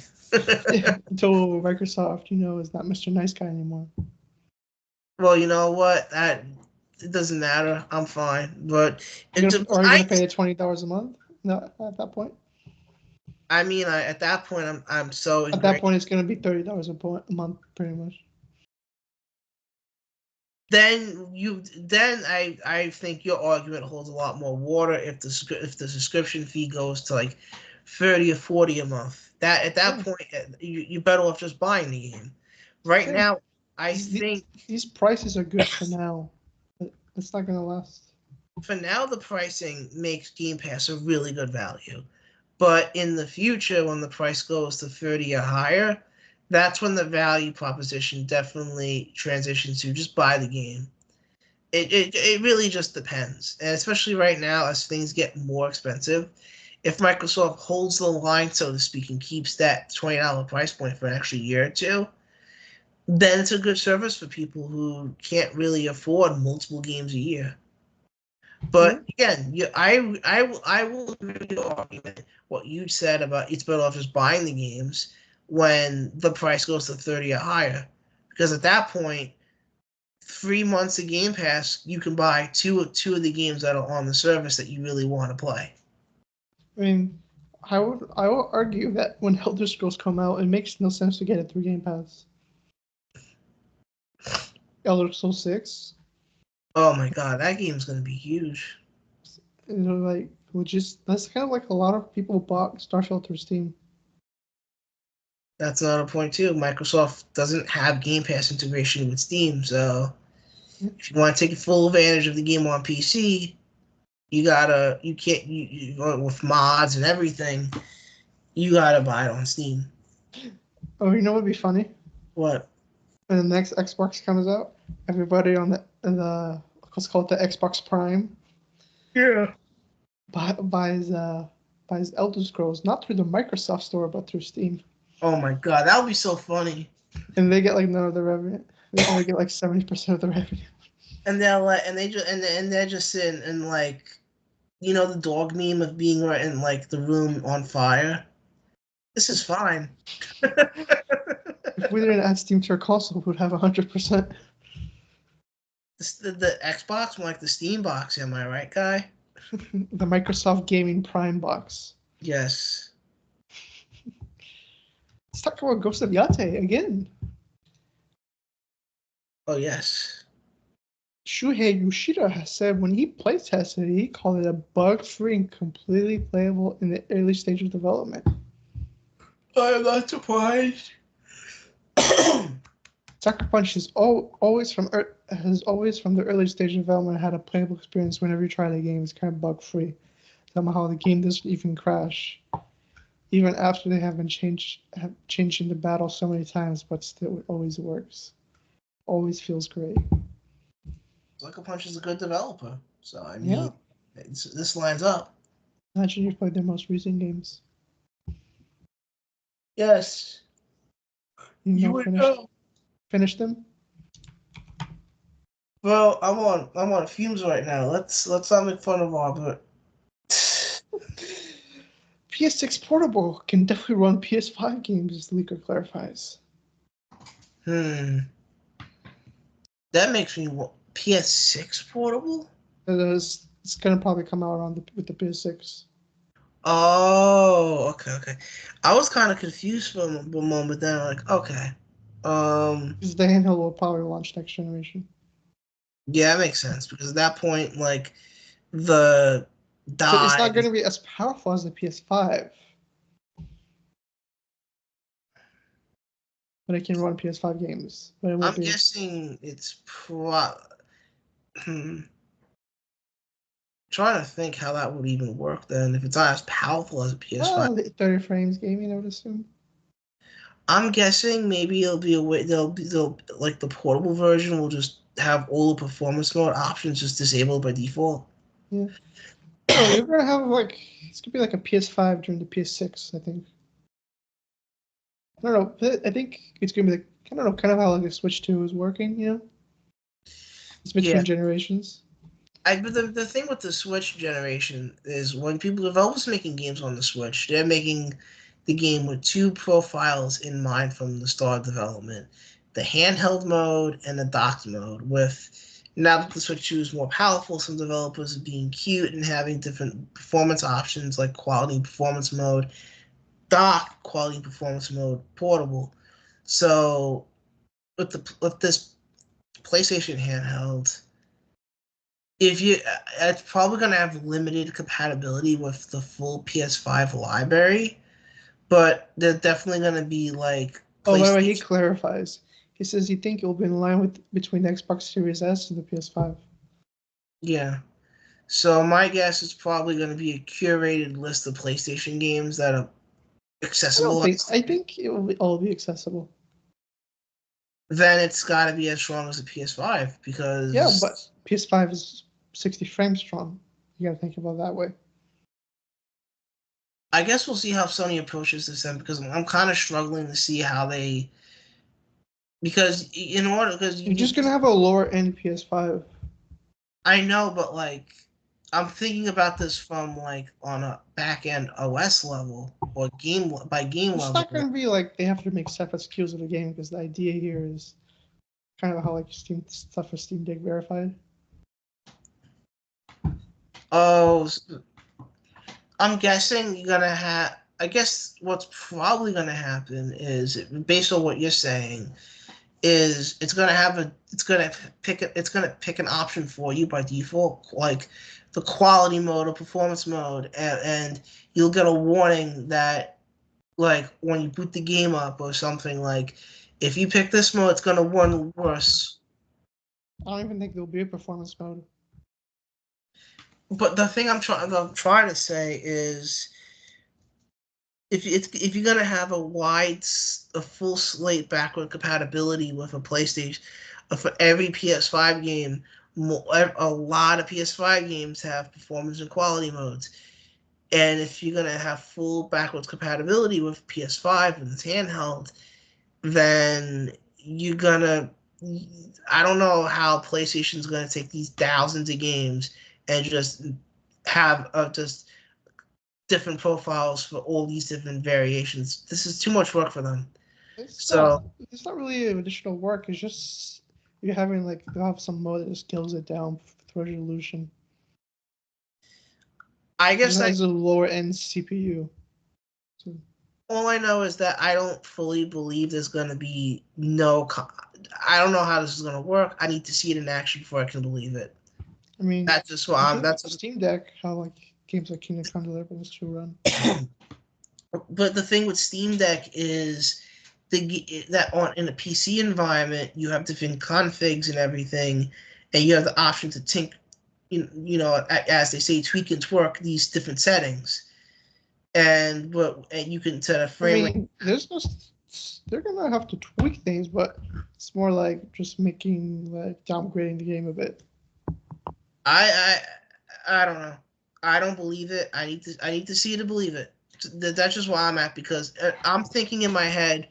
Speaker 1: Yeah, until Microsoft, is not Mr. Nice Guy anymore.
Speaker 2: Well, you know what? That it doesn't matter. I'm fine. But
Speaker 1: Are you going to pay $20 a month? No, at that point.
Speaker 2: I mean, at that point, I'm so
Speaker 1: At that
Speaker 2: ingrained.
Speaker 1: point, it's going to be $30 a month, pretty much.
Speaker 2: Then I think your argument holds a lot more water if the subscription fee goes to like 30 or 40 a month. That at that
Speaker 1: Yeah.
Speaker 2: point, you're better off just buying the game. Right
Speaker 1: Yeah.
Speaker 2: now, I
Speaker 1: These,
Speaker 2: think
Speaker 1: these prices are good for now. But it's not going to last.
Speaker 2: for now the pricing makes Game Pass a really good value. But in the future, when the price goes to 30 or higher, that's when the value proposition definitely transitions to just buy the game. It really just depends. And especially right now, as things get more expensive, if Microsoft holds the line, so to speak, and keeps that $20 price point for an extra year or two, then it's a good service for people who can't really afford multiple games a year.
Speaker 1: Yeah.
Speaker 2: But again, I will agree with your argument. What you said about it's better off just buying the games when the price goes to 30 or higher, because at that point, 3 months of Game Pass, you can buy two of the games that are on the service that you really want to play.
Speaker 1: I mean, I will argue that when Elder Scrolls come out, it makes no sense to get it through Game Pass. Elder Scrolls 6,
Speaker 2: Oh my god, that game's gonna be huge.
Speaker 1: like, which is that's kind of like a lot of people bought Starfield through Steam.
Speaker 2: That's another point too. Microsoft doesn't have Game Pass integration with Steam, so
Speaker 1: Yeah.
Speaker 2: if you want to take full advantage of the game on PC, you can't with mods and everything, you gotta buy it on Steam.
Speaker 1: Oh, you know what'd be funny?
Speaker 2: What?
Speaker 1: when the next Xbox comes out, everybody on the let's call it the Xbox Prime.
Speaker 2: Yeah.
Speaker 1: Buys Elder Scrolls not through the Microsoft Store but through Steam,
Speaker 2: Oh my god, that would be so funny.
Speaker 1: and they get like none of the revenue. They only get like 70% of the revenue.
Speaker 2: And they're like, and they're just sitting and like, the dog meme of being right in like the room on fire. This is fine.
Speaker 1: If we didn't add Steam to our console, we would have 100%.
Speaker 2: The Xbox, more like the Steam box. Am I right, guy?
Speaker 1: The Microsoft Gaming Prime box.
Speaker 2: Yes.
Speaker 1: Let's talk about Ghost of Yōtei again.
Speaker 2: Oh yes.
Speaker 1: Shuhei Yoshida has said when he playtested it, he called it a bug-free and completely playable in the early stage of development.
Speaker 2: I am not surprised.
Speaker 1: Sucker Punch has always from the early stage of development had a playable experience whenever you try the game. It's kind of bug-free. Somehow the game doesn't even crash, even after they have changing the battle so many times, but still it always works. Always feels great.
Speaker 2: Sucker Punch is a good developer, so I mean,
Speaker 1: Yeah.
Speaker 2: this lines up.
Speaker 1: Imagine you've played their most recent games.
Speaker 2: Yes.
Speaker 1: You would finish them.
Speaker 2: Well, I'm on fumes right now. Let's not make fun of Robert.
Speaker 1: PS6 Portable can definitely run PS5 games, as the leaker clarifies.
Speaker 2: That makes me want PS6 portable.
Speaker 1: It's gonna probably come out with the PS6.
Speaker 2: Oh, okay. I was kind of confused for a moment. Then I'm like, okay,
Speaker 1: Because the handheld will probably launch next generation.
Speaker 2: yeah, that makes sense because at that point, like the
Speaker 1: So it's not
Speaker 2: die.
Speaker 1: going to be as powerful as the PS5, but it can run PS5 games. But it won't
Speaker 2: I'm
Speaker 1: be.
Speaker 2: guessing it's trying to think how that would even work then if it's not as powerful as a PS5.
Speaker 1: 30 frames gaming, I would assume.
Speaker 2: I'm guessing maybe it'll be a way they'll like the portable version will just have all the performance mode options just disabled by default.
Speaker 1: Yeah. Oh, you're gonna have it's gonna be like a PS5 during the PS6, I think. I don't know. I think it's gonna be I don't know, kind of how like the Switch 2 is working. It's between generations.
Speaker 2: But the thing with the Switch generation is when developers making games on the Switch, they're making the game with two profiles in mind from the start of development: the handheld mode and the docked mode. With now that the Switch 2 is more powerful, some developers are being cute and having different performance options like quality performance mode, dock quality performance mode, portable. So with this PlayStation handheld, it's probably going to have limited compatibility with the full PS5 library, but they're definitely going to be like
Speaker 1: Oh, by the way, he clarifies. He says he think it'll be in line between the Xbox Series S and the PS5.
Speaker 2: Yeah. So my guess is probably going to be a curated list of PlayStation games that are accessible.
Speaker 1: I think it will all be accessible.
Speaker 2: Then it's got to be as strong as the PS5 because
Speaker 1: but PS5 is 60 frames strong. You got to think about it that way.
Speaker 2: I guess we'll see how Sony approaches this then because I'm kind of struggling to see how they because
Speaker 1: you're just gonna have a lower end PS5.
Speaker 2: I know, but I'm thinking about this from on a back end OS level or game level.
Speaker 1: It's not gonna be like they have to make separate SKUs of the game because the idea here is kind of how Steam stuff for Steam Deck verified.
Speaker 2: Oh, I'm guessing you're gonna have. I guess what's probably gonna happen is, based on what you're saying, is it's gonna pick an option for you by default, like the quality mode or performance mode, and you'll get a warning that when you boot the game up or something, if you pick this mode, it's gonna run worse.
Speaker 1: I don't even think there'll be a performance mode.
Speaker 2: But the thing I'm trying to say is if you're gonna have a full slate backward compatibility with a PlayStation for every PS5 game, a lot of PS5 games have performance and quality modes. And if you're gonna have full backwards compatibility with PS5 and it's handheld, then you're gonna. I don't know how PlayStation's gonna take these thousands of games and just have just different profiles for all these different variations. This is too much work for them.
Speaker 1: It's
Speaker 2: So
Speaker 1: not. It's not really additional work. It's just you're having like they'll have some mode that scales it down with resolution.
Speaker 2: I
Speaker 1: It
Speaker 2: guess
Speaker 1: has a lower end CPU. So,
Speaker 2: all I know is that I don't fully believe there's gonna be no. I don't know how this is gonna work. I need to see it in action before I can believe it.
Speaker 1: I mean,
Speaker 2: That's just what I'm. That's
Speaker 1: Steam Deck. How like games like Kingdom Come Deliverance to run.
Speaker 2: But the thing with Steam Deck is that in a PC environment you have different configs and everything, and you have the option to as they say, tweak and twerk these different settings, and you can set a frame rate.
Speaker 1: There's no. They're gonna have to tweak things, but it's more like just making like downgrading the game a bit.
Speaker 2: I don't know. I don't believe it. I need to see it to believe it. That's just where I'm at, because I'm thinking in my head,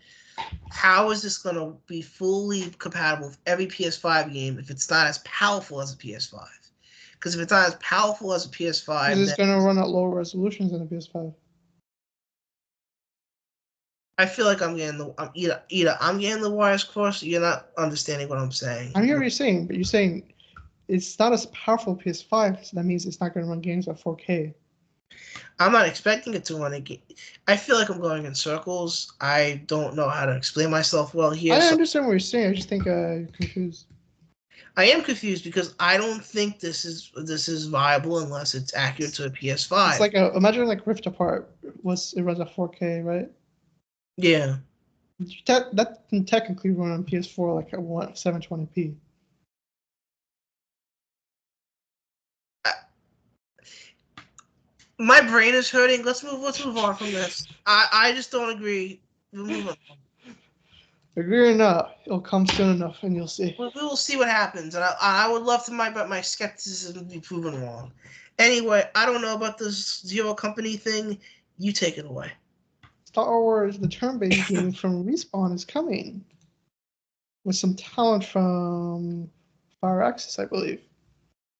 Speaker 2: how is this going to be fully compatible with every PS5 game if it's not as powerful as a PS5? Because if it's not as powerful as a PS5,
Speaker 1: it's going to run at lower resolutions than a PS5.
Speaker 2: I feel like I'm getting either I'm getting the wires crossed, or you're not understanding what I'm saying.
Speaker 1: I hear what you're saying, but you're saying it's not as powerful as PS5, so that means it's not going to run games at 4K.
Speaker 2: I'm not expecting it to run a game. I feel like I'm going in circles. I don't know how to explain myself well here.
Speaker 1: I understand what you're saying. I just think you're confused.
Speaker 2: I am confused because I don't think this is viable unless it's accurate to a PS5.
Speaker 1: It's like imagine like Rift Apart it runs at 4K, right?
Speaker 2: Yeah.
Speaker 1: That can technically run on PS4 like at 720p.
Speaker 2: My brain is hurting. Let's move on from this. I just don't agree. We'll move on.
Speaker 1: Agree or not, it'll come soon enough, and you'll see.
Speaker 2: We will see what happens, and I would love to my skepticism be proven wrong. Anyway, I don't know about this Zero Company thing. You take it away.
Speaker 1: Star Wars, the turn-based game from Respawn, is coming with some talent from Fire Access, I believe.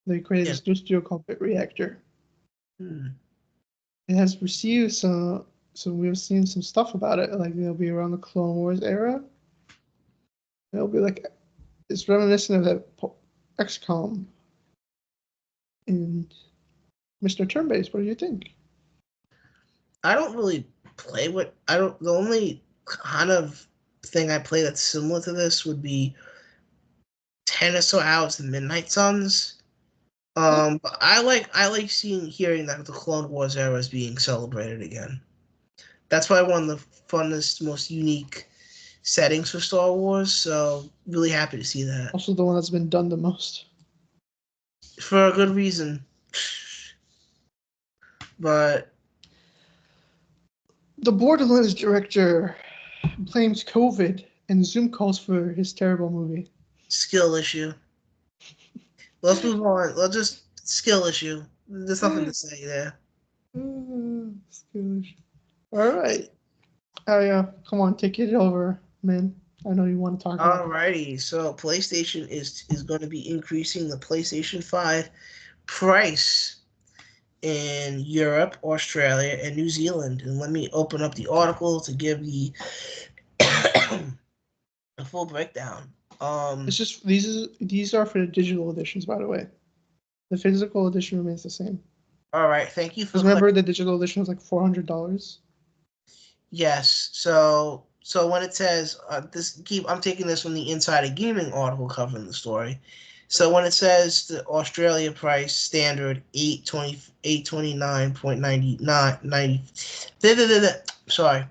Speaker 1: They created this new studio called Bit Reactor. It has received some. So we've seen some stuff about it. Like it'll be around the Clone Wars era. It'll be like it's reminiscent of that XCOM. And Mr. Turn-based, what do you think?
Speaker 2: I don't really play what I don't. The only kind of thing I play that's similar to this would be 10 or so hours of Midnight Suns. But I like hearing that the Clone Wars era is being celebrated again. That's probably one of the funnest, most unique settings for Star Wars. So really happy to see that.
Speaker 1: Also, the one that's been done the most.
Speaker 2: For a good reason. But
Speaker 1: the Borderlands director blames COVID and Zoom calls for his terrible movie.
Speaker 2: Skill issue. Let's move on. Let's just skill issue. There's nothing to say there.
Speaker 1: Skill issue. All right. Come on, take it over, man. I know you want to talk about it.
Speaker 2: Alrighty. So PlayStation is going to be increasing the PlayStation 5 price in Europe, Australia, and New Zealand. And let me open up the article to give the a full breakdown.
Speaker 1: It's just these are for the digital editions, by the way. The physical edition remains the same.
Speaker 2: All right, thank you for.
Speaker 1: Remember, the digital edition was like $400.
Speaker 2: Yes. So when it says I'm taking this from the Insider Gaming article covering the story. So when it says the Australia price standard $829.99, sorry,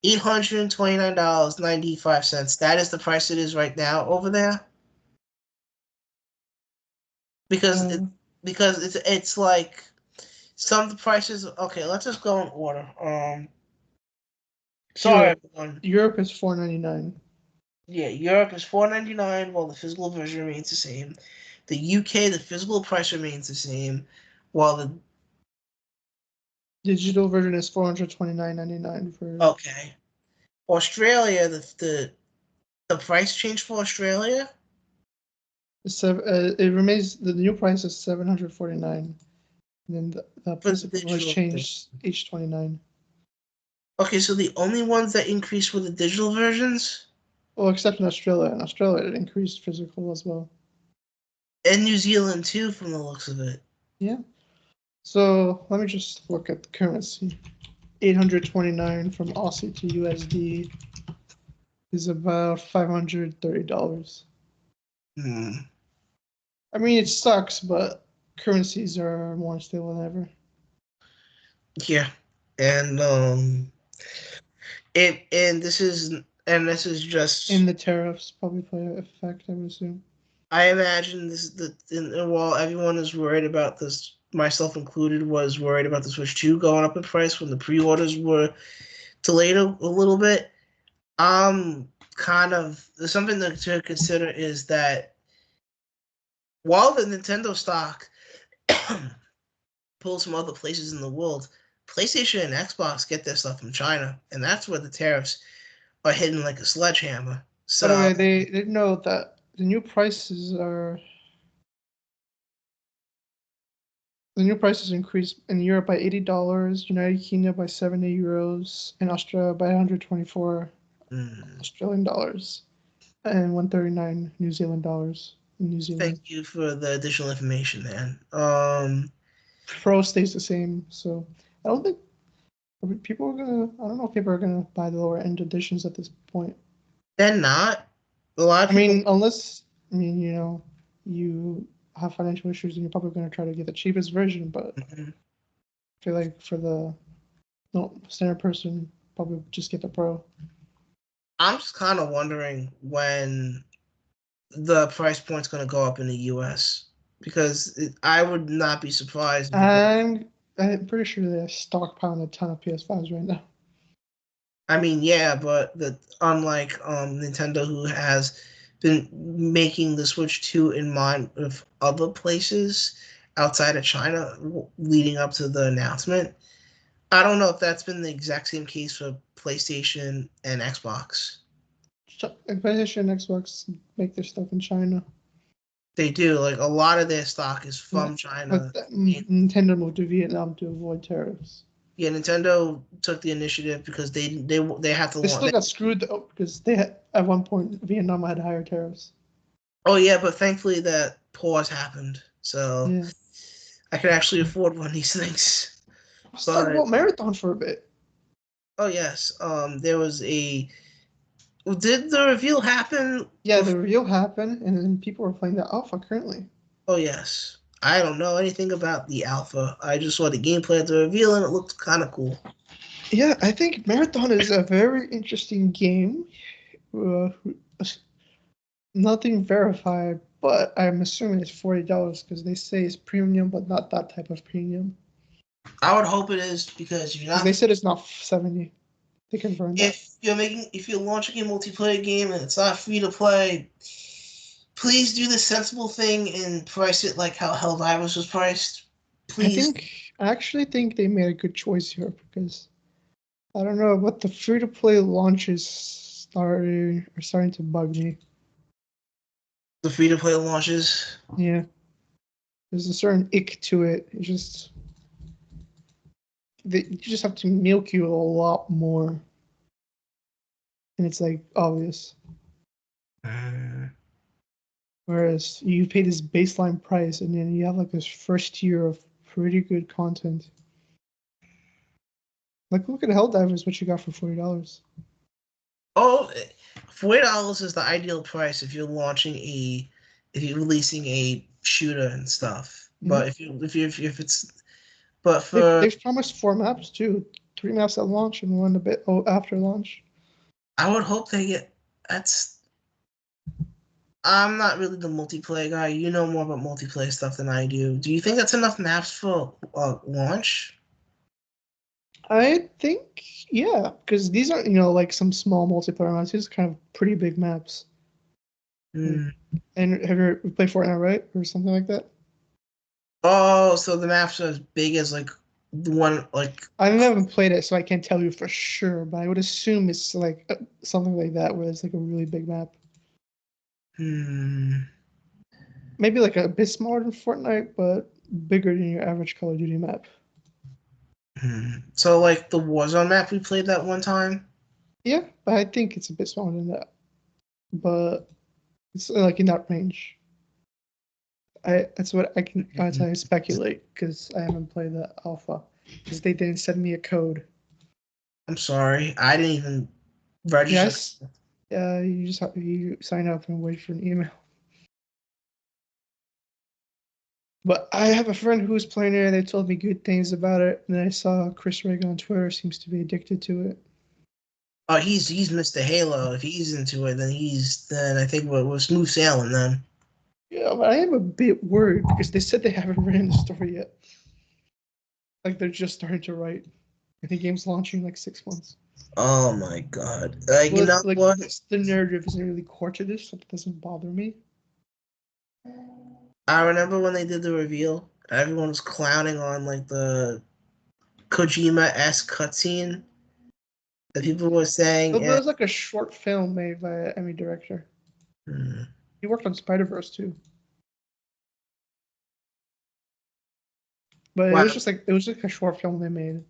Speaker 2: $829.95. That is the price it is right now over there. Because it's like some of the prices. Okay, let's just go in order. Sorry,
Speaker 1: Europe,
Speaker 2: everyone.
Speaker 1: Europe is $4.99.
Speaker 2: Yeah, Europe is $4.99, while the physical version remains the same. The UK, the physical price remains the same, while the
Speaker 1: Digital version is $429.99 for.
Speaker 2: okay, Australia, the price change for Australia.
Speaker 1: It remains the new price is $749, and then the
Speaker 2: For the
Speaker 1: physical has
Speaker 2: digital thing.
Speaker 1: changed $829.
Speaker 2: Okay, so the only ones that increased were the digital versions,
Speaker 1: Well, except in Australia. In Australia, it increased physical as well.
Speaker 2: and New Zealand too, from the looks of it.
Speaker 1: Yeah. So let me just look at the currency. 829 from Aussie to USD is about $530.
Speaker 2: Hmm.
Speaker 1: I mean, it sucks, but currencies are more stable than ever.
Speaker 2: Yeah, and this is just.
Speaker 1: And the tariffs probably play an effect, I would assume.
Speaker 2: I imagine while everyone is worried about this, myself included, was worried about the Switch 2 going up in price when the pre-orders were delayed a little bit. Kind of something to consider is that while the Nintendo stock pulls from other places in the world, PlayStation and Xbox get their stuff from China, and that's where the tariffs are hitting like a sledgehammer.
Speaker 1: By the
Speaker 2: So
Speaker 1: way, they didn't know that the new prices are. The new prices increased in Europe by $80, United Kingdom by 70 euros, and Australia by 124 Australian dollars, and 139 New Zealand dollars in New
Speaker 2: thank
Speaker 1: Zealand.
Speaker 2: you for the additional information, man.
Speaker 1: Pro stays the same, so I don't think people are gonna. I don't know if people are gonna buy the lower end editions at this point.
Speaker 2: They're not. A lot of
Speaker 1: I
Speaker 2: people.
Speaker 1: mean, unless you have financial issues and you're probably gonna try to get the cheapest version, but
Speaker 2: Mhm.
Speaker 1: I feel like for the standard person, probably just get the Pro.
Speaker 2: I'm just kind of wondering when the price point's going to go up in the U.S. because I would not be surprised if it goes.
Speaker 1: I'm pretty sure they're stockpiling a ton of PS5s right now.
Speaker 2: I mean, yeah, but unlike Nintendo, who has been making the Switch 2 in mind of other places outside of China leading up to the announcement, I don't know if that's been the exact same case for PlayStation and Xbox.
Speaker 1: PlayStation and Xbox make their stuff in China.
Speaker 2: They do. Like a lot of their stock is
Speaker 1: Yeah,
Speaker 2: from China.
Speaker 1: but Nintendo moved to Vietnam to avoid tariffs.
Speaker 2: Yeah, Nintendo took the initiative because they have to
Speaker 1: They
Speaker 2: launch.
Speaker 1: still got screwed though because they had, at one point Vietnam had higher tariffs.
Speaker 2: Oh yeah, but thankfully that pause happened, so
Speaker 1: Yeah,
Speaker 2: I could actually afford one of these things.
Speaker 1: let's talk
Speaker 2: But
Speaker 1: about Marathon for a bit.
Speaker 2: oh yes, there was a. Did the reveal happen?
Speaker 1: Yeah, the reveal happened, and then people were playing the alpha currently.
Speaker 2: Oh yes, I don't know anything about the alpha. I just saw the gameplay at the reveal, and it looked kind of cool.
Speaker 1: Yeah, I think Marathon is a very interesting game. Uh, Nothing verified, but I'm assuming it's $40 because they say it's premium, but not that type of premium.
Speaker 2: I would hope it is because
Speaker 1: Because they said it's not 70. They confirmed that.
Speaker 2: if you're launching a multiplayer game and it's not free to play, please do the sensible thing and price it like how Helldivers was priced. Please.
Speaker 1: I actually think they made a good choice here because I don't know, but the free-to-play launches are starting to bug me.
Speaker 2: The free to play launches.
Speaker 1: Yeah, there's a certain ick to it. You just have to milk you a lot more, and it's like obvious. Whereas you pay this baseline price, and then you have like this first year of pretty good content. Like look at Helldivers, what you got for $40.
Speaker 2: Oh, $40 is the ideal price if you're releasing a shooter and stuff. But if it's but for
Speaker 1: They've promised 4 maps too, 3 maps at launch and one a bit after launch.
Speaker 2: I would hope they get that's. I'm not really the multiplayer guy. You know more about multiplayer stuff than I do. Do you think that's enough maps for launch?
Speaker 1: I think, yeah, because these aren't, like some small multiplayer maps. These are kind of pretty big maps.
Speaker 2: Hmm.
Speaker 1: And have you played Fortnite, right? Or something like that?
Speaker 2: Oh, so the maps are as big as like the one like.
Speaker 1: I haven't played it, so I can't tell you for sure, but I would assume it's like something like that, where it's like a really big map.
Speaker 2: Hmm.
Speaker 1: Maybe like a bit smaller than Fortnite, but bigger than your average Call of Duty map.
Speaker 2: So like the Warzone map we played that one time.
Speaker 1: Yeah, but I think it's a bit smaller than that. But it's like in that range. That's what I can that's how I speculate because I haven't played the alpha because they didn't send me a code.
Speaker 2: I'm sorry, I didn't even register.
Speaker 1: Yes, you just you sign up and wait for an email. But I have a friend who's playing it. They told me good things about it, and I saw Chris Reagan on Twitter seems to be addicted to it.
Speaker 2: Oh, he's Mr. Halo. If he's into it, then I think we're smooth sailing then.
Speaker 1: Yeah, but I am a bit worried because they said they haven't written the story yet. Like they're just starting to write. I think game's launching like 6 months.
Speaker 2: Oh my god! You
Speaker 1: Well,
Speaker 2: know
Speaker 1: like
Speaker 2: what?
Speaker 1: the narrative isn't really core to this, so it doesn't bother me.
Speaker 2: I remember when they did the reveal. Everyone was clowning on like the Kojima-esque cutscene that people were saying.
Speaker 1: But there's like a short film made by an Emmy director.
Speaker 2: Hmm.
Speaker 1: He worked on Spider-Verse too. But
Speaker 2: Wow,
Speaker 1: it was like a short film they made.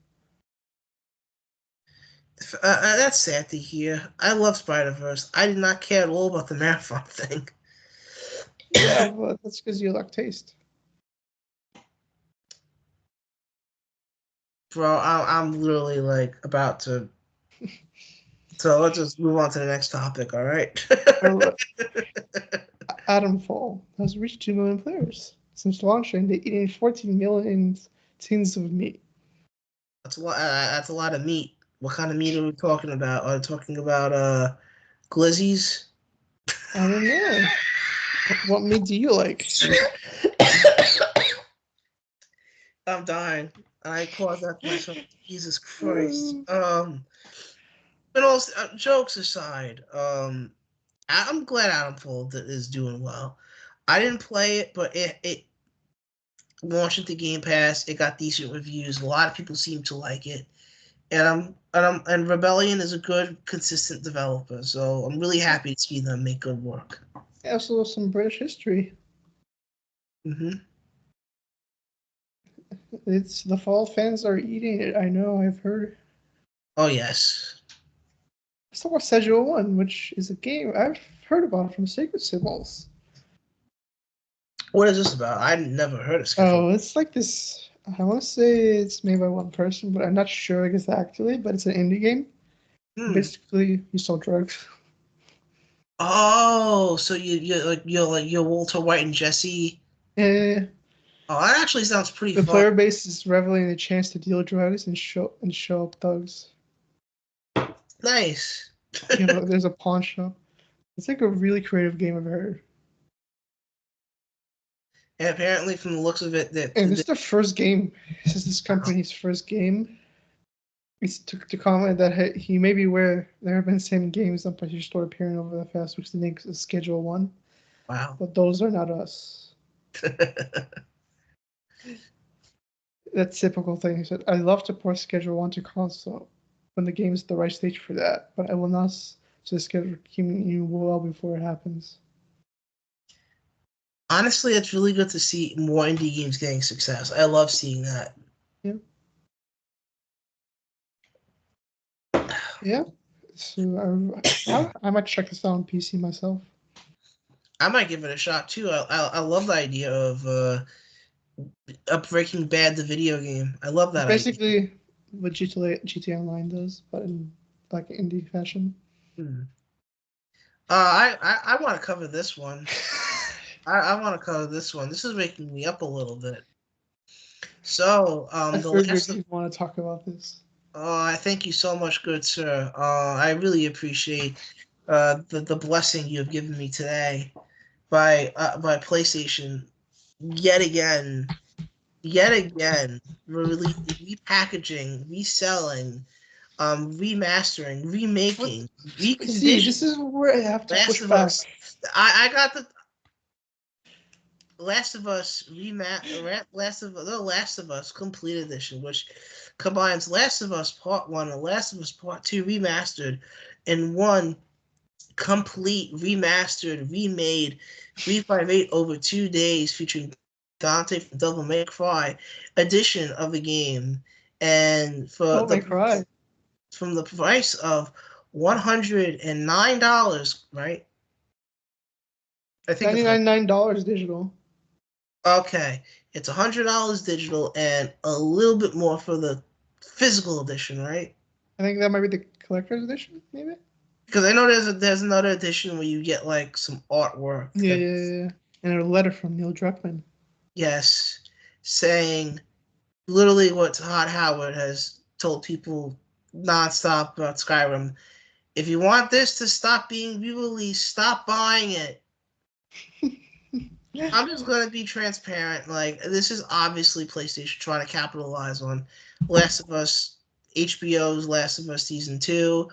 Speaker 2: that's sad to hear. I love Spider-Verse. I did not care at all about the marathon thing.
Speaker 1: Yeah, but that's because you lack taste.
Speaker 2: Bro, I'm literally like about to. So let's just move on to the next topic. All right.
Speaker 1: Well, Atomfall has reached 2 million players since launching. They eating 14 million tins of meat.
Speaker 2: That's a lot. That's a lot of meat. What kind of meat are we talking about? Are we talking about glizzies?
Speaker 1: I don't know. What meat do you like?
Speaker 2: I'm dying. I caused that myself. Jesus Christ.
Speaker 1: Mm.
Speaker 2: But also, jokes aside, I'm glad Adam is doing well. I didn't play it, but it launched into Game Pass. It got decent reviews. A lot of people seem to like it, and Rebellion is a good, consistent developer. So I'm really happy to see them make good work.
Speaker 1: Also, some British history.
Speaker 2: Hmm.
Speaker 1: It's the fall fans are eating it. I know. I've heard.
Speaker 2: Oh yes.
Speaker 1: Let's talk about Schedule One, which is a game I've heard about from Sacred Symbols.
Speaker 2: What is this about? I never heard of Schedule.
Speaker 1: Oh, it's like this. I want to say it's made by one person, but I'm not sure exactly. But it's an indie game.
Speaker 2: Hmm.
Speaker 1: Basically, you sell drugs.
Speaker 2: Oh, so you're Walter White and Jesse.
Speaker 1: Eh,
Speaker 2: Oh, that actually sounds pretty
Speaker 1: the
Speaker 2: fun.
Speaker 1: player base is reveling the chance to deal drugs and show up thugs.
Speaker 2: Nice.
Speaker 1: There's a pawn shop. It's like a really creative game I've heard.
Speaker 2: And apparently, from the looks of it,
Speaker 1: And this is the first game. This is this company's first game. It's to comment that he may be aware there have been some games on PlayStation Store appearing over the past weeks. The name is Schedule One,
Speaker 2: wow.
Speaker 1: but those are not us. That typical thing. He said, "I love to port Schedule One to console when the game is the right stage for that, but I will not to schedule you well before it happens."
Speaker 2: Honestly, it's really good to see more indie games getting success. I love seeing that.
Speaker 1: Yeah, yeah. So I might check this out on PC myself.
Speaker 2: I might give it a shot too. I love the idea of Breaking Bad, the video game. I love
Speaker 1: It's
Speaker 2: that idea.
Speaker 1: basically what GTA Online does, but in like indie fashion.
Speaker 2: Hmm. I want to cover this one. I want to cover this one. This is making me up a little bit. So,
Speaker 1: I
Speaker 2: the
Speaker 1: figured
Speaker 2: last.
Speaker 1: you'd want to talk about this.
Speaker 2: I thank you so much, good sir. I really appreciate the blessing you have given me today by PlayStation yet again yet again, repackaging, reselling, remastering, remaking,
Speaker 1: See, this
Speaker 2: reconditioning.
Speaker 1: is where I have to
Speaker 2: Last
Speaker 1: push
Speaker 2: of
Speaker 1: back.
Speaker 2: Us. I got the Last of Us The Last of Us Complete Edition, which combines Last of Us Part 1 and Last of Us Part 2 remastered in one complete remastered, remade 358 over 2 days featuring Dante from Devil May Cry edition of the game. And
Speaker 1: Oh my cry.
Speaker 2: from the price of $109, right? I think it's
Speaker 1: $99 digital.
Speaker 2: okay. It's $100 digital and a little bit more for the physical edition, right?
Speaker 1: I think that might be the collector's edition, maybe.
Speaker 2: Because I know there's another edition where you get like some artwork.
Speaker 1: Yeah. And a letter from Neil Druckmann.
Speaker 2: Yes, saying literally what Todd Howard has told people nonstop about Skyrim. If you want this to stop being re-released, stop buying it. I'm just gonna be transparent. Like, this is obviously PlayStation trying to capitalize on Last of Us, HBO's Last of Us season 2.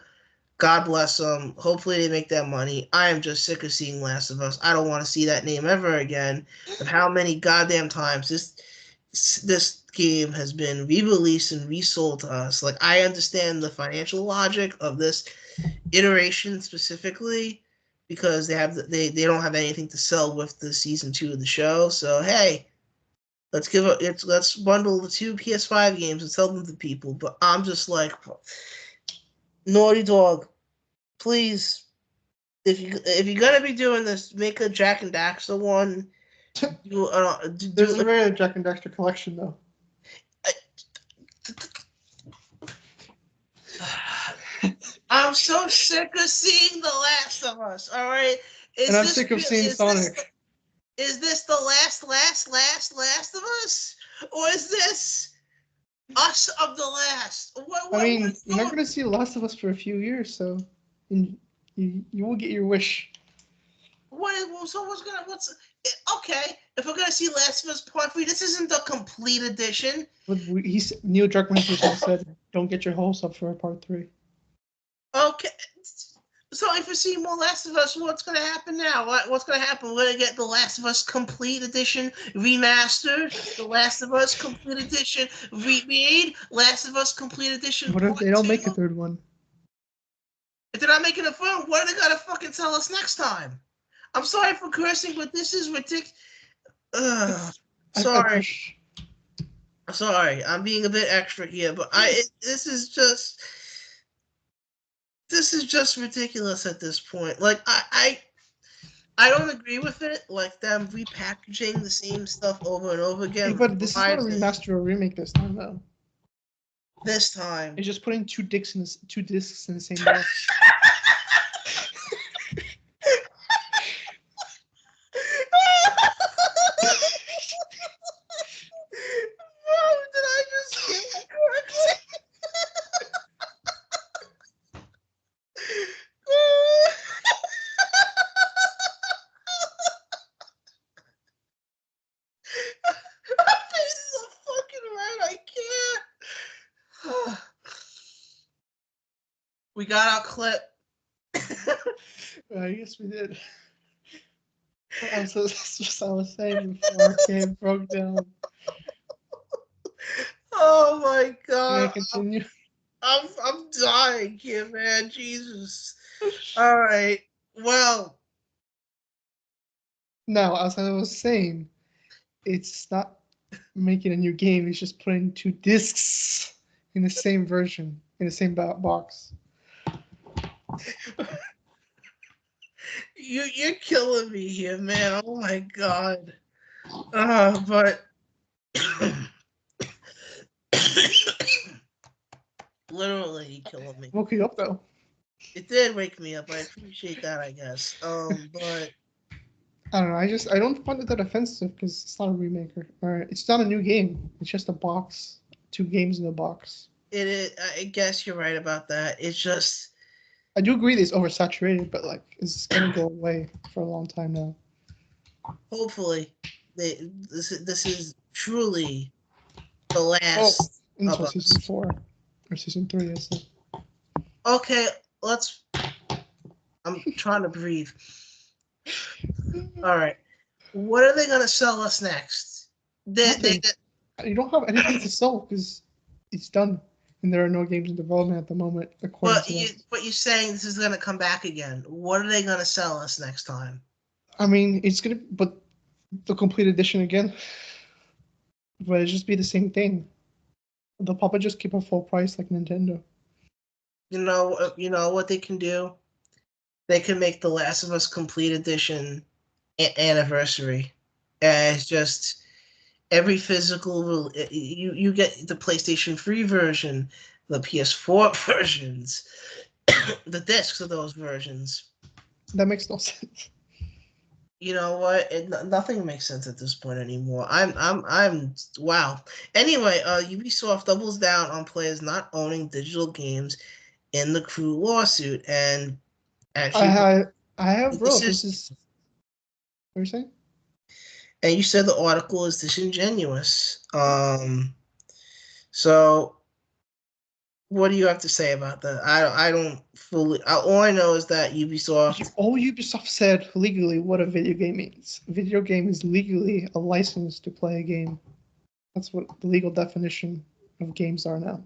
Speaker 2: God bless them. Hopefully they make that money. I am just sick of seeing Last of Us. I don't want to see that name ever again. Of how many goddamn times this game has been re-released and resold to us. Like, I understand the financial logic of this iteration specifically because they don't have anything to sell with the season 2 of the show. So hey, let's bundle the 2 PS5 games and sell them to people. But I'm just like, Naughty Dog, please, if you're gonna be doing this, make a Jack and Daxter one.
Speaker 1: There's a rare Jack and Daxter collection though.
Speaker 2: I'm so sick of seeing The Last of Us. All right,
Speaker 1: I'm sick of seeing Sonic.
Speaker 2: Is this the last of Us, or is this Us of the Last?
Speaker 1: I mean, you're not going to see Last of Us for a few years, so you will get your wish.
Speaker 2: Okay? If we're gonna see Last of Us Part 3, this isn't the complete edition.
Speaker 1: But Neil Druckmann said, "Don't get your hopes up for Part 3."
Speaker 2: Okay. So if we see more Last of Us, what's going to happen now? What's going to happen? We're going to get The Last of Us Complete Edition remastered, The Last of Us Complete Edition remade, Last of Us Complete Edition.
Speaker 1: What if they don't make a third one?
Speaker 2: If they're not making a film, what are they going to fucking tell us next time? I'm sorry for cursing, but this is ridiculous. Sorry, I'm being a bit extra here, but this is just ridiculous at this point. Like, I don't agree with it. Like, them repackaging the same stuff over and over again.
Speaker 1: But this is not a remaster or remake this time, though.
Speaker 2: This time,
Speaker 1: it's just putting two discs in the same box.
Speaker 2: Did I just get that correctly? We got our clip.
Speaker 1: I guess we did. That's what I was saying before our game broke down.
Speaker 2: Oh my god!
Speaker 1: Continue.
Speaker 2: I'm dying here, man. Jesus. All right. Well.
Speaker 1: No, as I was saying, it's not making a new game. It's just putting two discs in the same version, in the same box.
Speaker 2: You're killing me here, man. Oh my god. But literally killing me.
Speaker 1: Woke you up though.
Speaker 2: It did wake me up. I appreciate that, I guess. But
Speaker 1: I don't know. I don't find it that offensive because it's not a remake or it's not a new game. It's just a box, 2 games in a box.
Speaker 2: It is. I guess you're right about that. It's just.
Speaker 1: I do agree that it's oversaturated, but like it's gonna go away for a long time now.
Speaker 2: Hopefully, this is truly the last.
Speaker 1: Until season 4 or season 3, I said.
Speaker 2: Okay, I'm trying to breathe. All right, what are they gonna sell us next?
Speaker 1: You don't have anything to sell because it's done, and there are no games in development at the moment.
Speaker 2: But you're saying this is gonna come back again. What are they gonna sell us next time?
Speaker 1: I mean, but the complete edition again. But it'd just be the same thing. They'll probably just keep a full price like Nintendo.
Speaker 2: You know what they can do? They can make The Last of Us Complete Edition anniversary. And it's just every physical. You get the PlayStation 3 version, the PS4 versions, the discs of those versions.
Speaker 1: That makes no sense.
Speaker 2: You know what? Nothing makes sense at this point anymore. I'm wow. Anyway, Ubisoft doubles down on players not owning digital games in the Crew lawsuit, and actually,
Speaker 1: I have wrote this is. What are you saying?
Speaker 2: And you said the article is disingenuous. So what do you have to say about that? I don't fully. All I know is that Ubisoft.
Speaker 1: All Ubisoft said legally what a video game means. A video game is legally a license to play a game. That's what the legal definition of games are now.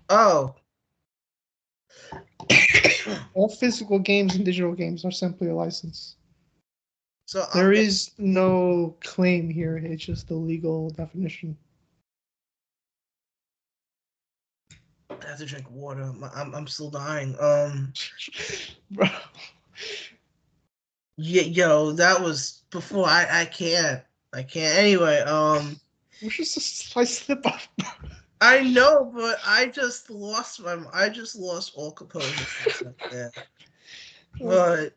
Speaker 2: Oh.
Speaker 1: All physical games and digital games are simply a license.
Speaker 2: So
Speaker 1: there is no claim here. It's just the legal definition.
Speaker 2: I have to drink water. I'm still dying.
Speaker 1: Bro.
Speaker 2: Yeah, yo, that was before. I can't. Anyway,
Speaker 1: It's just a slight slip up.
Speaker 2: I know, but I just lost all composure. Yeah. But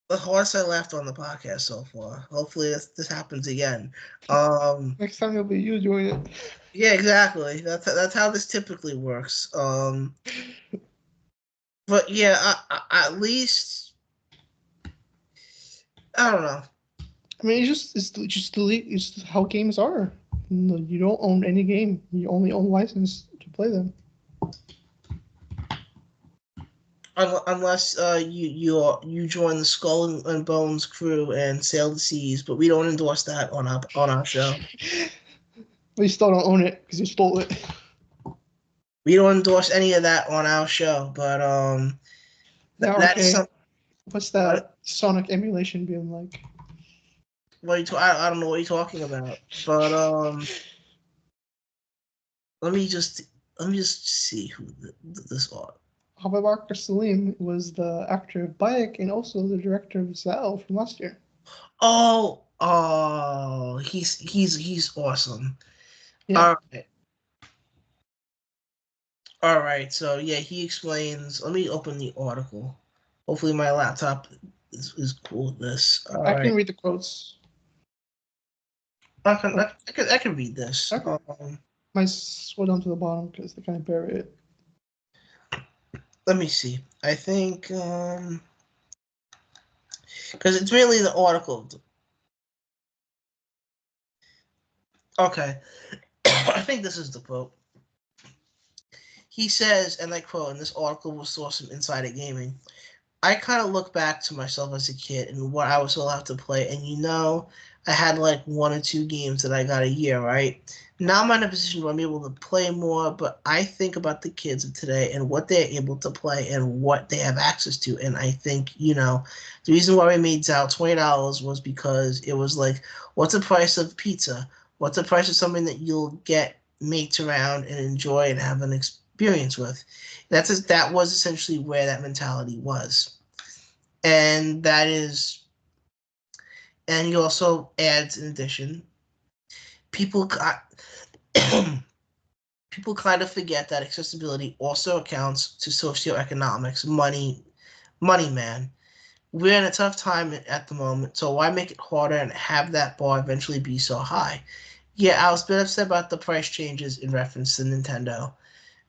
Speaker 2: the horse I left on the podcast so far. Hopefully this happens again.
Speaker 1: Next time it'll be you doing it.
Speaker 2: Yeah, exactly. That's how this typically works. But yeah, at least I don't know.
Speaker 1: I mean, it's how games are. You don't own any game. You only own license to play them.
Speaker 2: Unless you join the Skull and Bones crew and sail the seas, but we don't endorse that on our show.
Speaker 1: But you still don't own it because you stole it.
Speaker 2: We don't endorse any of that on our show, but that's some.
Speaker 1: What's that Sonic emulation being like?
Speaker 2: I don't know what you're talking about, but let me just see who this are.
Speaker 1: Abubakar Salim was the actor of Bayek and also the director of Zell from last year.
Speaker 2: Oh, he's awesome.
Speaker 1: Yeah.
Speaker 2: All right. So yeah, he explains. Let me open the article. Hopefully, my laptop is cool with this.
Speaker 1: I can read the quotes.
Speaker 2: I can read this.
Speaker 1: Okay. Might scroll down to the bottom because they kind of bury it.
Speaker 2: Let me see. I think because it's mainly the article. Okay. I think this is the quote. He says, and I quote, and this article was sourced from Insider Gaming, I kind of look back to myself as a kid and what I was allowed to play, and I had like 1 or 2 games that I got a year, right? Now I'm in a position where I'm able to play more, but I think about the kids of today and what they're able to play and what they have access to, and I think, the reason why we made Zao $20 was because it was like, what's the price of pizza? What's the price of something that you'll get mates around and enjoy and have an experience with? That was essentially where that mentality was. And he also adds, in addition, people kind of forget that accessibility also accounts to socioeconomics, money, man. We're in a tough time at the moment, so why make it harder and have that bar eventually be so high? Yeah, I was a bit upset about the price changes in reference to Nintendo,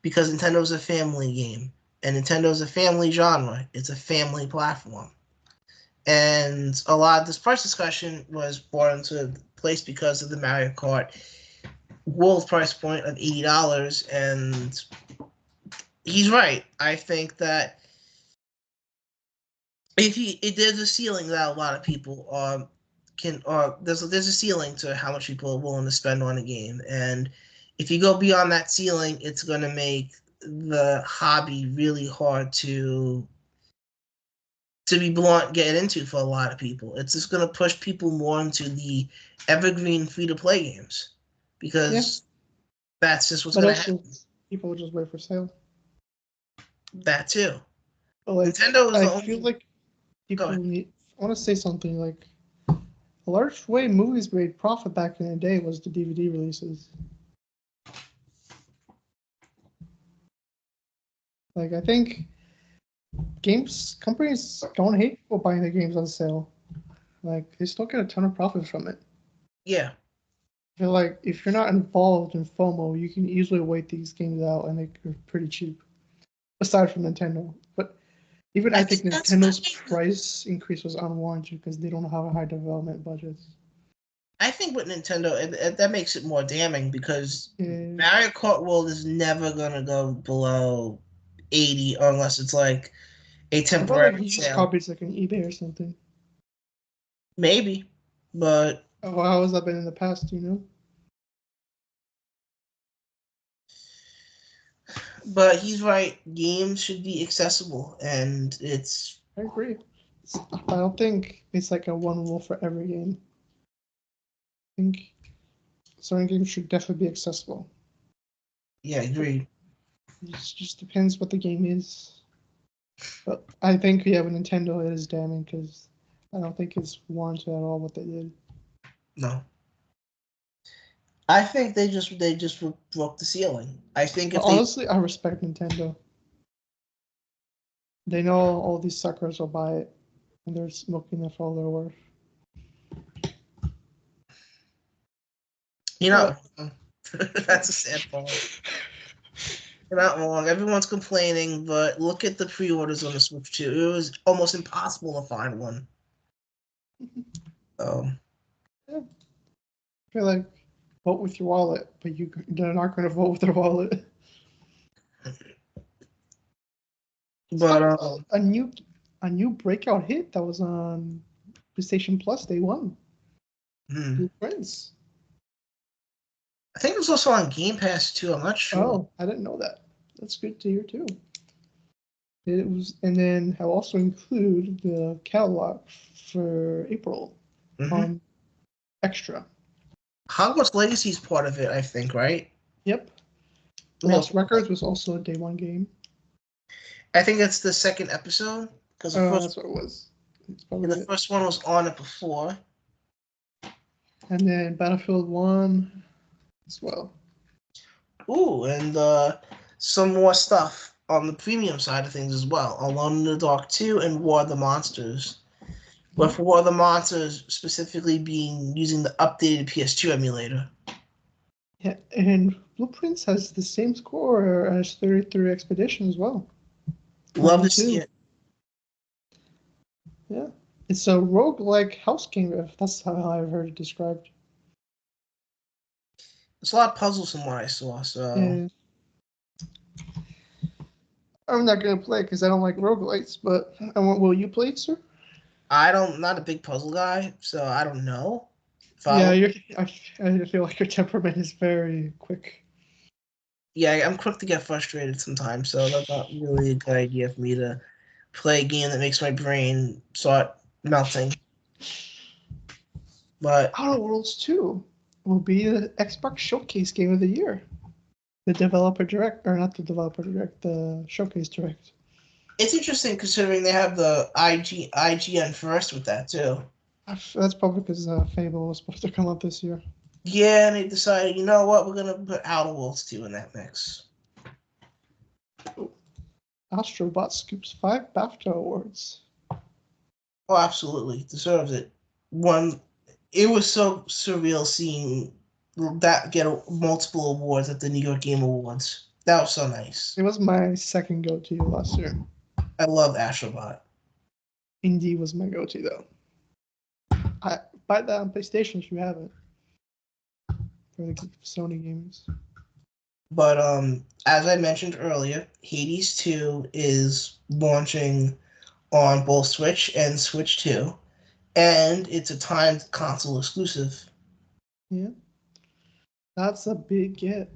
Speaker 2: because Nintendo's a family game, and Nintendo's a family genre. It's a family platform. And a lot of this price discussion was brought into place because of the Mario Kart world price point of $80, and he's right. I think that if there's a ceiling that a lot of people there's a ceiling to how much people are willing to spend on a game, and if you go beyond that ceiling, it's going to make the hobby really hard to be blunt, get into for a lot of people. It's just going to push people more into the evergreen free-to-play games because that's just what's going to happen.
Speaker 1: People will just wait for sale.
Speaker 2: That too.
Speaker 1: But like,
Speaker 2: Nintendo is
Speaker 1: I feel like people need. I want to say something like a large way movies made profit back in the day was the DVD releases. Like, I think companies don't hate people buying their games on sale. Like, they still get a ton of profit from it.
Speaker 2: Yeah.
Speaker 1: I feel like if you're not involved in FOMO, you can easily wait these games out and they're pretty cheap. Aside from Nintendo. But even I think Nintendo's price increase was unwarranted because they don't have high development budgets.
Speaker 2: I think with Nintendo, that makes it more damning because Mario Kart World is never going to go below 80 unless it's like a temporary sale.
Speaker 1: Copies like an eBay or something.
Speaker 2: Maybe, but
Speaker 1: how has that been in the past? Do you know?
Speaker 2: But he's right. Games should be accessible, and it's.
Speaker 1: I agree. I don't think it's like a one rule for every game. I think certain games should definitely be accessible.
Speaker 2: Yeah, I agree.
Speaker 1: It just depends what the game is. But I think, with Nintendo, it is damning because I don't think it's warranted at all what they did.
Speaker 2: No. I think they just broke the ceiling. I think
Speaker 1: honestly, I respect Nintendo. They know all these suckers will buy it, and they're smoking it for all they're worth.
Speaker 2: You're not wrong. That's a sad part. You're not wrong. Everyone's complaining, but look at the pre-orders on the Switch 2. It was almost impossible to find one.
Speaker 1: Yeah. I feel like vote with your wallet, but they're not going to vote with their wallet. But a new breakout hit that was on PlayStation Plus Day 1. Blueprints.
Speaker 2: I think it was also on Game Pass too. I'm not sure.
Speaker 1: Oh, I didn't know that. That's good to hear too. It was, and then I'll also include the catalog for April on Extra.
Speaker 2: Hogwarts Legacy is part of it, I think, right?
Speaker 1: Yep. Lost Records was also a Day 1 game.
Speaker 2: I think that's the second episode.
Speaker 1: That's what it was.
Speaker 2: The first one was on it before.
Speaker 1: And then Battlefield 1 as well.
Speaker 2: Ooh, and some more stuff on the premium side of things as well. Alone in the Dark 2 and War of the Monsters. But for War of the Monsters, specifically using the updated PS2 emulator.
Speaker 1: Yeah, and Blueprints has the same score as 33 Expedition as well.
Speaker 2: Love to see it.
Speaker 1: Yeah. It's a roguelike house game, if that's how I've heard it described.
Speaker 2: It's a lot of puzzles from what I saw, so...
Speaker 1: Yeah. I'm not going to play because I don't like roguelites, but will you play it, sir?
Speaker 2: Not a big puzzle guy, so I don't know.
Speaker 1: I feel like your temperament is very quick.
Speaker 2: Yeah, I'm quick to get frustrated sometimes, so that's not really a good idea for me to play a game that makes my brain start melting. But
Speaker 1: Outer Worlds 2 will be the Xbox Showcase Game of the Year. The Developer Direct, or not the Developer Direct, the Showcase Direct.
Speaker 2: It's interesting considering they have the IGN first with that too.
Speaker 1: That's probably because Fable was supposed to come out this year.
Speaker 2: Yeah, and they decided, you know what, we're going to put Outer Worlds 2 in that mix.
Speaker 1: Astrobot scoops 5 BAFTA awards.
Speaker 2: Oh, absolutely. Deserves it. It was so surreal seeing that get multiple awards at the New York Game Awards. That was so nice.
Speaker 1: It was my second go-to last year.
Speaker 2: I love Astrobot.
Speaker 1: Indie was my go-to, though. I buy that on PlayStation if you haven't. for the Sony games.
Speaker 2: But as I mentioned earlier, Hades 2 is launching on both Switch and Switch 2, and it's a timed console exclusive.
Speaker 1: Yeah. That's a big get.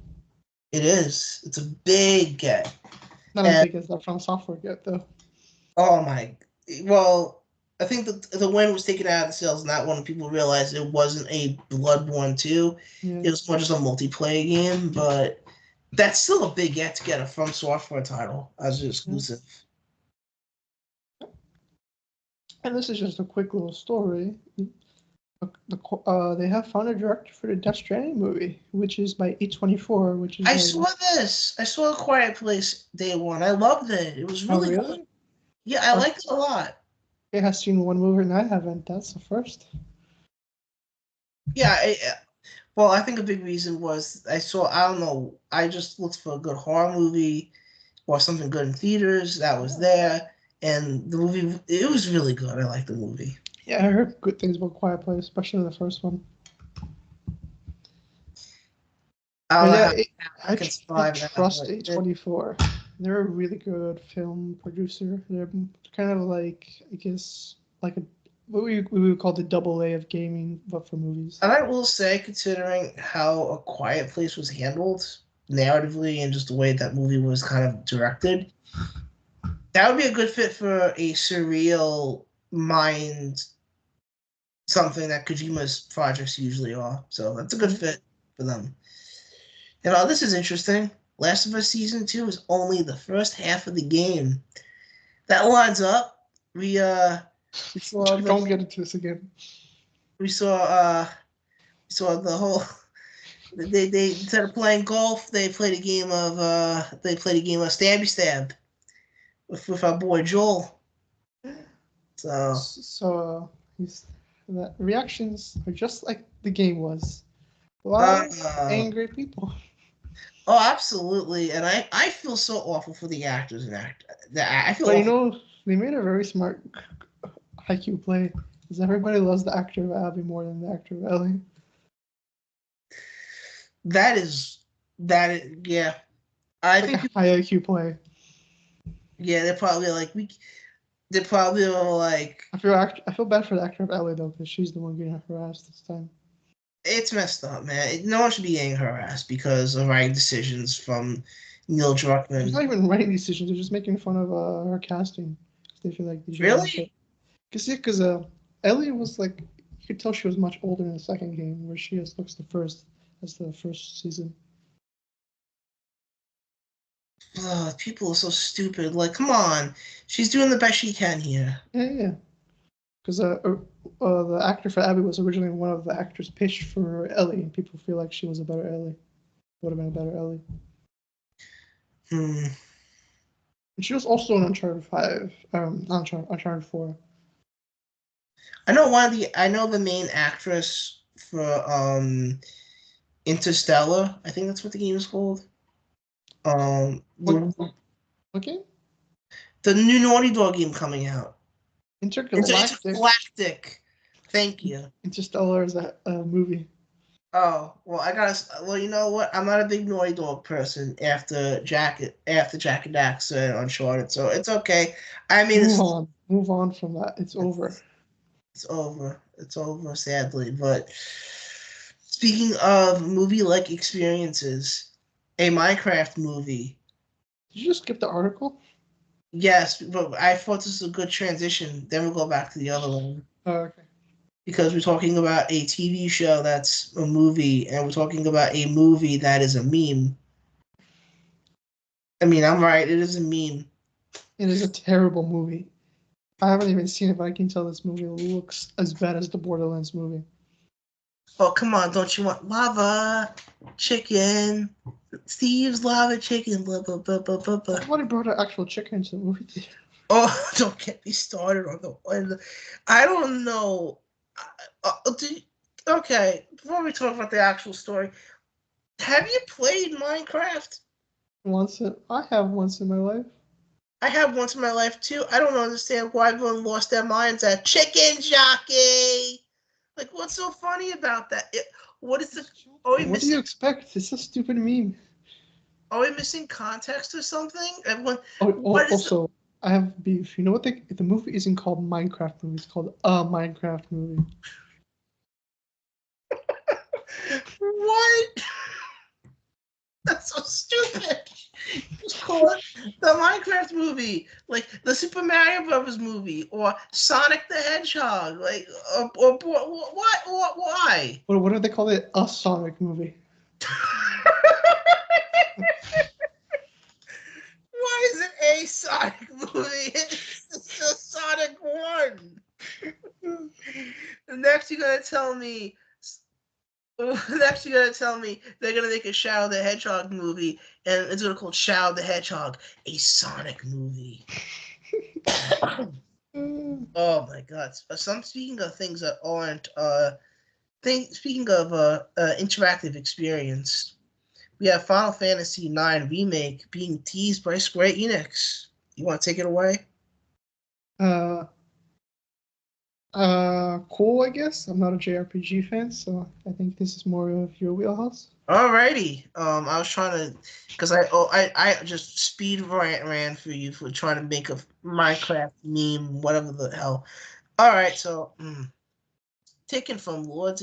Speaker 2: It is. It's a big get.
Speaker 1: Not as big as the From Software get, though.
Speaker 2: Oh my. Well, I think the win was taken out of the sales, and that one people realized it wasn't a Bloodborne 2.
Speaker 1: Yeah.
Speaker 2: It was more just a multiplayer game, but that's still a big get to get a From Software title as an exclusive.
Speaker 1: And this is just a quick little story. They have found a director for the Death Stranding movie, which is by A24, which is.
Speaker 2: I saw this. I saw A Quiet Place day one. I loved it. It was really good. Yeah, I liked it a lot.
Speaker 1: It has seen one movie and I haven't. That's the first.
Speaker 2: Yeah. Well, I think a big reason was I don't know, I just looked for a good horror movie or something good in theaters that was there. And the movie, it was really good. I liked the movie.
Speaker 1: Yeah, I heard good things about Quiet Place, especially the first one. I trust A24. They're a really good film producer. They're kind of like, I guess, like what we would call the AA of gaming, but for movies.
Speaker 2: And I will say, considering how A Quiet Place was handled narratively and just the way that movie was kind of directed, that would be a good fit for a surreal mind, something that Kojima's projects usually are. So that's a good fit for them. And this is interesting. Last of Us Season 2 is only the first half of the game. That lines up. We saw
Speaker 1: Don't get into this again.
Speaker 2: We saw the whole. They instead of playing golf, they played a game of Stabby Stab with our boy Joel.
Speaker 1: So the reactions are just like the game was. A lot of angry people.
Speaker 2: Oh, absolutely, and I feel so awful for the actors and I feel.
Speaker 1: But they made a very smart IQ play, because everybody loves the actor of Abby more than the actor of Ellie.
Speaker 2: That is, yeah. I think
Speaker 1: a high IQ play.
Speaker 2: Yeah, they're probably like They're probably like.
Speaker 1: I feel bad for the actor of Ellie though, because she's the one getting harassed this time.
Speaker 2: It's messed up, man. No one should be getting harassed because of writing decisions from Neil Druckmann.
Speaker 1: It's not even writing decisions; they're just making fun of her casting. They feel like
Speaker 2: really.
Speaker 1: Because Ellie was like, you could tell she was much older in the second game, where she looks the first season.
Speaker 2: People are so stupid. Like, come on, she's doing the best she can here.
Speaker 1: Yeah. Because the actor for Abby was originally one of the actors pitched for Ellie, and people feel like she was a better Ellie. Would have been a better Ellie. And she was also in Uncharted 5, Uncharted 4.
Speaker 2: I know the main actress for Interstellar. I think that's what the game is called.
Speaker 1: What game?
Speaker 2: The new Naughty Dog game coming out.
Speaker 1: Intergalactic.
Speaker 2: Thank you.
Speaker 1: Interstellar is a movie.
Speaker 2: Oh, well, you know what? I'm not a big Naughty Dog person after Jack and Dax and Uncharted, so it's okay. I mean,
Speaker 1: move on from that. It's over.
Speaker 2: It's over. It's over, sadly. But speaking of movie-like experiences, a Minecraft movie.
Speaker 1: Did you just skip the article?
Speaker 2: Yes, but I thought this was a good transition. Then we'll go back to the other one.
Speaker 1: Oh, okay.
Speaker 2: Because we're talking about a TV show that's a movie, and we're talking about a movie that is a meme. I mean, I'm right. It is a meme.
Speaker 1: It is a terrible movie. I haven't even seen it, but I can tell this movie looks as bad as the Borderlands movie.
Speaker 2: Oh, come on. Don't you want lava chicken? Steve's lava chicken. Blah, blah, blah, blah, blah, blah.
Speaker 1: Somebody brought an actual chicken to the movie theater.
Speaker 2: Oh, don't get me started on the. I don't know. Okay, before we talk about the actual story, have you played Minecraft?
Speaker 1: I have once in my life.
Speaker 2: I have once in my life too. I don't understand why everyone lost their minds at chicken jockey. Like, what's so funny about that? What is the? Are we
Speaker 1: What do you
Speaker 2: missing?
Speaker 1: expect? It's a stupid meme.
Speaker 2: Are we missing context or something? Everyone,
Speaker 1: Oh,
Speaker 2: what is the?
Speaker 1: also, I have beef. You know what? The movie isn't called Minecraft movie. It's called a Minecraft movie.
Speaker 2: What? That's so stupid. Just call it the Minecraft movie, like the Super Mario Brothers movie, or Sonic the Hedgehog, like, or what? Why?
Speaker 1: What do they call it? A Sonic movie.
Speaker 2: Why is it a Sonic movie? It's a Sonic one. Next, you're gonna tell me. Next, you're gonna tell me they're gonna make a Shadow the Hedgehog movie, and it's gonna call Shadow the Hedgehog a Sonic movie. Oh my God! Some speaking of things that aren't speaking of interactive experience, we have Final Fantasy IX remake being teased by Square Enix. You want to take it away?
Speaker 1: Uh, cool, I guess. I'm not a JRPG fan, so I think this is more of your wheelhouse.
Speaker 2: Alrighty. I was trying to, because I just speed ran for you for trying to make a Minecraft meme, whatever the hell. All right, so taken from Lords,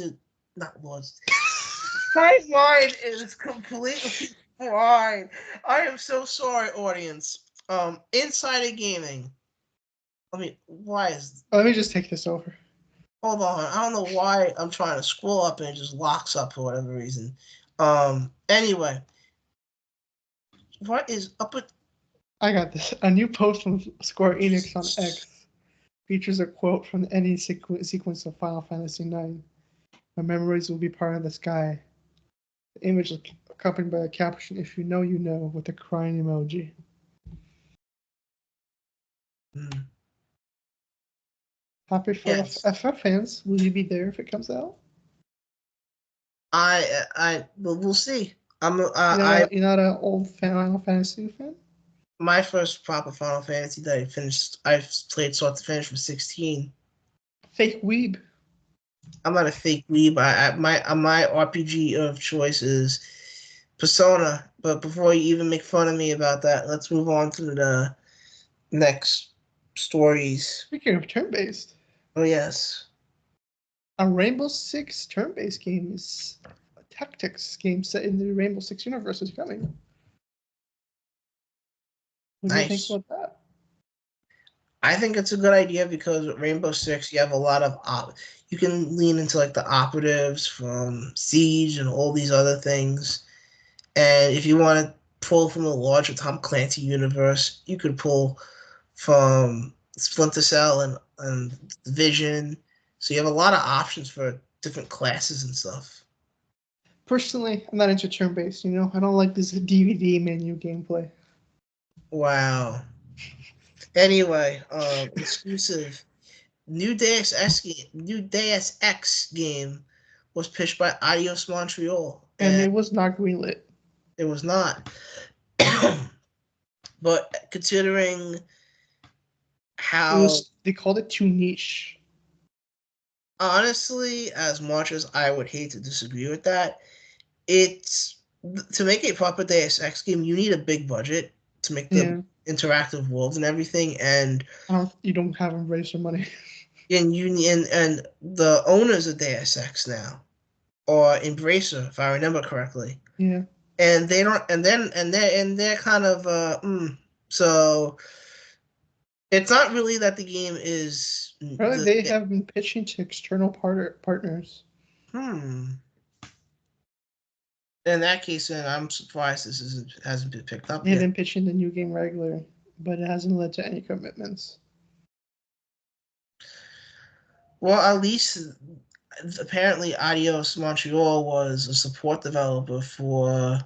Speaker 2: not Lords. My mind is completely fried. I am so sorry, audience. Insider Gaming. I mean, why is?
Speaker 1: Let me just take this over.
Speaker 2: Hold on. I don't know why I'm trying to scroll up and it just locks up for whatever reason. Anyway, what is up with?
Speaker 1: I got this. A new post from Square Enix on X features a quote from the ending sequence of Final Fantasy IX. My memories will be part of the sky. The image is accompanied by a caption, "If you know, you know," with a crying emoji. Happy for
Speaker 2: Yes.
Speaker 1: FF fans. Will you be there if it comes out?
Speaker 2: We'll see.
Speaker 1: You're not an old Final Fantasy fan?
Speaker 2: My first proper Final Fantasy that I played start to finish was 16.
Speaker 1: Fake weeb.
Speaker 2: I'm not a fake weeb. My RPG of choice is Persona. But before you even make fun of me about that, let's move on to the next stories.
Speaker 1: Speaking of turn-based,
Speaker 2: Oh yes,
Speaker 1: a Rainbow Six turn-based game is a tactics game set in the Rainbow Six universe is coming. What do you think
Speaker 2: nice.
Speaker 1: about that?
Speaker 2: I think it's a good idea because with Rainbow Six, you have a lot of you can lean into like the operatives from Siege and all these other things. And if you want to pull from the larger Tom Clancy universe, you could pull from Splinter Cell and Vision. So you have a lot of options for different classes and stuff.
Speaker 1: Personally, I'm not into turn-based. I don't like this DVD menu gameplay.
Speaker 2: Wow. Anyway, exclusive new Deus Ex game was pitched by Adios Montreal,
Speaker 1: And it was not greenlit.
Speaker 2: it was not. But considering how
Speaker 1: They called it too niche.
Speaker 2: honestly, as much as I would hate to disagree with that, it's to make a proper Deus Ex game, you need a big budget to make the interactive worlds and everything, and
Speaker 1: you don't have Embracer money.
Speaker 2: and the owners of Deus Ex now or Embracer, if I remember correctly.
Speaker 1: Yeah.
Speaker 2: And they don't, and they're kind of so it's not really that the game is.
Speaker 1: They have been pitching to external partners.
Speaker 2: In that case, then I'm surprised this hasn't been picked up
Speaker 1: They've
Speaker 2: yet.
Speaker 1: been pitching the new game regularly, but it hasn't led to any commitments.
Speaker 2: Well, at least apparently Adios Montreal was a support developer for.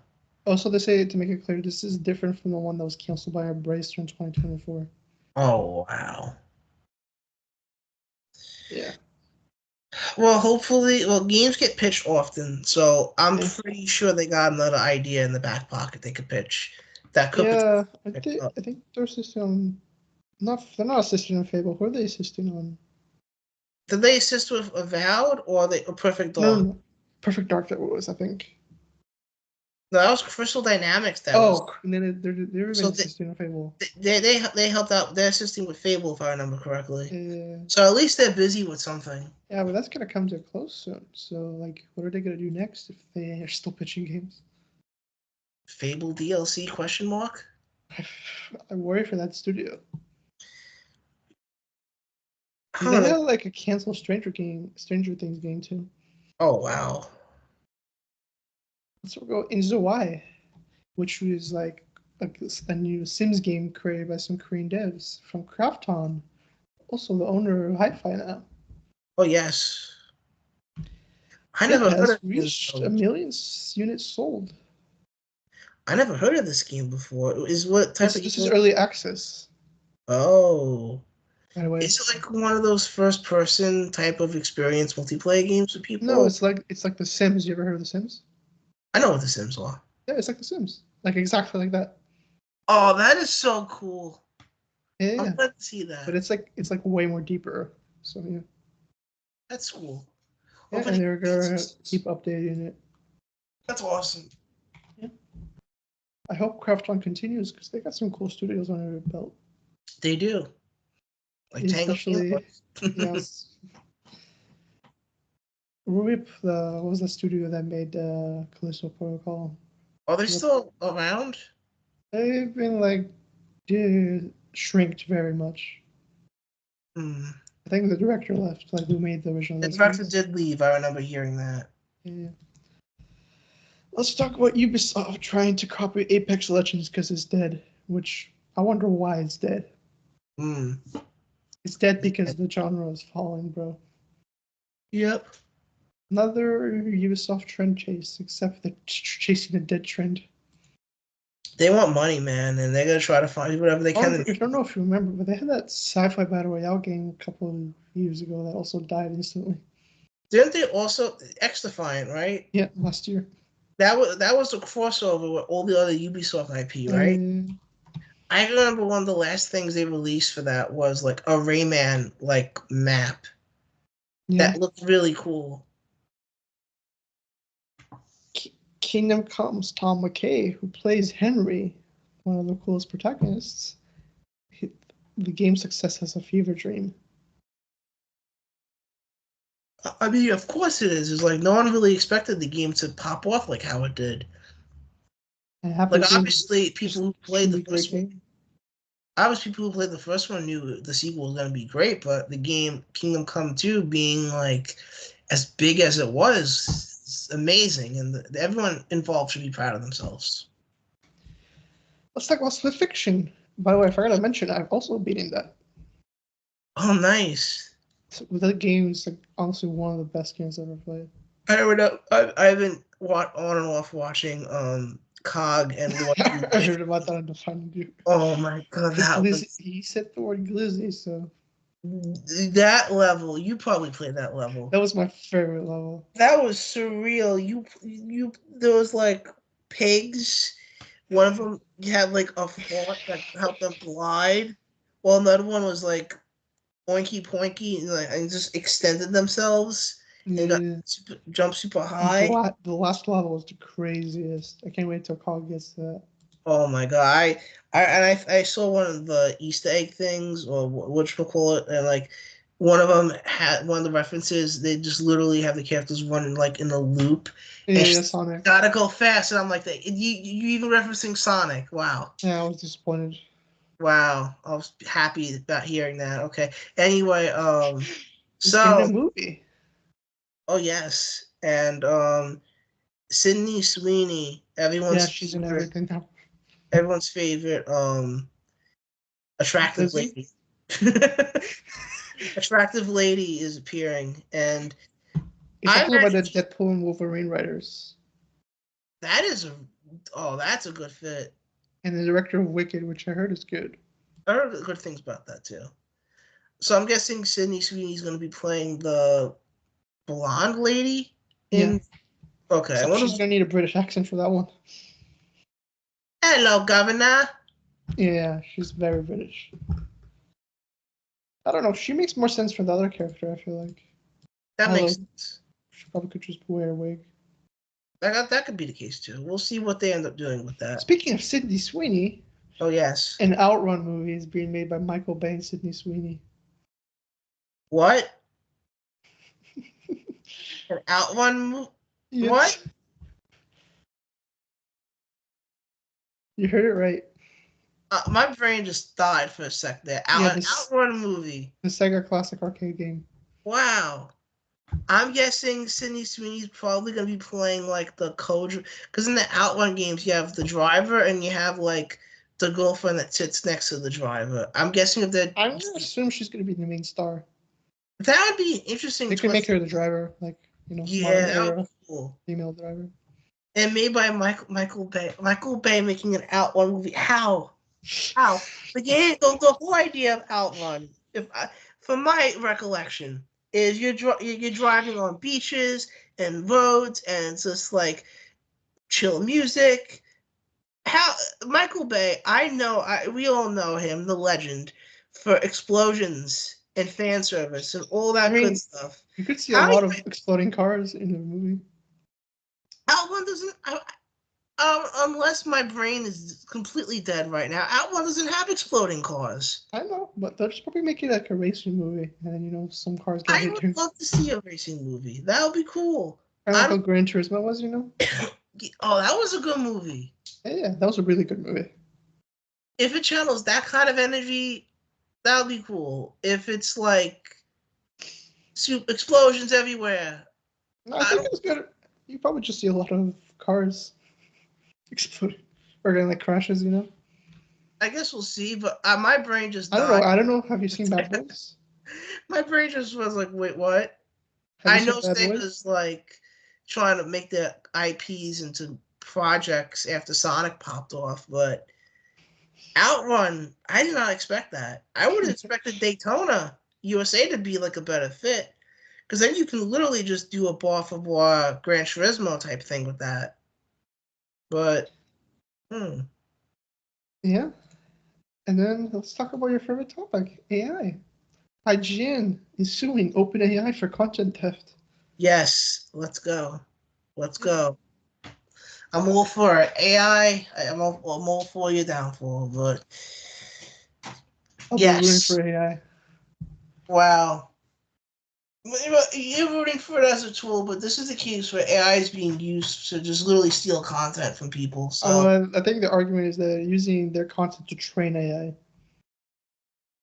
Speaker 1: Also, they say, to make it clear, this is different from the one that was canceled by Embracer in 2024.
Speaker 2: Oh, wow.
Speaker 1: Yeah.
Speaker 2: Well, hopefully, games get pitched often, so I'm pretty sure they got another idea in the back pocket they could pitch. That could.
Speaker 1: Yeah, I think they're assisting on. They're not assisting on Fable. Who are they assisting on?
Speaker 2: Did they assist with Avowed or a Perfect Dawn?
Speaker 1: No. Perfect Dark that was, I think.
Speaker 2: No, that was Crystal Dynamics.
Speaker 1: And then they're
Speaker 2: So
Speaker 1: assisting with Fable.
Speaker 2: They helped out. They're assisting with Fable, if I remember correctly.
Speaker 1: Yeah.
Speaker 2: So at least they're busy with something.
Speaker 1: Yeah, but that's gonna come to a close soon. So like, what are they gonna do next if they are still pitching games?
Speaker 2: Fable DLC ?
Speaker 1: I worry for that studio.
Speaker 2: I
Speaker 1: They
Speaker 2: don't know.
Speaker 1: had like a canceled Stranger Things game too.
Speaker 2: Oh wow.
Speaker 1: Let's go into why, which was like a new Sims game created by some Korean devs from Krafton, also the owner of Hi-Fi now.
Speaker 2: Oh yes. I
Speaker 1: It
Speaker 2: never heard
Speaker 1: has
Speaker 2: of
Speaker 1: reached 1 million units sold.
Speaker 2: I never heard of this game before. What type of game?
Speaker 1: This is early access.
Speaker 2: Oh.
Speaker 1: By the way,
Speaker 2: Is it like one of those first person type of experience multiplayer games with people?
Speaker 1: No, it's like The Sims. You ever heard of The Sims?
Speaker 2: I know what The Sims are.
Speaker 1: Yeah, it's like The Sims. Like exactly like that.
Speaker 2: Oh, that is so cool.
Speaker 1: Yeah.
Speaker 2: I'm glad to see that.
Speaker 1: But it's like way more deeper. So yeah.
Speaker 2: That's cool.
Speaker 1: Yeah, and they're gonna keep updating it.
Speaker 2: That's awesome.
Speaker 1: Yeah. I hope Krafton continues because they got some cool studios on their belt.
Speaker 2: They do. Like
Speaker 1: especially yes. RIP, what was the studio that made Callisto Protocol?
Speaker 2: Are they still around?
Speaker 1: They've been like shrinked very much. I think the director left, like who made the original.
Speaker 2: The director did leave. I remember hearing that.
Speaker 1: Yeah. Let's talk about Ubisoft trying to copy Apex Legends because it's dead, which I wonder why it's dead. It's dead because the genre is falling, bro.
Speaker 2: Yep.
Speaker 1: Another Ubisoft trend chase, except they're chasing a dead trend.
Speaker 2: They want money, man, and they're gonna try to find whatever they can.
Speaker 1: I don't know if you remember, but they had that sci-fi battle royale game a couple of years ago that also died instantly.
Speaker 2: Didn't they also X Defiant, right?
Speaker 1: Yeah, last year.
Speaker 2: That was a crossover with all the other Ubisoft IP, right? I remember one of the last things they released for that was like a Rayman like map. Yeah. That looked really cool.
Speaker 1: Kingdom Come's Tom McKay, who plays Henry, one of the coolest protagonists. The game's success has a fever dream.
Speaker 2: I mean, of course it is. It's like no one really expected the game to pop off like how it did. Like obviously, people who played the first one. Obviously, people who played the first one knew the sequel was going to be great, but the game Kingdom Come 2 being like as big as it was, amazing, and everyone involved should be proud of themselves.
Speaker 1: Let's talk about Split Fiction. By the way, I forgot to mention I've also beaten that.
Speaker 2: Oh, nice.
Speaker 1: So that game is like honestly one of the best games I've ever played.
Speaker 2: I've been on and off watching COG and
Speaker 1: I heard about that on the Fun Dude.
Speaker 2: Oh my god,
Speaker 1: he said the word glizzy, so
Speaker 2: that level, you probably played that level.
Speaker 1: That was my favorite level.
Speaker 2: That was surreal. You there was like pigs. One of them had like a font that helped them glide, while another one was like oinky poinky and just extended themselves. And jump super high.
Speaker 1: The last level was the craziest. I can't wait till COG gets to that.
Speaker 2: Oh my god! I saw one of the Easter egg things, or what you call it, and like one of them had one of the references. They just literally have the characters running like in a loop.
Speaker 1: Yeah, Sonic.
Speaker 2: Gotta go fast, and I'm like, you even referencing Sonic? Wow.
Speaker 1: Yeah, I was disappointed.
Speaker 2: Wow, I was happy about hearing that. Okay. Anyway,
Speaker 1: so in the movie.
Speaker 2: Oh yes, and Sydney Sweeney,
Speaker 1: she's in everything now.
Speaker 2: Everyone's favorite attractive lady. Attractive lady is appearing, and
Speaker 1: it's talking about the Deadpool and Wolverine writers.
Speaker 2: That's a good fit.
Speaker 1: And the director of Wicked, which I heard is good.
Speaker 2: I heard good things about that too. So I'm guessing Sydney Sweeney's going to be playing the blonde lady. Okay.
Speaker 1: So she's going to need a British accent for that one.
Speaker 2: Hello, Governor.
Speaker 1: Yeah, she's very British. I don't know. She makes more sense for the other character, I feel like.
Speaker 2: That makes sense.
Speaker 1: probably could just wear a wig.
Speaker 2: That could be the case too. We'll see what they end up doing with that.
Speaker 1: Speaking of Sydney Sweeney,
Speaker 2: Oh yes,
Speaker 1: an Outrun movie is being made by Michael Bay and Sydney Sweeney.
Speaker 2: what? An Outrun movie?
Speaker 1: Yes.
Speaker 2: What?
Speaker 1: You heard it right.
Speaker 2: My brain just died for a sec there. An Outrun movie.
Speaker 1: The Sega Classic arcade game.
Speaker 2: Wow. I'm guessing Sydney Sweeney's probably going to be playing like the coach, because in the Outrun games you have the driver and you have like the girlfriend that sits next to the driver. I'm guessing if that.
Speaker 1: I'm gonna assume she's gonna be the main star.
Speaker 2: That would be interesting.
Speaker 1: They could make her the driver, like
Speaker 2: yeah, that would be cool.
Speaker 1: Female driver.
Speaker 2: And made by Michael Bay. Michael Bay making an Outrun movie. How? But yeah, the whole idea of Outrun, from my recollection, is you're driving on beaches and roads and it's just like chill music. How Michael Bay? We all know him, the legend, for explosions and fan service and all that good stuff.
Speaker 1: You could see a lot of exploding cars in the movie.
Speaker 2: Outrun doesn't. Unless my brain is completely dead right now, Outrun doesn't have exploding cars.
Speaker 1: I know, but they'll just probably make it like a racing movie, and then some cars get hit.
Speaker 2: I would love to see a racing movie. That would be cool.
Speaker 1: Kind of like how Gran Turismo was,
Speaker 2: Oh, that was a good movie.
Speaker 1: Yeah, that was a really good movie.
Speaker 2: If it channels that kind of energy, that would be cool. If it's like explosions everywhere,
Speaker 1: I think it's good. You probably just see a lot of cars exploding or getting like crashes,
Speaker 2: I guess we'll see, but my brain just died.
Speaker 1: I don't know. Have you seen Bad Boys?
Speaker 2: My brain just was like, wait, what? I know Sega's like trying to make their IPs into projects after Sonic popped off, but Outrun, I did not expect that. I would have expected Daytona USA to be like a better fit, because then you can literally just do a bar for bar Gran Turismo type thing with that. But,
Speaker 1: yeah. And then let's talk about your favorite topic, AI. IGN is suing OpenAI for content theft.
Speaker 2: Yes, let's go. I'm all for it. AI, I'm all for your downfall, but
Speaker 1: I'll be rooting for AI.
Speaker 2: Wow. You're rooting for it as a tool, but this is the case where AI is being used to just literally steal content from people. So
Speaker 1: I think the argument is that they're using their content to train AI.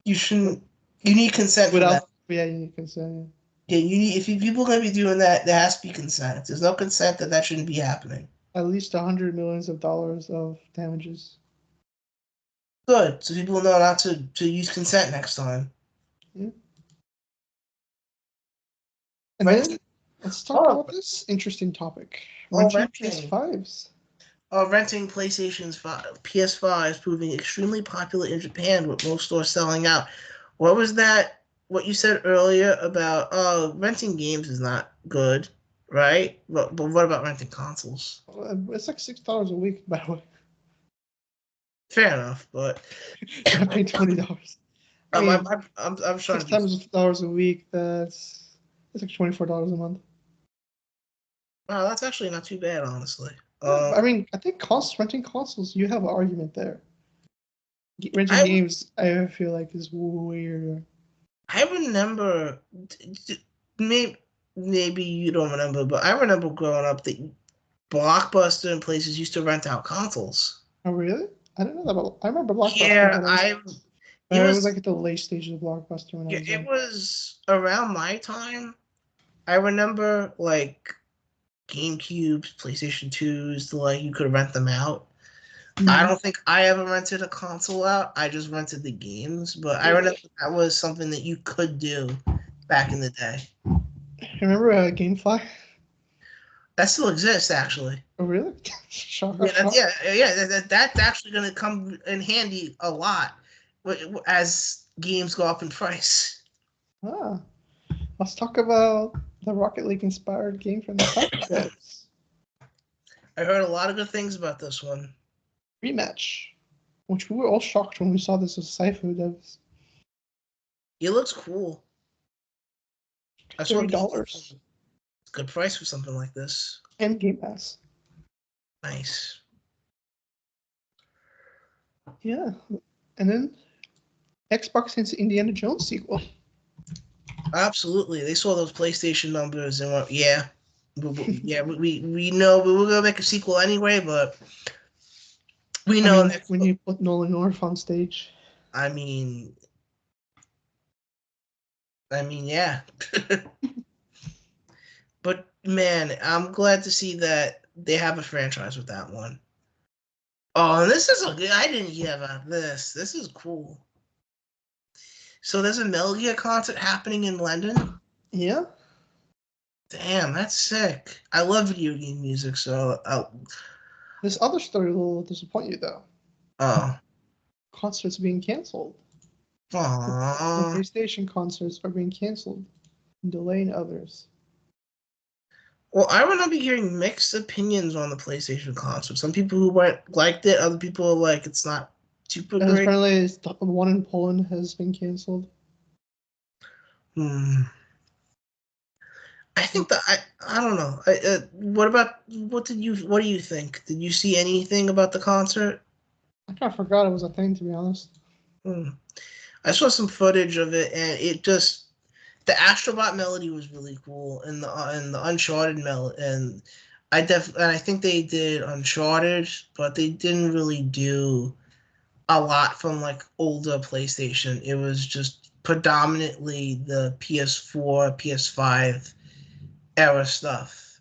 Speaker 2: You need consent for that.
Speaker 1: Yeah, you need consent.
Speaker 2: Yeah, if people are going to be doing that, there has to be consent. If there's no consent, that shouldn't be happening.
Speaker 1: At least $100 million of damages.
Speaker 2: Good, so people know not to use consent next time.
Speaker 1: Yeah. And then let's talk about this interesting topic. Renting PS5s.
Speaker 2: Renting PlayStation's PS5s proving extremely popular in Japan, with most stores selling out. What was that? What you said earlier about renting games is not good, right? But what about renting consoles?
Speaker 1: It's like $6 a week, by the way.
Speaker 2: Fair enough, but
Speaker 1: I paid $20.
Speaker 2: I'm trying to
Speaker 1: $6 a week. That's like $24 a month.
Speaker 2: Wow, that's actually not too bad, honestly.
Speaker 1: I think renting consoles, you have an argument there. Renting games, I feel like, is weirder.
Speaker 2: I remember, maybe you don't remember, but I remember growing up that Blockbuster and places used to rent out consoles.
Speaker 1: Oh, really? I didn't know that. I remember Blockbuster.
Speaker 2: Yeah,
Speaker 1: it was like at the late stages of Blockbuster. When
Speaker 2: it was around my time. I remember like GameCubes, PlayStation 2s, you could rent them out. Mm-hmm. I don't think I ever rented a console out. I just rented the games, but I remember that was something that you could do back in the day.
Speaker 1: Remember GameFly?
Speaker 2: That still exists, actually.
Speaker 1: Oh, really?
Speaker 2: That's actually going to come in handy a lot as games go up in price.
Speaker 1: Let's talk about the Rocket League inspired game from the Cypher.
Speaker 2: I heard a lot of good things about this one.
Speaker 1: Rematch, which we were all shocked when we saw this as Cypher devs.
Speaker 2: It looks cool.
Speaker 1: $30.
Speaker 2: It's good price for something like this.
Speaker 1: And Game Pass.
Speaker 2: Nice.
Speaker 1: Yeah. And then Xbox hints Indiana Jones sequel.
Speaker 2: Absolutely. They saw those PlayStation numbers and went, yeah. Yeah, we know we were going to make a sequel anyway, but we know
Speaker 1: when you put Nolan North on stage.
Speaker 2: I mean, yeah. But man, I'm glad to see that they have a franchise with that one. Oh, and this is I didn't hear about this. This is cool. So there's a Metal Gear concert happening in London?
Speaker 1: Yeah.
Speaker 2: Damn, that's sick. I love video game music, so
Speaker 1: This other story will disappoint you though.
Speaker 2: Oh.
Speaker 1: Concerts being canceled.
Speaker 2: Aww.
Speaker 1: The PlayStation concerts are being canceled and delaying others.
Speaker 2: Well, I remember hearing mixed opinions on the PlayStation console. Some people who liked it, other people are like, it's not super great.
Speaker 1: Apparently, the one in Poland has been canceled.
Speaker 2: I think that I don't know. What do you think? Did you see anything about the concert?
Speaker 1: I kind of forgot it was a thing, to be honest.
Speaker 2: I saw some footage of it, and the Astrobot melody was really cool, and the Uncharted melody, and I think they did Uncharted, but they didn't really do a lot from like older PlayStation. It was just predominantly the PS4, PS5 era stuff,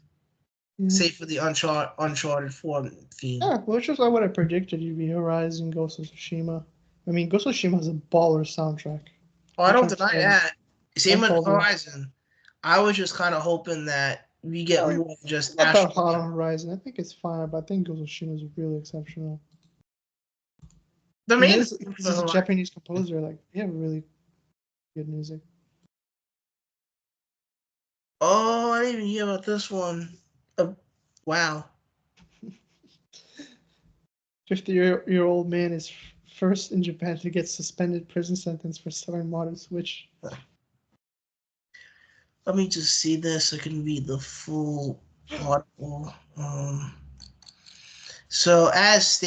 Speaker 2: save for the Uncharted 4 theme.
Speaker 1: Yeah, which is what I predicted. You'd be Horizon, Ghost of Tsushima. I mean, Ghost of Tsushima has a baller soundtrack.
Speaker 2: Oh, I don't deny that. Same with Horizon. I was just kind of hoping that we get more than just
Speaker 1: not that hot on Horizon. I think it's fine, but I think Ghost of Tsushima is really exceptional.
Speaker 2: The main
Speaker 1: is a Japanese composer. Like, they have really good music.
Speaker 2: Oh, I didn't even hear about this one. Wow.
Speaker 1: 50-year-old man is first in Japan to get suspended prison sentence for selling modern Switch.
Speaker 2: Let me just see this. I can read the full article. So, as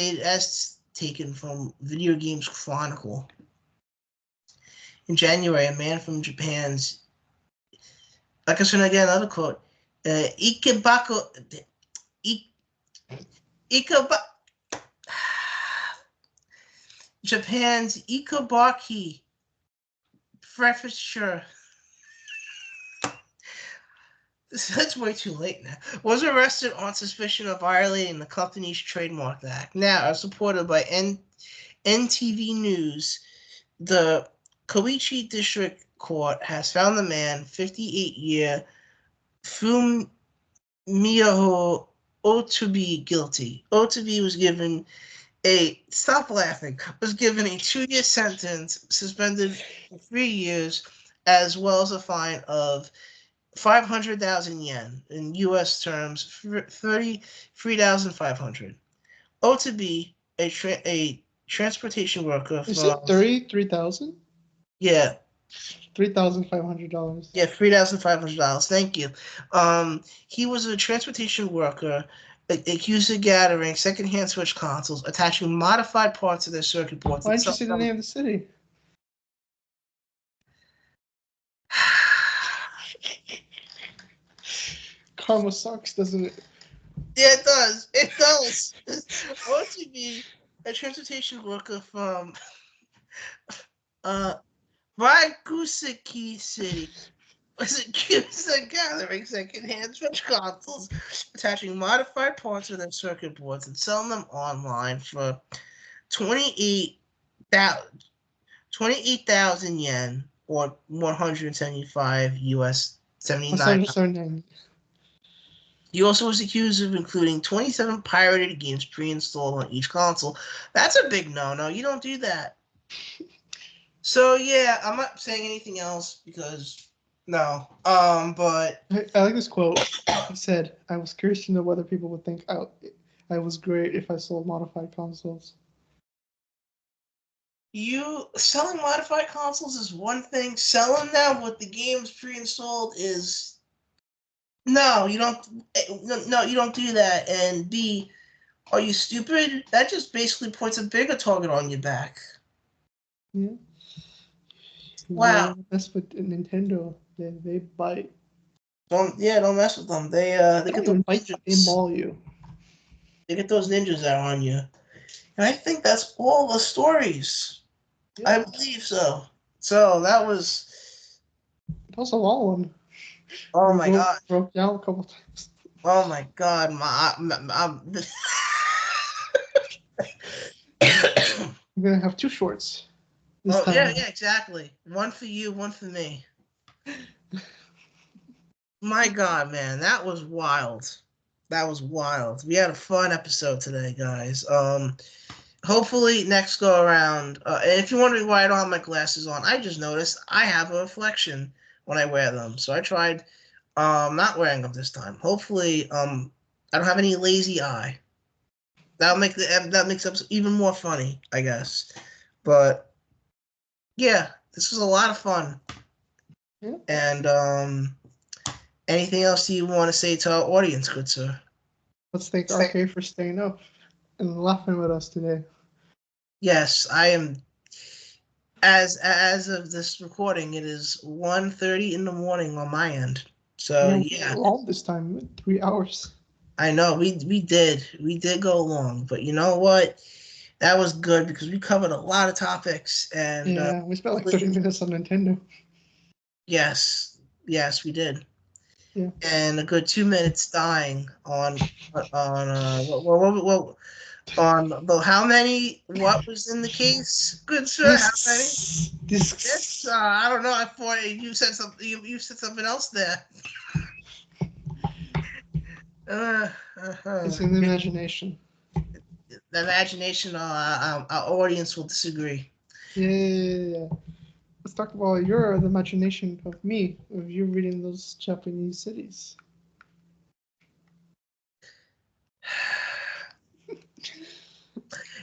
Speaker 2: taken from Video Games Chronicle, in January, a man from Japan's, like I said again, another quote, Japan's Ikebaki Prefecture. That's way too late now. Was arrested on suspicion of violating the company's Trademark Act. Now, as reported by NTV News, the Koichi District Court has found the man, 58-year Fumiho Otobi, guilty. Otobi was given a 2-year sentence, suspended for 3 years, as well as a fine of 500,000 yen in U.S. terms, 33,500. Otobi, a transportation worker.
Speaker 1: Is it 33,000?
Speaker 2: Yeah.
Speaker 1: $3,500.
Speaker 2: Yeah, $3,500. Thank you. He was a transportation worker accused of gathering secondhand Switch consoles, attaching modified parts of their circuit boards.
Speaker 1: Why didn't you see the name of the city? Karma sucks, doesn't it?
Speaker 2: Yeah, it does. It does. OTB, a transportation worker from Waiguseki City, was accused of gathering secondhand Switch consoles, attaching modified parts of their circuit boards and selling them online for 28,000 yen, or 175 US 79. He also was accused of including 27 pirated games pre-installed on each console. That's a big no-no. You don't do that. So yeah, I'm not saying anything else because no. But
Speaker 1: I like this quote. He said, "I was curious to know whether people would think I was great if I sold modified consoles."
Speaker 2: You selling modified consoles is one thing. Selling them with the games pre-installed is No, you don't. No, you don't do that. And B, are you stupid? That just basically puts a bigger target on your back.
Speaker 1: Yeah.
Speaker 2: Wow.
Speaker 1: Don't mess with Nintendo. They bite.
Speaker 2: Don't mess with them. They get those
Speaker 1: Bite, they
Speaker 2: ninjas.
Speaker 1: maul you.
Speaker 2: They get those ninjas out on you. And I think that's all the stories.
Speaker 1: Yeah.
Speaker 2: I believe so. So that was.
Speaker 1: That was a long one.
Speaker 2: Oh my god.
Speaker 1: Broke down a couple times.
Speaker 2: Oh my god.
Speaker 1: I'm gonna have 2 shorts.
Speaker 2: Oh yeah, exactly. One for you, one for me. My god, man, that was wild. That was wild. We had a fun episode today, guys. Hopefully next go around. And if you're wondering why I don't have my glasses on, I just noticed I have a reflection when I wear them. So I tried not wearing them this time. Hopefully, I don't have any lazy eye. That makes it even more funny, I guess. But yeah, this was a lot of fun.
Speaker 1: Yeah.
Speaker 2: And anything else you want to say to our audience, good sir?
Speaker 1: Let's thank RK for staying up and laughing with us today.
Speaker 2: Yes, I am. As of this recording, it is 1:30 in the morning on my end. So yeah,
Speaker 1: long this time, 3 hours.
Speaker 2: I know we did go long, but you know what? That was good because we covered a lot of topics, and
Speaker 1: yeah, we spent like 30 minutes on Nintendo.
Speaker 2: Yes, we did.
Speaker 1: Yeah,
Speaker 2: and a good 2 minutes dying on how many? What was in the case? Good sir, how many? This I don't know. I thought you said something. You said something else there.
Speaker 1: It's in the imagination.
Speaker 2: The imagination. Our audience will disagree.
Speaker 1: Yeah. Let's talk about the imagination of me, of you reading those Japanese cities.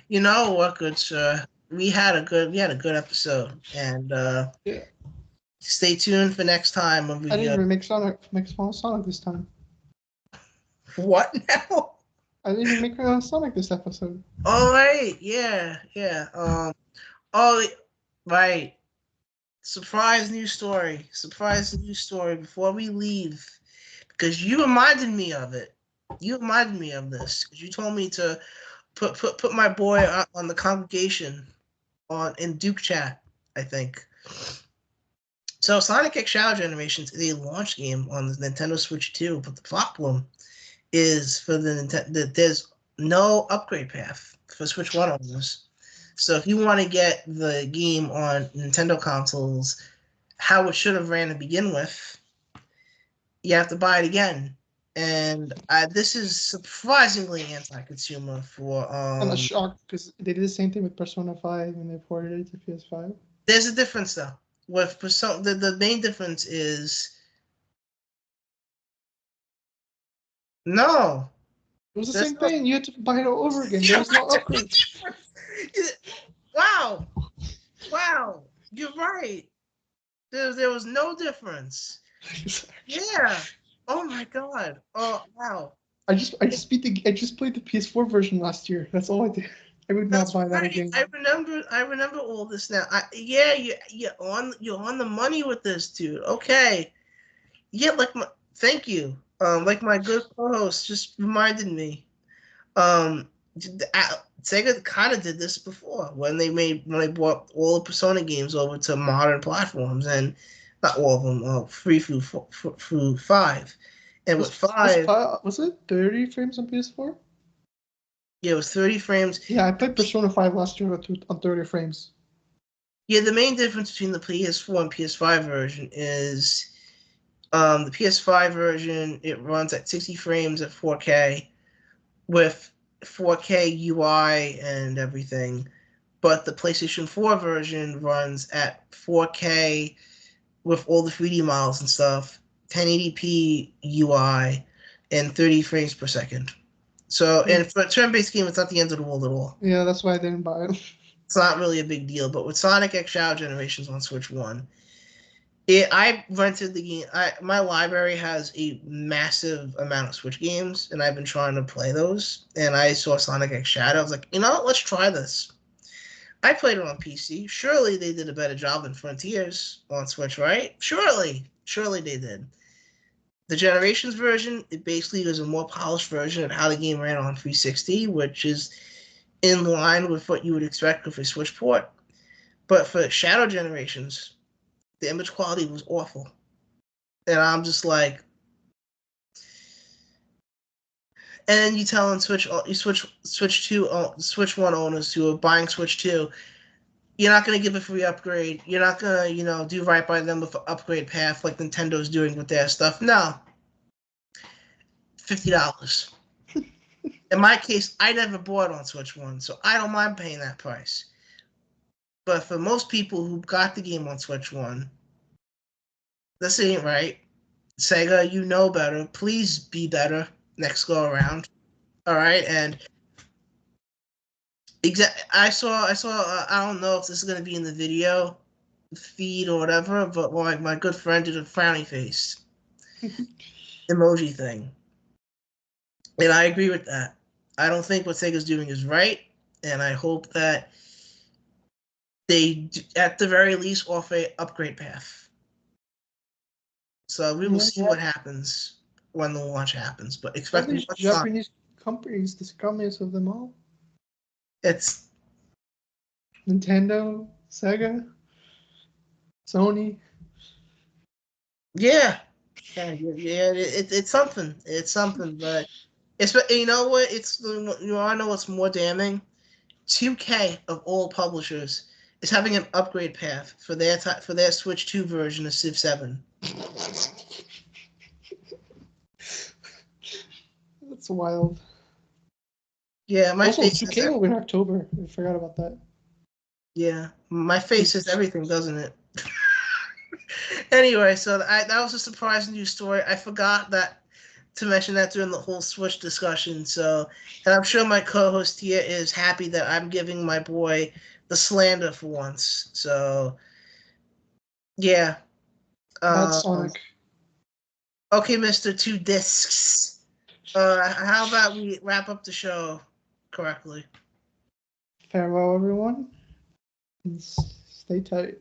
Speaker 2: You know what, good sir? We had a good episode, and
Speaker 1: yeah.
Speaker 2: Stay tuned for next time when we.
Speaker 1: I didn't even make Sonic this time.
Speaker 2: What now?
Speaker 1: I didn't even make Sonic this episode.
Speaker 2: All right, yeah. Oh, right. Surprise news story before we leave, because you reminded me of it. You reminded me of this because you told me to put my boy on the congregation in Duke chat, I think. So Sonic X Shadow Generations is a launch game on the Nintendo Switch 2, but the problem is for the Nintendo, there's no upgrade path for Switch 1 owners. So if you want to get the game on Nintendo consoles, how it should have ran to begin with, you have to buy it again. And this is surprisingly anti-consumer for.
Speaker 1: I'm shocked because they did the same thing with Persona 5 when they ported it to PS5.
Speaker 2: There's a difference though. With Persona, the main difference is no.
Speaker 1: It was the same thing. You had to buy it all over again. There was no upgrade.
Speaker 2: Wow. You're right. There was no difference. Yeah. Oh my god. Oh wow.
Speaker 1: I just played the PS4 version last year. That's all I did. I would not buy that again.
Speaker 2: I remember all this now. You're on the money with this, dude. Okay. Yeah, thank you. Like my good co-host just reminded me. Sega kind of did this before when they brought all the Persona games over to modern platforms, and not all of them, 3 through 5. And with 5,
Speaker 1: was it 30 frames on PS4?
Speaker 2: Yeah, it was 30 frames.
Speaker 1: Yeah, I played Persona 5 last year on 30 frames.
Speaker 2: Yeah, the main difference between the PS4 and PS5 version is the PS5 version, it runs at 60 frames at 4K with 4K UI and everything. But the PlayStation 4 version runs at 4K with all the 3D models and stuff, 1080p UI, and 30 frames per second. So, and for a turn-based game, it's not the end of the world at all.
Speaker 1: Yeah, that's why I didn't buy it.
Speaker 2: It's not really a big deal. But with Sonic X Shadow Generations on Switch 1, I rented the game. My library has a massive amount of Switch games, and I've been trying to play those. And I saw Sonic X Shadow. I was like, you know what? Let's try this. I played it on PC. Surely they did a better job than Frontiers on Switch, right? Surely they did. The Generations version, it basically was a more polished version of how the game ran on 360, which is in line with what you would expect with a Switch port. But for Shadow Generations, the image quality was awful. And I'm just like, and then you telling Switch One owners who are buying Switch Two, you're not gonna give a free upgrade. You're not gonna, do right by them with an upgrade path like Nintendo's doing with their stuff. No, $50. In my case, I never bought on Switch One, so I don't mind paying that price. But for most people who got the game on Switch One, this ain't right. Sega, you know better. Please be better next go around. All right, and I saw. I don't know if this is gonna be in the video feed or whatever, but my good friend did a frowny face emoji thing, and I agree with that. I don't think what Sega's doing is right, and I hope that they, at the very least, offer an upgrade path. So we will see what happens when the launch happens, but expect
Speaker 1: all these Japanese companies, the scummiest of them all.
Speaker 2: It's
Speaker 1: Nintendo, Sega, Sony.
Speaker 2: Yeah. It's something. It's something, but you know what? I know what's more damning. 2K of all publishers is having an upgrade path for their Switch 2 version of Civ 7.
Speaker 1: That's wild.
Speaker 2: Yeah, my
Speaker 1: also,
Speaker 2: face
Speaker 1: 2K will be in October. I forgot about that.
Speaker 2: Yeah, my face is everything, doesn't it? Anyway, so that was a surprising news story. I forgot to mention that during the whole Switch discussion. So, and I'm sure my co-host here is happy that I'm giving my boy the slander for once. So, yeah.
Speaker 1: That's Sonic.
Speaker 2: Okay, Mr. Two Discs. How about we wrap up the show correctly?
Speaker 1: Farewell, everyone. And stay tight.